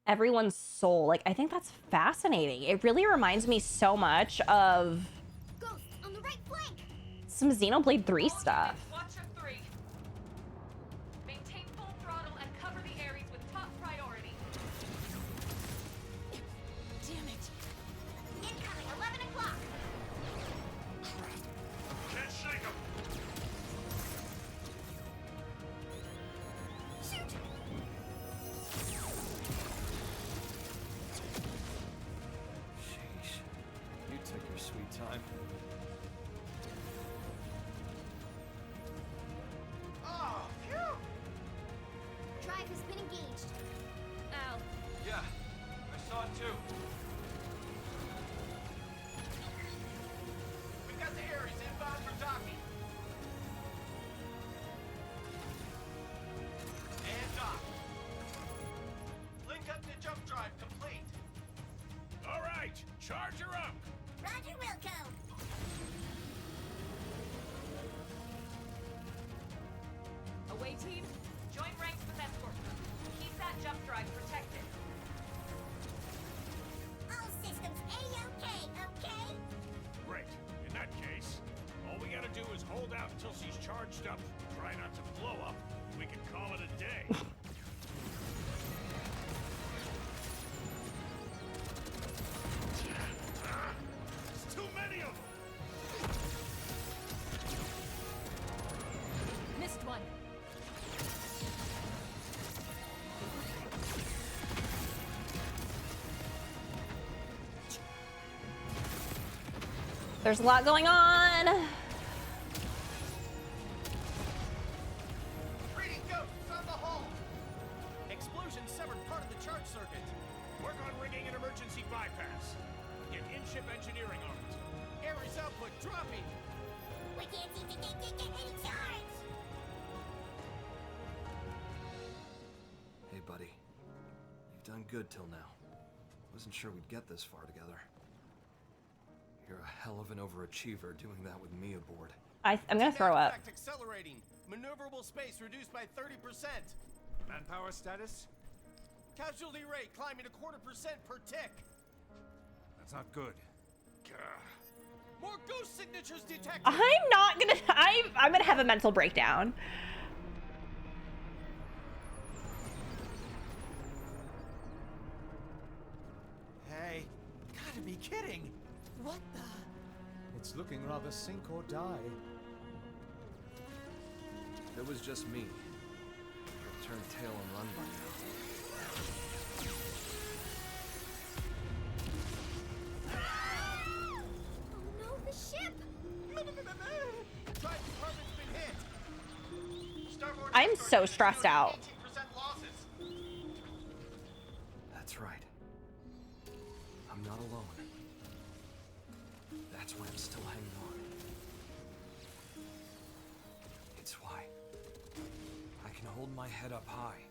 [SPEAKER 1] everyone's soul. Like I think that's fascinating. It really reminds me so much of
[SPEAKER 13] Ghost on the right flank.
[SPEAKER 1] some Xenoblade 3 stuff.
[SPEAKER 19] Watcher 3. Maintain full throttle and cover the Ares with top priority.
[SPEAKER 5] Damn it.
[SPEAKER 11] Incoming, 11 o'clock.
[SPEAKER 15] Can't shake him.
[SPEAKER 11] Shoot.
[SPEAKER 17] Sheesh. You took your sweet time.
[SPEAKER 6] Oh, phew.
[SPEAKER 13] Drive has been engaged.
[SPEAKER 19] Al.
[SPEAKER 17] Yeah, I saw it too.
[SPEAKER 6] We've got the Ares inbound for docking. And dock. Link up to jump drive complete.
[SPEAKER 15] All right, charge her up.
[SPEAKER 11] Roger, Wilco.
[SPEAKER 19] Away team, join ranks with escort. Keep that jump drive protected.
[SPEAKER 11] All systems A-OK, okay?
[SPEAKER 15] Great. In that case, all we gotta do is hold out until she's charged up, try not to blow up, and we can call it a day. There's too many of them!
[SPEAKER 19] Missed one.
[SPEAKER 1] There's a lot going on.
[SPEAKER 6] Reading ghosts on the hull. Explosion severed part of the charge circuit.
[SPEAKER 15] Work on rigging an emergency bypass. Get in-ship engineering on it.
[SPEAKER 6] Ares output dropping.
[SPEAKER 11] We can't seem to get any charge.
[SPEAKER 17] Hey, buddy. You've done good till now. Wasn't sure we'd get this far together. You're a hell of an overachiever doing that with me aboard.
[SPEAKER 1] I'm gonna throw up.
[SPEAKER 6] Fact accelerating. Maneuverable space reduced by 30%.
[SPEAKER 15] Manpower status?
[SPEAKER 6] Casualty rate climbing 0.25% per tick.
[SPEAKER 15] That's not good.
[SPEAKER 6] More ghost signatures detected.
[SPEAKER 1] I'm not gonna. I'm gonna have a mental breakdown.
[SPEAKER 15] kidding?
[SPEAKER 2] What the?
[SPEAKER 15] It's looking rather sink or die.
[SPEAKER 17] It was just me. I'd turn tail and run by now.
[SPEAKER 2] Oh no, the ship!
[SPEAKER 1] I'm so stressed out.
[SPEAKER 17] That's right. I'm not alone. That's why I'm still hanging on. It's why I can hold my head up high.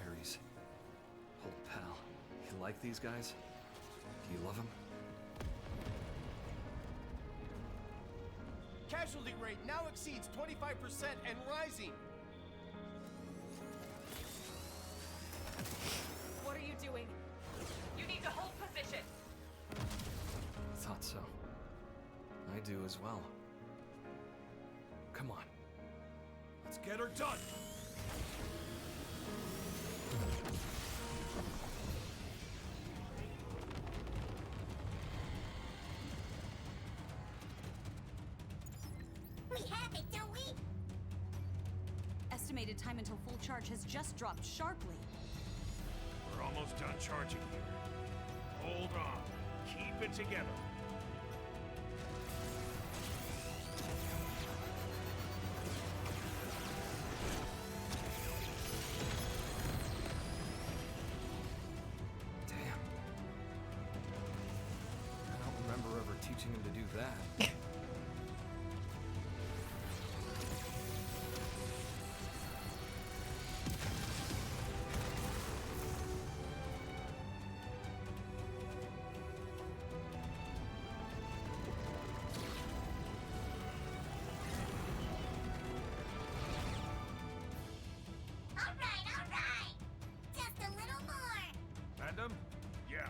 [SPEAKER 17] Ares, old pal, you like these guys? Do you love them?
[SPEAKER 20] Casualty rate now exceeds 25% and rising.
[SPEAKER 18] What are you doing? You need to hold position.
[SPEAKER 17] Thought so. I do as well. Come on.
[SPEAKER 12] Let's get her done.
[SPEAKER 11] We have it, don't we? Estimated time until full charge has just dropped sharply.
[SPEAKER 12] We're almost done charging here. Hold on. Keep it together.
[SPEAKER 17] Damn. I don't remember ever teaching him to do that.
[SPEAKER 11] Alright. Just a little more.
[SPEAKER 12] Random? Yeah.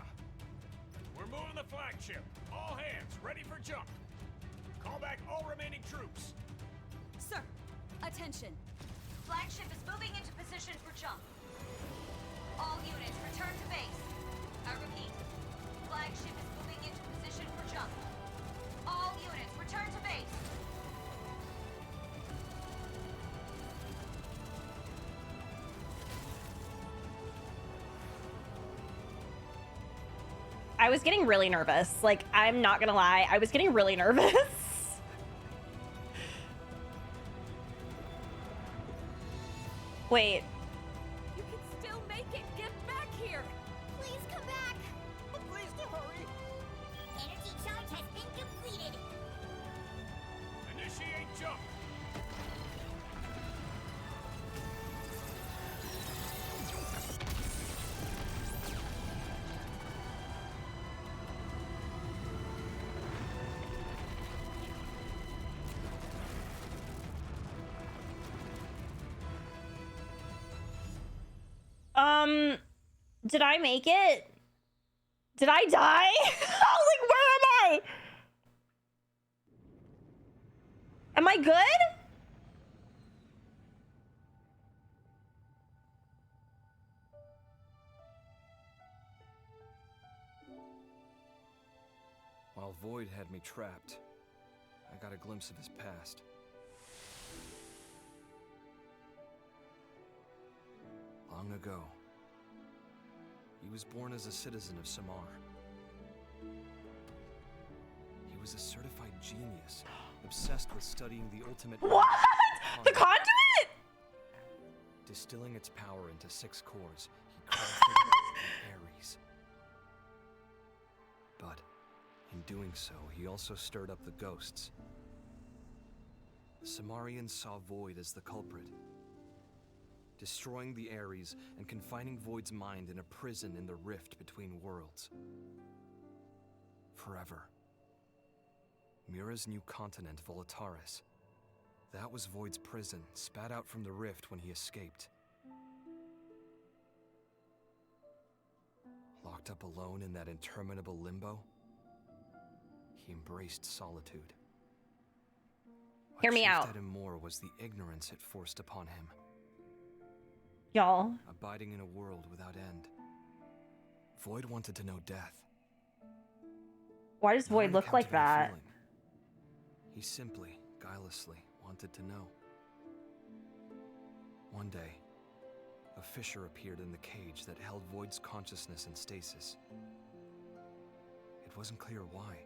[SPEAKER 12] We're moving the flagship. All hands, ready for jump. Call back all remaining troops.
[SPEAKER 11] Sir, attention. Flagship is moving into position for jump. All units return to base. I repeat, flagship is moving into position for jump. All units return to base.
[SPEAKER 1] I was getting really nervous. Like, I'm not gonna lie, I was getting really nervous. Wait.
[SPEAKER 18] You can still make it. Get back here.
[SPEAKER 2] Please come back.
[SPEAKER 20] Please to hurry.
[SPEAKER 11] Energy charge has been completed.
[SPEAKER 12] Initiate jump.
[SPEAKER 1] Did I make it? Did I die? I was like, where am I? Am I good?
[SPEAKER 17] While Void had me trapped, I got a glimpse of his past. Long ago, he was born as a citizen of Samar. He was a certified genius, obsessed with studying the ultimate...
[SPEAKER 1] What? The conduit?
[SPEAKER 17] Distilling its power into 6 cores, he crafted the Ares. But in doing so, he also stirred up the ghosts. The Samarians saw Void as the culprit, destroying the Ares and confining Void's mind in a prison in the rift between worlds. Forever. Mira's new continent, Volataris. That was Void's prison, spat out from the rift when he escaped. Locked up alone in that interminable limbo, he embraced solitude.
[SPEAKER 1] Hear me out.
[SPEAKER 17] What him more was the ignorance it forced upon him.
[SPEAKER 1] Y'all.
[SPEAKER 17] Abiding in a world without end. Void wanted to know death.
[SPEAKER 1] Why does Void look like that?
[SPEAKER 17] He simply, guilelessly wanted to know. One day, a fissure appeared in the cage that held Void's consciousness in stasis. It wasn't clear why.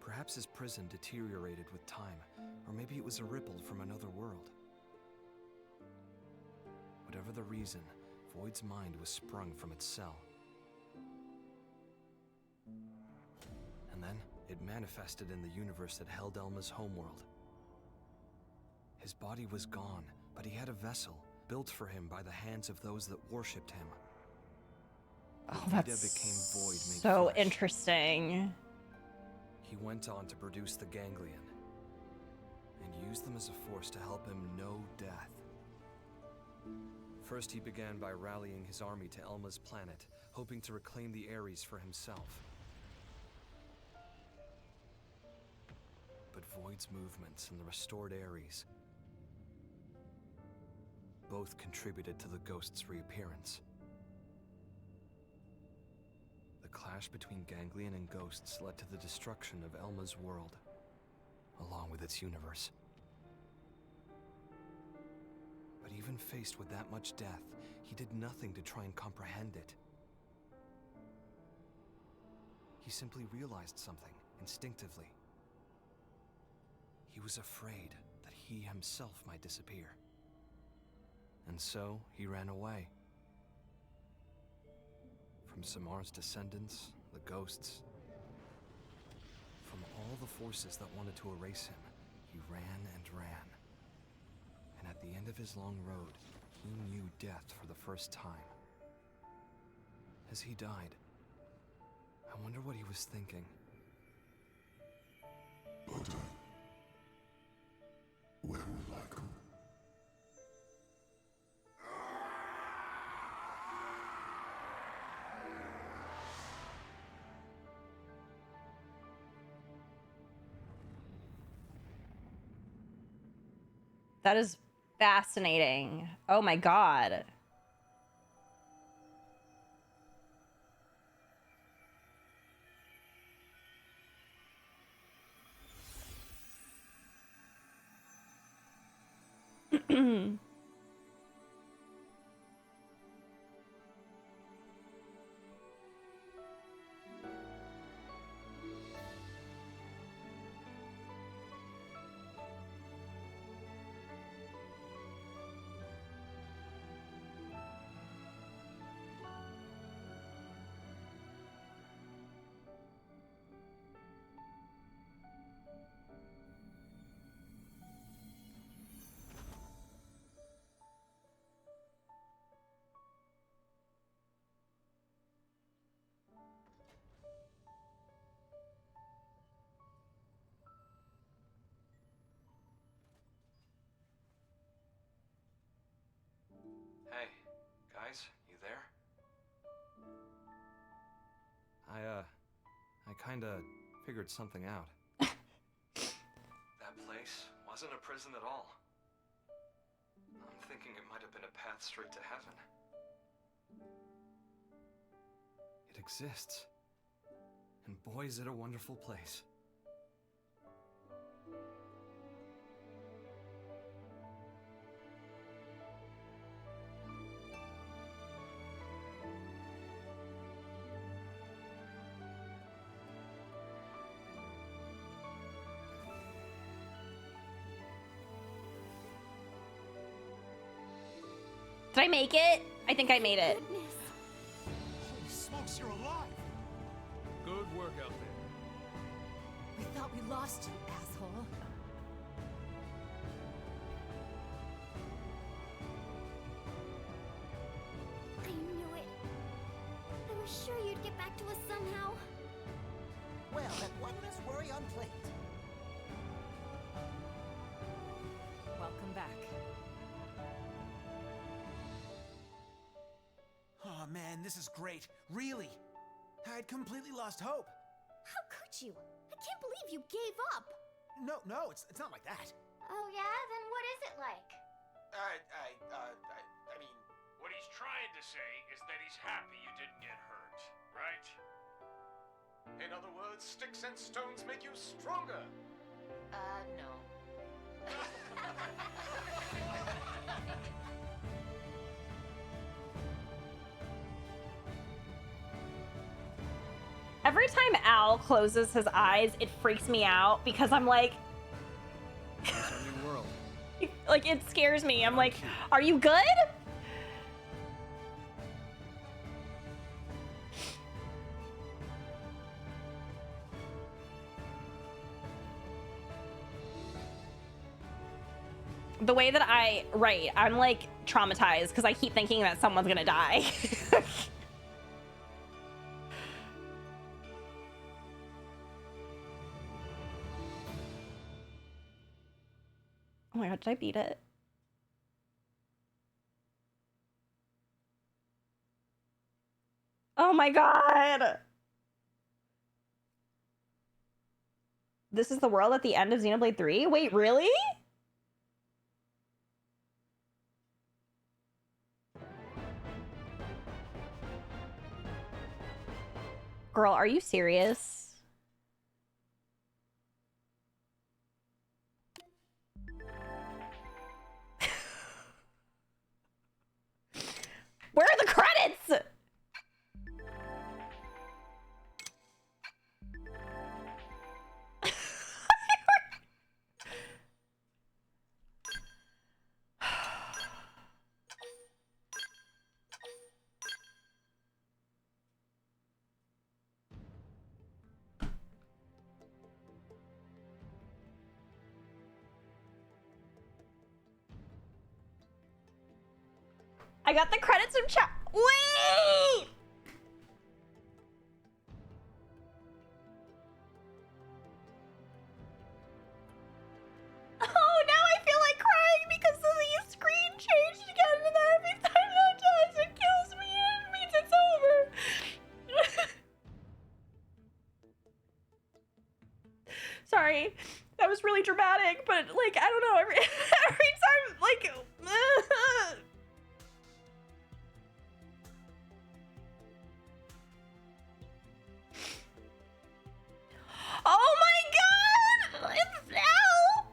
[SPEAKER 17] Perhaps his prison deteriorated with time, or maybe it was a ripple from another world. Whatever the reason, Void's mind was sprung from its cell. And then, it manifested in the universe that held Elma's homeworld. His body was gone, but he had a vessel built for him by the hands of those that worshipped him.
[SPEAKER 1] Oh,
[SPEAKER 17] Vida
[SPEAKER 1] that's
[SPEAKER 17] became Void made
[SPEAKER 1] so
[SPEAKER 17] flesh.
[SPEAKER 1] interesting.
[SPEAKER 17] He went on to produce the ganglion and used them as a force to help him know death. First, he began by rallying his army to Elma's planet, hoping to reclaim the Ares for himself. But Void's movements and the restored Ares both contributed to the ghost's reappearance. The clash between Ganglion and ghosts led to the destruction of Elma's world, along with its universe. But even faced with that much death, he did nothing to try and comprehend it. He simply realized something, instinctively. He was afraid that he himself might disappear. And so, he ran away. From Samar's descendants, the ghosts, from all the forces that wanted to erase him, he ran and ran. And at the end of his long road, he knew death for the first time. As he died, I wonder what he was thinking.
[SPEAKER 16] But, where will I go?
[SPEAKER 1] That is fascinating. Oh my god.
[SPEAKER 17] Hey, guys, you there? I kinda figured something out. That place wasn't a prison at all. I'm thinking it might have been a path straight to heaven. It exists. And boy, is it a wonderful place.
[SPEAKER 1] Did I make it? I think I made it.
[SPEAKER 2] Goodness.
[SPEAKER 20] Holy smokes, you're alive!
[SPEAKER 4] Good work out there.
[SPEAKER 5] We thought we lost you, asshole.
[SPEAKER 13] I knew it. I was sure you'd get back to us somehow.
[SPEAKER 6] Well, let one less worry on plate.
[SPEAKER 10] Welcome back.
[SPEAKER 20] Oh man, this is great. Really. I'd completely lost hope.
[SPEAKER 13] How could you? I can't believe you gave up.
[SPEAKER 20] No, it's not like that.
[SPEAKER 13] Oh yeah? Then what is it like?
[SPEAKER 20] I mean,
[SPEAKER 21] What he's trying to say is that he's happy you didn't get hurt, right?
[SPEAKER 15] In other words, sticks and stones make you stronger.
[SPEAKER 5] No.
[SPEAKER 1] Every time Al closes his eyes, it freaks me out because I'm like,
[SPEAKER 20] It's our new world.
[SPEAKER 1] like it scares me. I'm like, are you good? The way that I'm like traumatized because I keep thinking that someone's gonna die. Oh my god, did I beat it? Oh my god! This is the world at the end of Xenoblade 3? Wait, really? Girl, are you serious? Where are the credits? I got the credits from chat. Wait! Oh, now I feel like crying because the screen changed again, and every time that does, it kills me and it means it's over. Sorry, that was really dramatic, but like, I don't know, every time, like, oh my god! It's Al!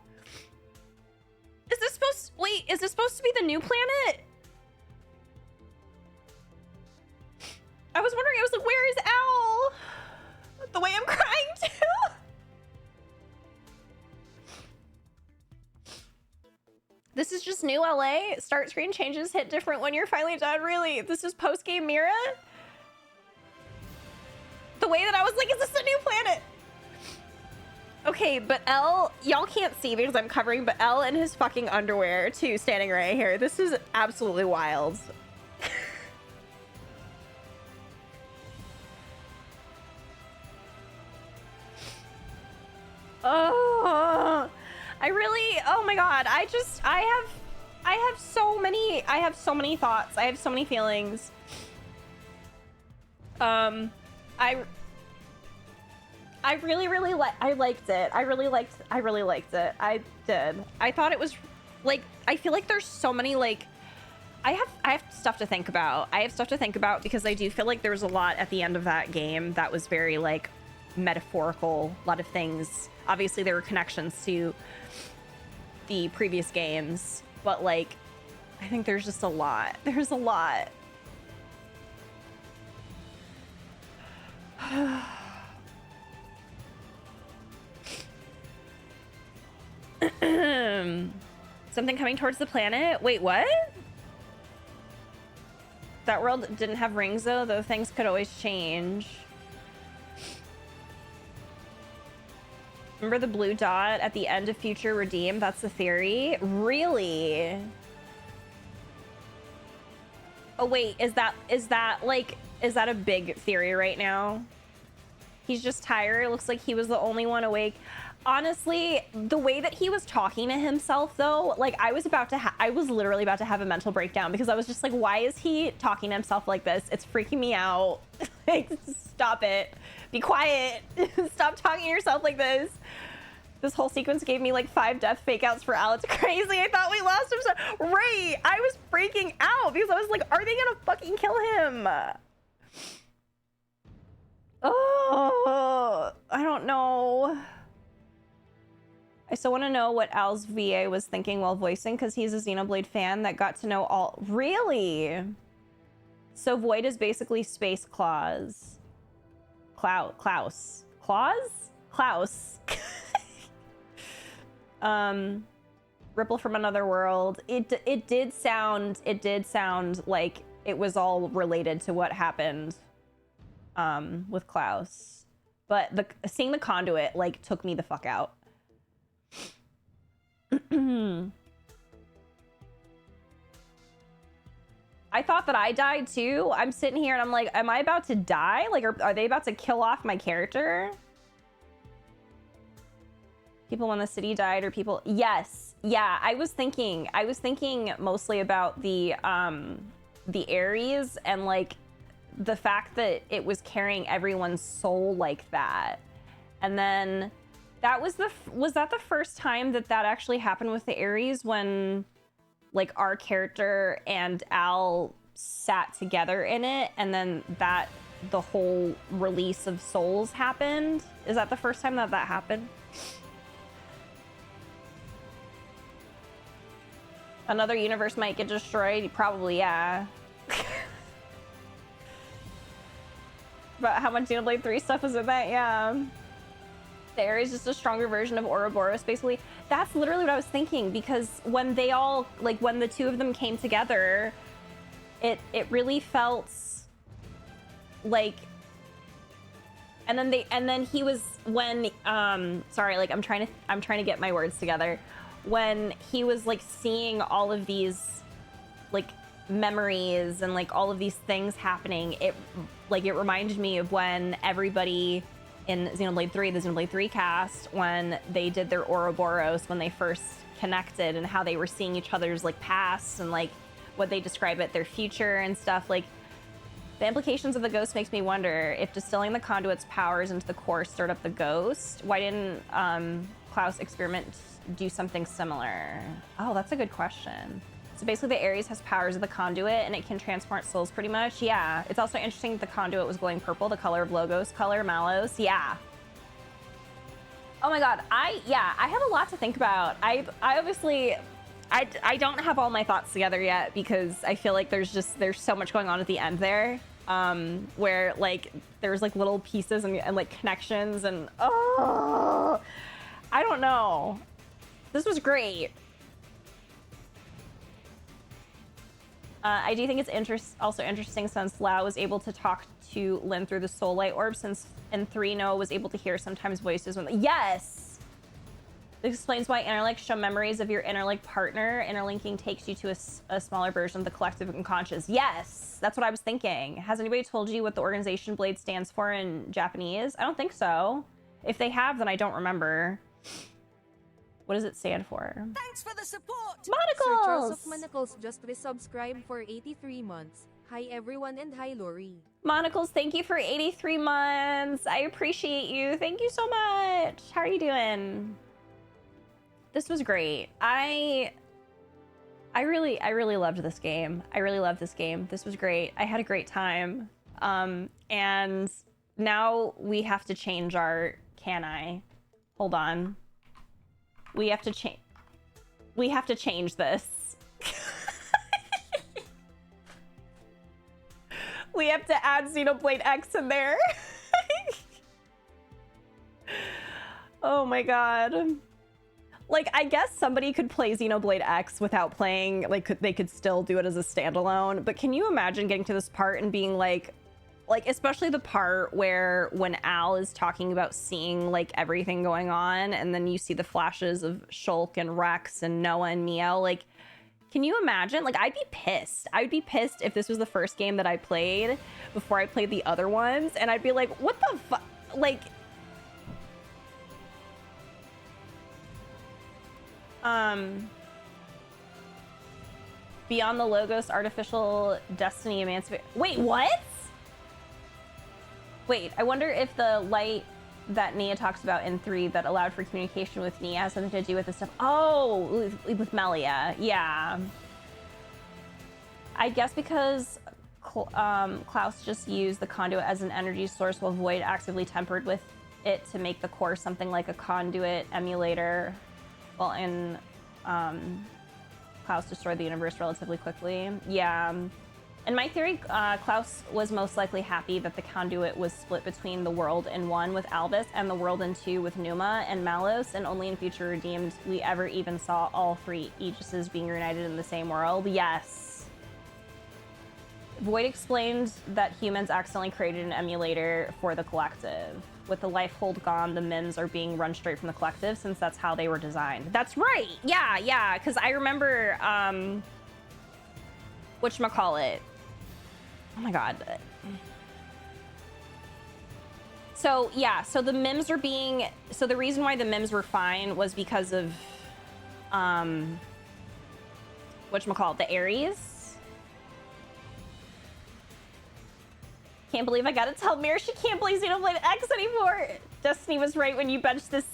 [SPEAKER 1] Is this supposed... Wait, is this supposed to be the new planet? I was wondering, I was like, where is Al? The way I'm crying too? This is just new LA? Start screen changes hit different when you're finally done? Really? This is post-game Mira? The way that I was like, is this a new planet? Okay, but Elle, y'all can't see because I'm covering, but Elle in his fucking underwear too, standing right here. This is absolutely wild. Oh, I really, oh my god, I have so many thoughts. I have so many feelings. I liked it. I really liked it. I did. I thought it was like, I feel like there's so many like, I have stuff to think about. I have stuff to think about because I do feel like there was a lot at the end of that game that was very like metaphorical, a lot of things. Obviously there were connections to the previous games, but like, I think there's just a lot. There's a lot. Something coming towards the planet? Wait, what? That world didn't have rings though things could always change. Remember the blue dot at the end of Future Redeem? That's the theory? Really? Oh wait, is that a big theory right now? He's just tired. It looks like he was the only one awake. Honestly, the way that he was talking to himself though, like I was literally about to have a mental breakdown because I was just like, why is he talking to himself like this? It's freaking me out. Like, stop it. Be quiet. Stop talking to yourself like this. This whole sequence gave me like 5 death fake outs for Al. It's crazy. I thought we lost him. Right. I was freaking out because I was like, are they gonna fucking kill him? Oh, I don't know. I still want to know what Al's VA was thinking while voicing, because he's a Xenoblade fan that got to know all. Really? So Void is basically Space Claus. Klaus. Ripple from Another World. It did sound like it was all related to what happened with Klaus. But seeing the conduit like took me the fuck out. I thought that I died too. I'm sitting here and I'm like, am I about to die? Like, are they about to kill off my character? People when the city died, or people? Yes. Yeah, I was thinking mostly about the Ares and like the fact that it was carrying everyone's soul like that. And then that was that the first time that actually happened with the Ares, when like our character and Al sat together in it, and then the whole release of souls happened? Is that the first time that happened? Another universe might get destroyed? Probably, yeah. But how much Xenoblade 3 stuff was in that? Yeah. There is just a stronger version of Ouroboros, basically. That's literally what I was thinking, because when they all, like, when the two of them came together, it really felt like, and then he was, when, sorry, like, I'm trying to get my words together. When he was, like, seeing all of these, like, memories and, like, all of these things happening, it reminded me of when everybody in Xenoblade 3, the Xenoblade 3 cast, when they did their Ouroboros, when they first connected, and how they were seeing each other's, like, past and, like, what they describe at their future and stuff. Like, the implications of the ghost makes me wonder if distilling the conduit's powers into the core stirred up the ghost. Why didn't Klaus experiment do something similar? Oh, that's a good question. So basically the Ares has powers of the conduit and it can transport souls pretty much. Yeah. It's also interesting that the conduit was glowing purple, the color of Logos, color Malos. Yeah. Oh my god. I have a lot to think about. I obviously, I don't have all my thoughts together yet, because I feel like there's so much going on at the end there. Where like there's like little pieces and like connections, and oh, I don't know. This was great. I do think it's also interesting, since Lao was able to talk to Lyn through the soul light orb, since in 3 Noah was able to hear sometimes voices when yes! This explains why interlinks show memories of your interlink partner. Interlinking takes you to a smaller version of the collective unconscious. Yes! That's what I was thinking. Has anybody told you what the organization Blade stands for in Japanese? I don't think so. If they have, then I don't remember. What does it stand for?
[SPEAKER 11] Thanks for the support!
[SPEAKER 14] Sir Charles of
[SPEAKER 1] Monocles!
[SPEAKER 14] Monocles just resubscribed for 83 months. Hi everyone, and hi Lori.
[SPEAKER 1] Monocles, thank you for 83 months. I appreciate you. Thank you so much. How are you doing? This was great. I really loved this game. I really loved this game. This was great. I had a great time. And now we have to change our hold on. We have to change this. We have to add Xenoblade X in there. Oh my god. Like, I guess somebody could play Xenoblade X without playing, like, they could still do it as a standalone, but can you imagine getting to this part and being like, especially the part where when Al is talking about seeing like everything going on, and then you see the flashes of Shulk and Rex and Noah and Mio, like, can you imagine? Like, I'd be pissed. I'd be pissed if this was the first game that I played before I played the other ones, and I'd be like, what the fuck? Like, Beyond the Logos, Artificial Destiny, Emancipate. Wait, what? Wait, I wonder if the light that Nia talks about in 3 that allowed for communication with Nia has something to do with the stuff. Oh, with Melia, yeah. I guess because Klaus just used the conduit as an energy source while Void actively tempered with it to make the core something like a conduit emulator. Well, and Klaus destroyed the universe relatively quickly. Yeah. In my theory, Klaus was most likely happy that the conduit was split between the world in 1 with Albus and the world in 2 with Numa and Malos, and only in Future Redeemed we ever even saw all 3 Aegises being united in the same world. Yes. Void explained that humans accidentally created an emulator for the collective. With the life hold gone, the MIMs are being run straight from the collective since that's how they were designed. That's right! Yeah, because I remember, whatchamacallit. Oh my god. So, yeah, so the MIMs are being... So the reason why the MIMs were fine was because of, whatchamacallit, the Ares. Can't believe I gotta tell Mir she can't play Xenoblade X anymore. Destiny was right when you benched this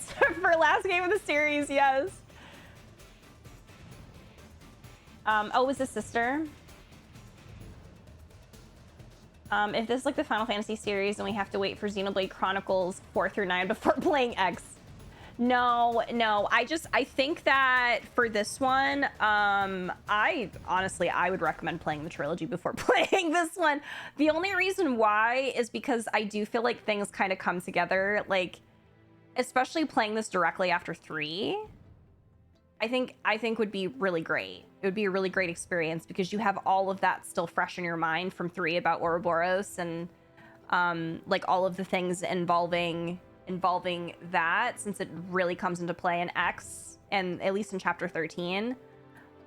[SPEAKER 1] for last game of the series, yes. Oh, was this sister? If this is like the Final Fantasy series and we have to wait for Xenoblade Chronicles 4 through 9 before playing X. No, I think that for this one, I would recommend playing the trilogy before playing this one. The only reason why is because I do feel like things kind of come together, like, especially playing this directly after 3, I think would be really great. It would be a really great experience because you have all of that still fresh in your mind from 3 about Ouroboros and like all of the things involving that, since it really comes into play in X and at least in chapter 13.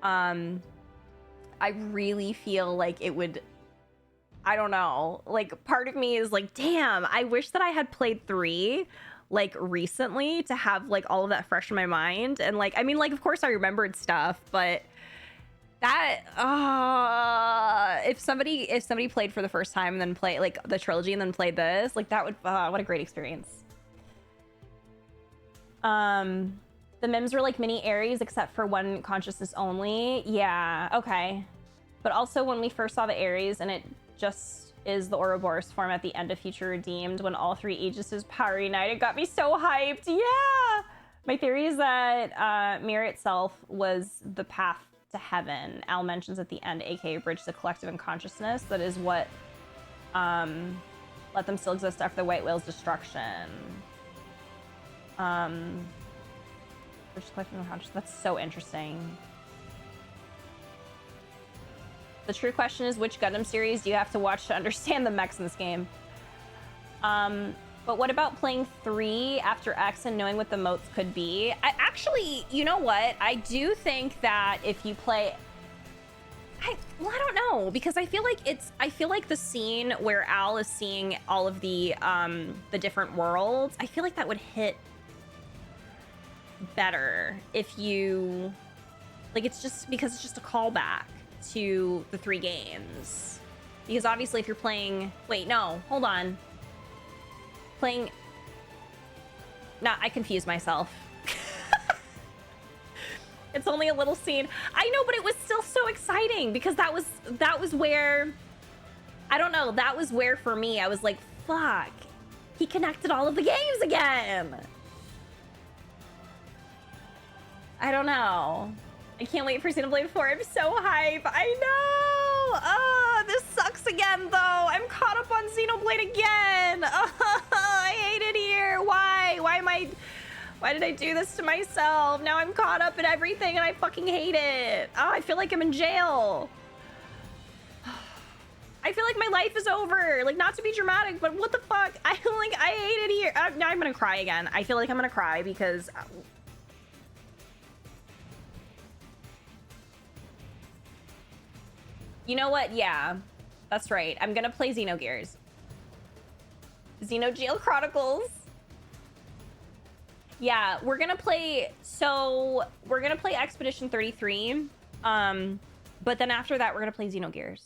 [SPEAKER 1] I really feel like it would, I don't know, like part of me is like, damn, I wish that I had played 3 like recently to have like all of that fresh in my mind. And like, I mean, like, of course I remembered stuff, but that if somebody played for the first time and then play like the trilogy and then played this, like that would what a great experience. The MIMs were like mini Ares except for one consciousness only. Yeah, okay. But also when we first saw the Ares and it just is the Ouroboros form at the end of Future Redeemed when all 3 Aegises power united, got me so hyped. Yeah! My theory is that Mirror itself was the path to heaven. Al mentions at the end, aka bridge the collective and consciousness. That is what let them still exist after the White Whale's destruction. Bridge the collective and consciousness. That's so interesting. The true question is, which Gundam series do you have to watch to understand the mechs in this game? But what about playing 3 after X and knowing what the motes could be? I actually, you know what? I do think that if you play... I don't know, because I feel like the scene where Al is seeing all of the different worlds, I feel like that would hit better if you... Like, it's just because it's just a callback to the 3 games. Because obviously if you're playing... Wait, no, hold on. Playing... Nah, I confused myself. It's only a little scene. I know, but it was still so exciting because that was where... I don't know, that was where for me, I was like, fuck. He connected all of the games again. I don't know. I can't wait for Xenoblade 4. I'm so hype. I know. Oh, this sucks again, though. I'm caught up on Xenoblade again. Oh, I hate it here. Why? Why did I do this to myself? Now I'm caught up in everything and I fucking hate it. Oh, I feel like I'm in jail. I feel like my life is over. Like, not to be dramatic, but what the fuck? I hate it here. Now I'm gonna cry again. I feel like I'm gonna cry because... You know what? Yeah, that's right. I'm gonna play Xenogears. Xenoblade Chronicles. Yeah, we're gonna play... So, we're gonna play Expedition 33. But then after that, we're gonna play Xenogears.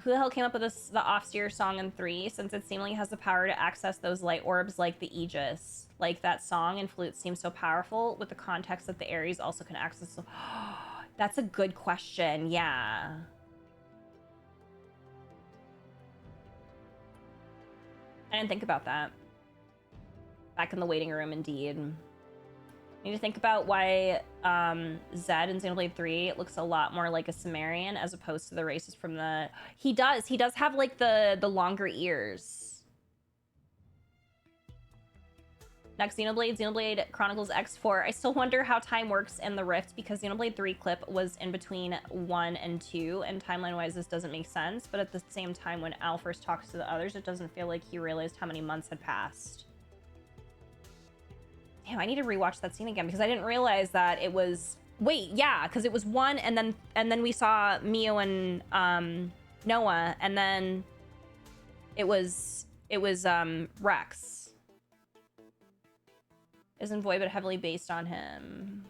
[SPEAKER 1] Who the hell came up with this, the Offseer song in 3, since it seemingly has the power to access those light orbs like the Aegis? Like, that song and flute seems so powerful with the context that the Ares also can access. That's a good question. Yeah. I didn't think about that. Back in the waiting room, indeed. Need to think about why Zed in Xenoblade 3 looks a lot more like a Sumerian as opposed to the races from the... He does have like the longer ears. Next, Xenoblade Chronicles X4. I still wonder how time works in the Rift because Xenoblade 3 clip was in between 1 and 2, and timeline-wise this doesn't make sense, but at the same time when Al first talks to the others, it doesn't feel like he realized how many months had passed. Damn, I need to rewatch that scene again because I didn't realize that it was... Wait, yeah, because it was 1 and then we saw Mio and Noah, and then it was Rex. Isn't Void but heavily based on him?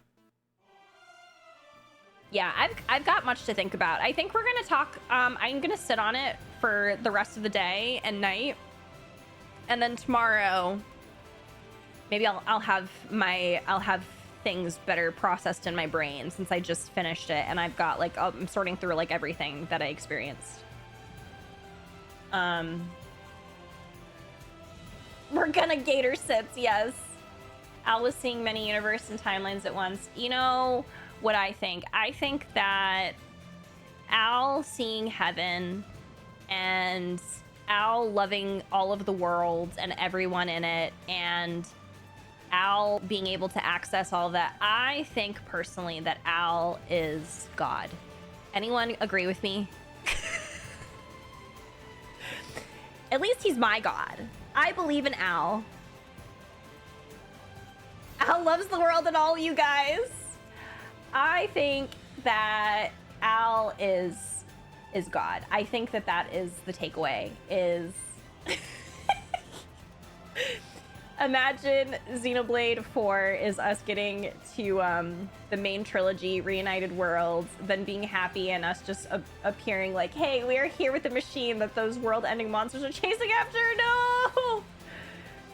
[SPEAKER 1] Yeah, I've got much to think about. I think we're gonna talk. I'm gonna sit on it for the rest of the day and night, and then tomorrow, maybe I'll have things better processed in my brain since I just finished it and I've got like I'm sorting through like everything that I experienced. We're gonna gator sits, yes. Al was seeing many universes and timelines at once. You know what I think? I think that Al seeing heaven and Al loving all of the worlds and everyone in it and Al being able to access all of that, I think personally that Al is God. Anyone agree with me? At least he's my God. I believe in Al. Al loves the world and all you guys. I think that Al is God. I think that is the takeaway is imagine Xenoblade 4 is us getting to the main trilogy, Reunited Worlds, then being happy and us just appearing like, hey, we are here with the machine that those world-ending monsters are chasing after. No!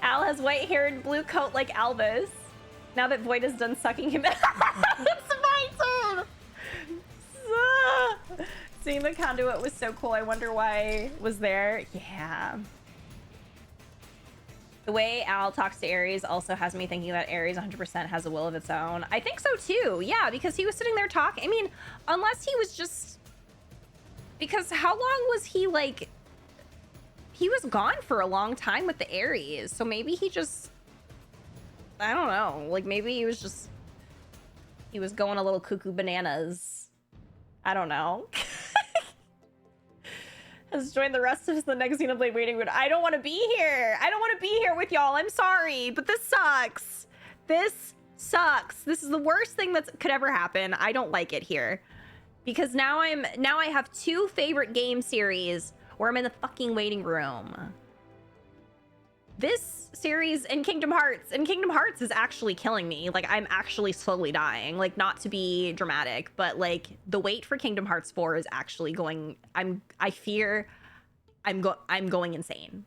[SPEAKER 1] Al has white hair and blue coat like Albus. Now that Void is done sucking him out, it's my turn! Seeing the conduit was so cool. I wonder why it was there. Yeah. The way Al talks to Ares also has me thinking that Ares 100% has a will of its own. I think so too. Yeah, because he was sitting there talking. I mean, unless he was just... Because how long was he like... He was gone for a long time with the Ares. So maybe he just... I don't know. Like, maybe he was just... He was going a little cuckoo bananas. I don't know. Has joined the rest of the next Xenoblade waiting room. I don't want to be here. I don't want to be here with y'all. I'm sorry, but this sucks. This sucks. This is the worst thing that could ever happen. I don't like it here. Because now I have 2 favorite game series where I'm in the fucking waiting room. This series and Kingdom Hearts is actually killing me. Like, I'm actually slowly dying. Like, not to be dramatic, but like the wait for Kingdom Hearts 4 is actually going... I fear I'm going insane.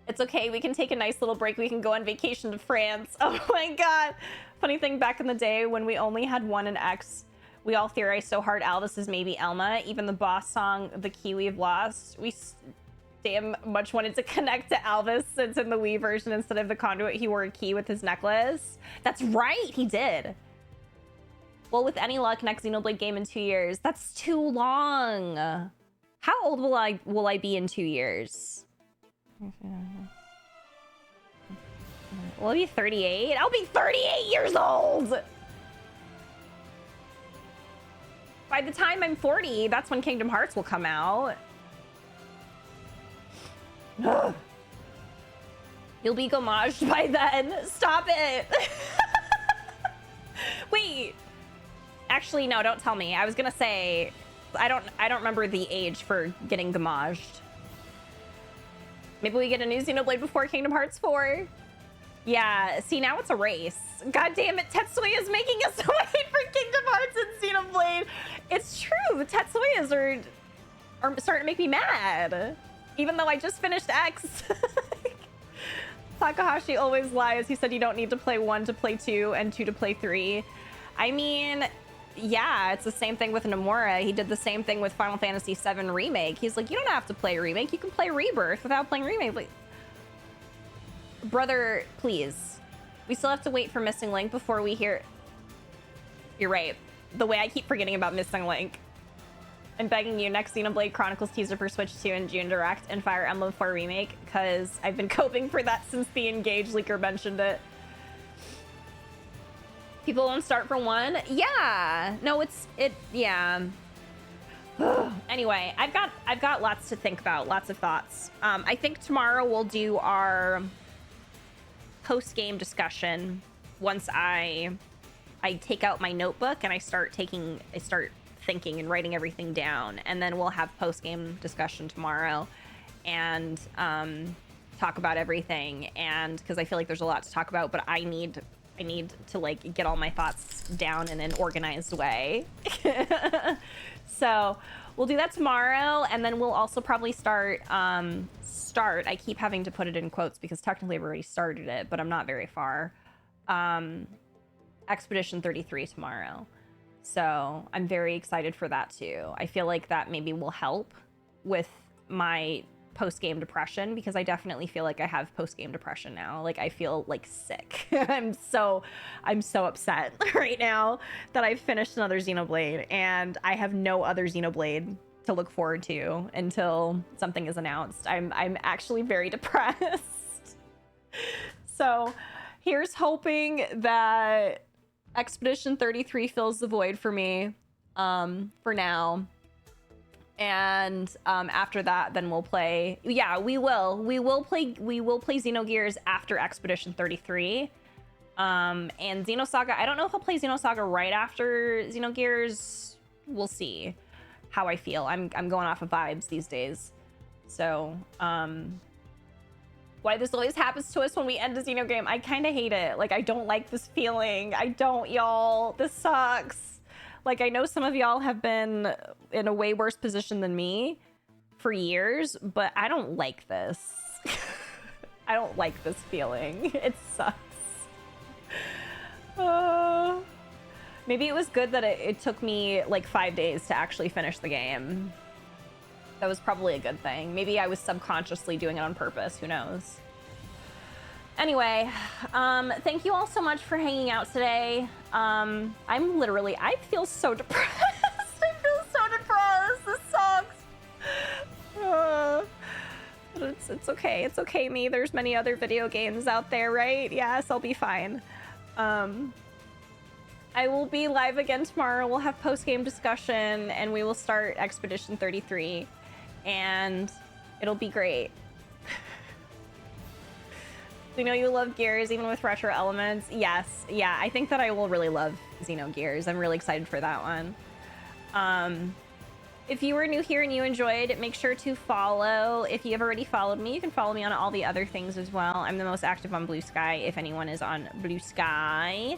[SPEAKER 1] It's okay. We can take a nice little break. We can go on vacation to France. Oh my God. Funny thing, back in the day when we only had 1 and X, we all theorized so hard Albus is maybe Elma. Even the boss song, The Key We've Lost, we damn much wanted to connect to Albus since in the Wii version, instead of the conduit, he wore a key with his necklace. That's right, he did. Well, with any luck, next Xenoblade game in 2 years. That's too long. How old will I be in 2 years? Will I be 38? I'll be 38 years old! By the time I'm 40, that's when Kingdom Hearts will come out. You'll be gommaged by then. Stop it. Wait. Actually, no, don't tell me. I was gonna say, I don't remember the age for getting gommaged. Maybe we get a new Xenoblade before Kingdom Hearts 4. Yeah, see, now it's a race. God damn it, Tetsuya is making us wait for Kingdom Hearts and Xenoblade. It's true, the Tetsuyas are starting to make me mad. Even though I just finished X. Takahashi always lies. He said you don't need to play 1 to play 2 and 2 to play 3. I mean, yeah, it's the same thing with Nomura. He did the same thing with Final Fantasy VII Remake. He's like, you don't have to play Remake. You can play Rebirth without playing Remake. Like, brother, please. We still have to wait for Missing Link before we hear... You're right. The way I keep forgetting about Missing Link. I'm begging you, next Xenoblade Chronicles teaser for Switch 2 and June Direct and Fire Emblem 4 Remake, because I've been coping for that since the Engage leaker mentioned it. People don't start from 1? Yeah. No, yeah. Anyway, I've got lots to think about, lots of thoughts. I think tomorrow we'll do our post-game discussion once I take out my notebook and I start thinking and writing everything down, and then we'll have post-game discussion tomorrow and talk about everything. And because I feel like there's a lot to talk about, but I need to like get all my thoughts down in an organized way. So we'll do that tomorrow, and then we'll also probably start I keep having to put it in quotes because technically I've already started it, but I'm not very far. Expedition 33 tomorrow. So I'm very excited for that too. I feel like that maybe will help with my post-game depression, because I definitely feel like I have post-game depression now. Like, I feel like sick. I'm so upset right now that I've finished another Xenoblade and I have no other Xenoblade to look forward to until something is announced. I'm actually very depressed. So here's hoping that Expedition 33 fills the void for me for now. And after that, then we'll play. Yeah, we will play Xenogears after Expedition 33. And Xenosaga, I don't know if I'll play Xenosaga right after Xenogears. We'll see how I feel. I'm going off of vibes these days. So, why this always happens to us when we end a Xeno game. I kind of hate it. Like, I don't like this feeling. I don't, y'all. This sucks. Like, I know some of y'all have been in a way worse position than me for years, but I don't like this. I don't like this feeling. It sucks. Maybe it was good that it took me like 5 days to actually finish the game. That was probably a good thing. Maybe I was subconsciously doing it on purpose. Who knows? Anyway, thank you all so much for hanging out today. I feel so depressed. I feel so depressed. This sucks. But it's okay. It's okay, me. There's many other video games out there, right? Yes, I'll be fine. I will be live again tomorrow. We'll have post-game discussion, and we will start Expedition 33. And it'll be great. We know you love Gears, even with retro elements. Yes, yeah, I think that I will really love Xenogears. I'm really excited for that one. If you were new here and you enjoyed, make sure to follow. If you have already followed me, you can follow me on all the other things as well. I'm the most active on Blue Sky, if anyone is on Blue Sky.